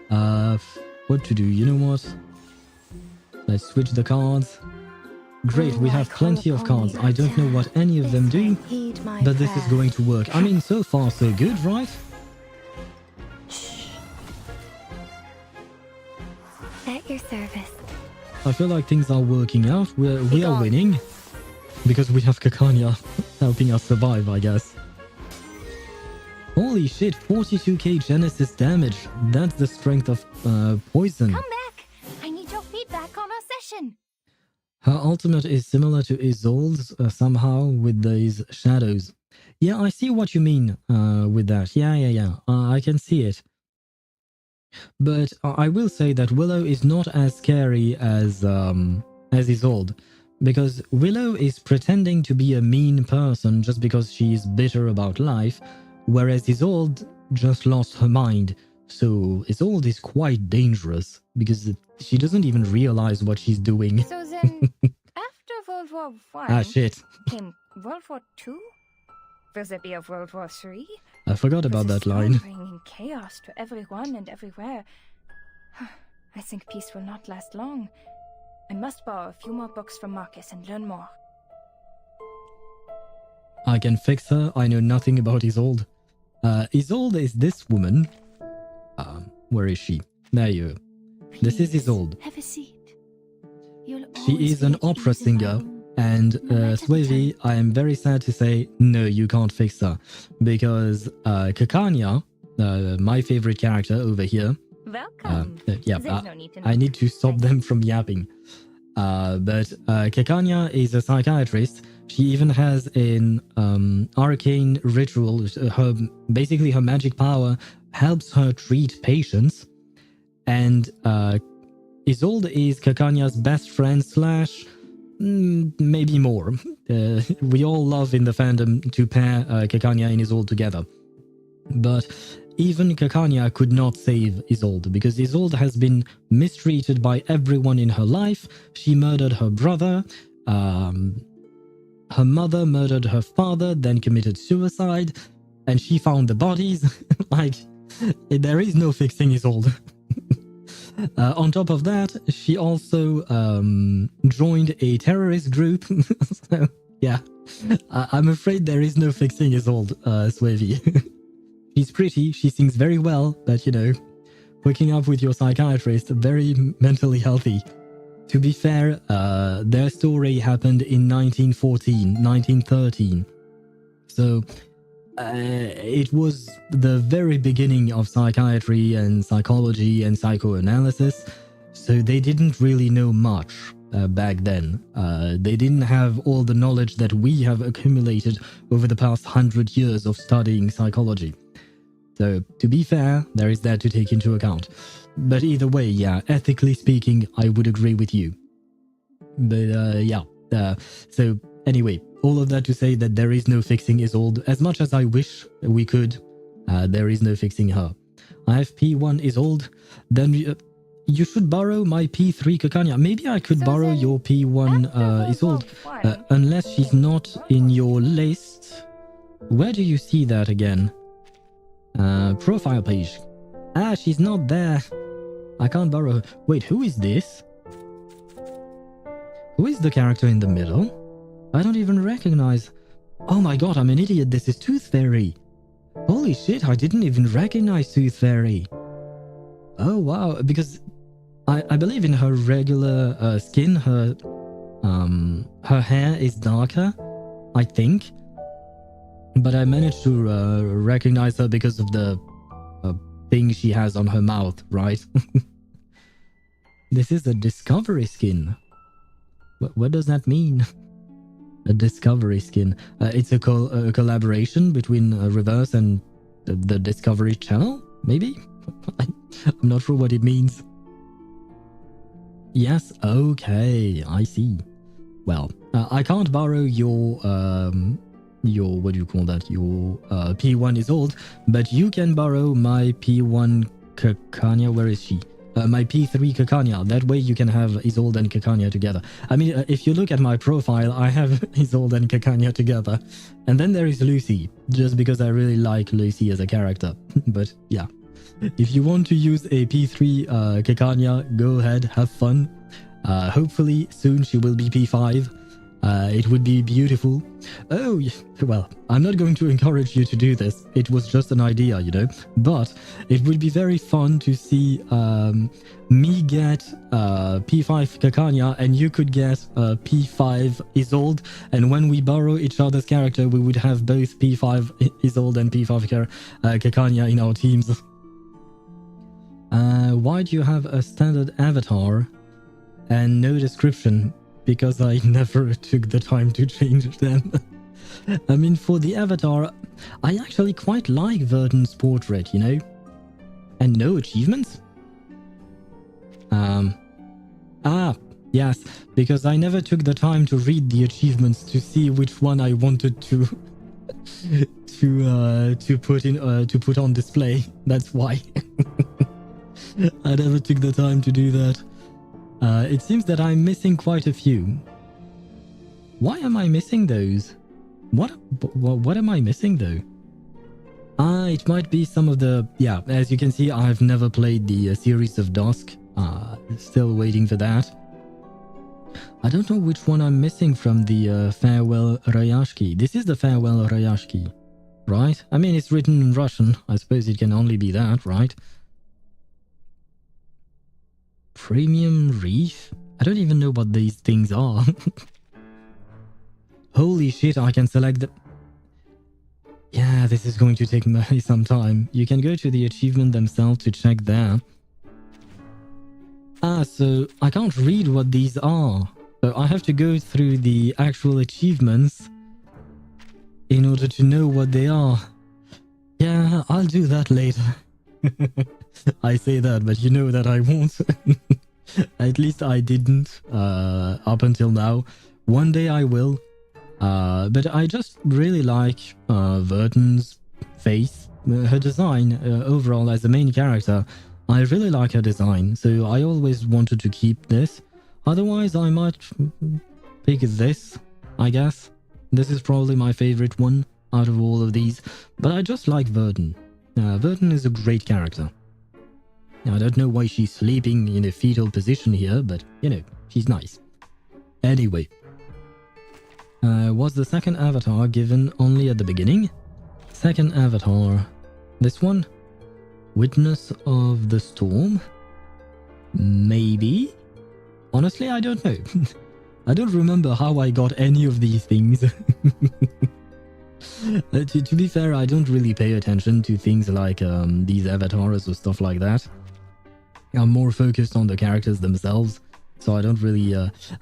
what to do. You know what? Let's switch the cards. Great, we have plenty of cards. I don't know what any of them do, Heed my but this is prayer. going to work. I mean, so far so good, right? At your service. I feel like things are working out. We are winning because we have Kakania helping us survive, I guess. Holy shit, 42k Genesis damage. That's the strength of poison. Come back! I need your feedback on our session. Her ultimate is similar to Isolde's somehow with these shadows. Yeah, I see what you mean with that. Yeah. I can see it. But I will say that Willow is not as scary as Isolde. Because Willow is pretending to be a mean person just because she's bitter about life, whereas Isolde just lost her mind. So Isolde is quite dangerous because she doesn't even realize what she's doing. So then, after World War I, Shit. came World War II? Will there be a World War III? I forgot about that line. Bringing chaos to everyone and everywhere. I think peace will not last long. I must borrow a few more books from Marcus and learn more. I can fix her. I know nothing about Isolde. Isolde is this woman. Where is she? There you go. This is Isolde. Have a seat. You'll She always is feel an at opera ease in my singer. room. And No matter the Swavy, I am very sad to say, no, you can't fix her. Because Kakanya, my favorite character over here, Welcome. yeah, There's no need to I need to stop them from yapping. But Kakanya is a psychiatrist. She even has an arcane ritual. Basically, her magic power helps her treat patients. And Isolde is Kakanya's best friend slash maybe more. We all love in the fandom to pair Kakanya and Isolde together. But even Kakanya could not save Isolde because Isolde has been mistreated by everyone in her life. She murdered her brother. Her mother murdered her father, then committed suicide. And she found the bodies. Like, there is no fixing Isolde. On top of that, she also joined a terrorist group. So, yeah, I'm afraid there is no fixing Isolde, Swavy. She's pretty, she sings very well, but you know, hooking up with your psychiatrist, very mentally healthy. To be fair, their story happened in 1913. So it was the very beginning of psychiatry and psychology and psychoanalysis, so they didn't really know much back then. They didn't have all the knowledge that we have accumulated over the past 100 years of studying psychology. So, to be fair, there is that to take into account. But either way, yeah, ethically speaking, I would agree with you. But, yeah. So, anyway, all of that to say that there is no fixing Isolde. As much as I wish we could, there is no fixing her. I have P1 Isolde. Then you should borrow my P3 Kakanya. Maybe I could borrow your P1 Isolde. Unless she's not in your list. Where do you see that again? Profile page. Ah, she's not there. I can't borrow her. Wait, who is this? Who is the character in the middle? I don't even recognize. Oh my god, I'm an idiot. This is Tooth Fairy. Holy shit, I didn't even recognize Tooth Fairy. Oh wow, because I believe in her regular skin, her hair is darker, I think. But I managed to recognize her because of the thing she has on her mouth, right? This is a discovery skin. What does that mean? A discovery skin. It's a collaboration between Reverse and the Discovery Channel, maybe? I'm not sure what it means. Yes, okay, I see. Well, I can't borrow your what do you call that? Your P1 Isolde, but you can borrow my P1 Kakanya. Where is she? My P3 Kakanya. That way you can have Isolde and Kakanya together. I mean, if you look at my profile, I have Isolde and Kakanya together. And then there is Lucy, just because I really like Lucy as a character. But yeah, if you want to use a P3 Kakanya, go ahead, have fun. Hopefully soon she will be P5. It would be beautiful. Oh, well, I'm not going to encourage you to do this. It was just an idea, you know. But it would be very fun to see me get P5 Kakanya and you could get P5 Isolde. And when we borrow each other's character, we would have both P5 Isolde and P5 Kakanya in our teams. Why do you have a standard avatar and no description? Because I never took the time to change them. I mean, for the avatar, I actually quite like Vertin's portrait, you know? And no achievements? Yes, because I never took the time to read the achievements to see which one I wanted to to put on display. That's why. I never took the time to do that. It seems that I'm missing quite a few. Why am I missing those? What am I missing though? It might be some of the... Yeah, as you can see, I've never played the Series of Dusk. Still waiting for that. I don't know which one I'm missing from the Farewell Rayashki. This is the Farewell Rayashki, right? I mean, it's written in Russian. I suppose it can only be that, right? Premium Reef? I don't even know what these things are. Holy shit, I can select the... Yeah, this is going to take me some time. You can go to the achievement themselves to check there. Ah, so I can't read what these are. So I have to go through the actual achievements in order to know what they are. Yeah, I'll do that later. I say that, but you know that I won't. At least I didn't up until now. One day I will. But I just really like Vertin's face, her design overall as the main character. I really like her design, so I always wanted to keep this. Otherwise, I might pick this, I guess. This is probably my favorite one out of all of these, but I just like Vertin. Vertin is a great character. Now, I don't know why she's sleeping in a fetal position here, but, you know, she's nice. Anyway. Was the second avatar given only at the beginning? Second avatar. This one? Witness of the Storm? Maybe? Honestly, I don't know. I don't remember how I got any of these things. To be fair, I don't really pay attention to things like these avatars or stuff like that. I'm more focused on the characters themselves, so I don't really...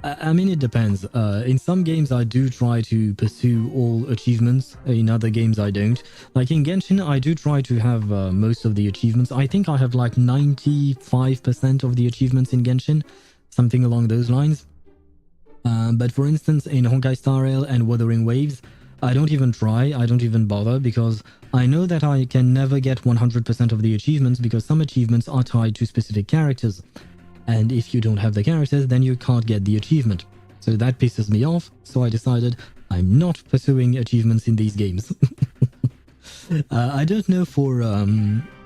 I mean, it depends. In some games, I do try to pursue all achievements. In other games, I don't. Like in Genshin, I do try to have most of the achievements. I think I have like 95% of the achievements in Genshin. Something along those lines. But for instance, in Honkai Star Rail and Wuthering Waves, I don't even try, I don't even bother, because I know that I can never get 100% of the achievements because some achievements are tied to specific characters. And if you don't have the characters, then you can't get the achievement. So that pisses me off, so I decided I'm not pursuing achievements in these games. I don't know for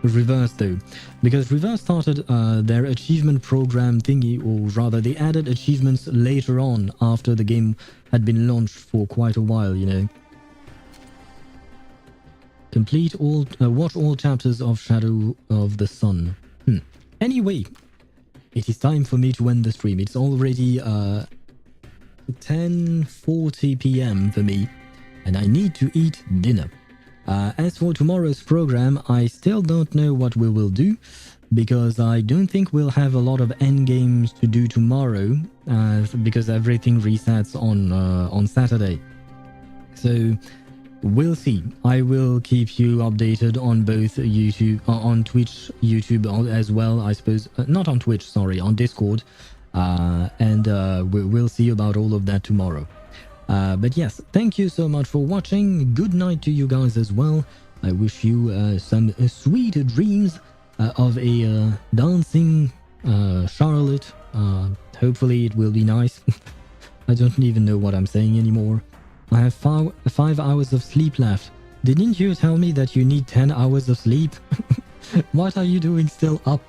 Reverse though, because Reverse started their achievement program thingy, or rather they added achievements later on after the game had been launched for quite a while, you know. Complete all, watch all chapters of Shadow of the Sun. Anyway, it is time for me to end the stream. It's already 10:40 p.m. for me, and I need to eat dinner. As for tomorrow's program, I still don't know what we will do, because I don't think we'll have a lot of endgames to do tomorrow, because everything resets on Saturday. So we'll see. I will keep you updated on both YouTube, on Twitch, YouTube as well, I suppose. Not on Twitch, sorry, on Discord. And we'll see about all of that tomorrow. But yes, thank you so much for watching. Good night to you guys as well. I wish you some sweet dreams of a dancing Charlotte. Hopefully it will be nice. I don't even know what I'm saying anymore. I have 5 hours of sleep left. Didn't you tell me that you need 10 hours of sleep? What are you doing still up?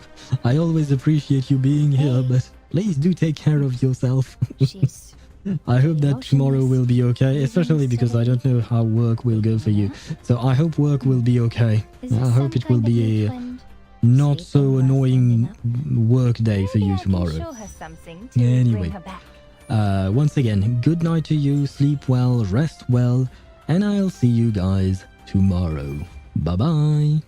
I always appreciate you being here, but please do take care of yourself. I hope that tomorrow will be okay, especially because I don't know how work will go for you. So I hope work will be okay. I hope it will be a not so annoying work day for you tomorrow. Anyway, once again, good night to you, sleep well, rest well, and I'll see you guys tomorrow. Bye-bye.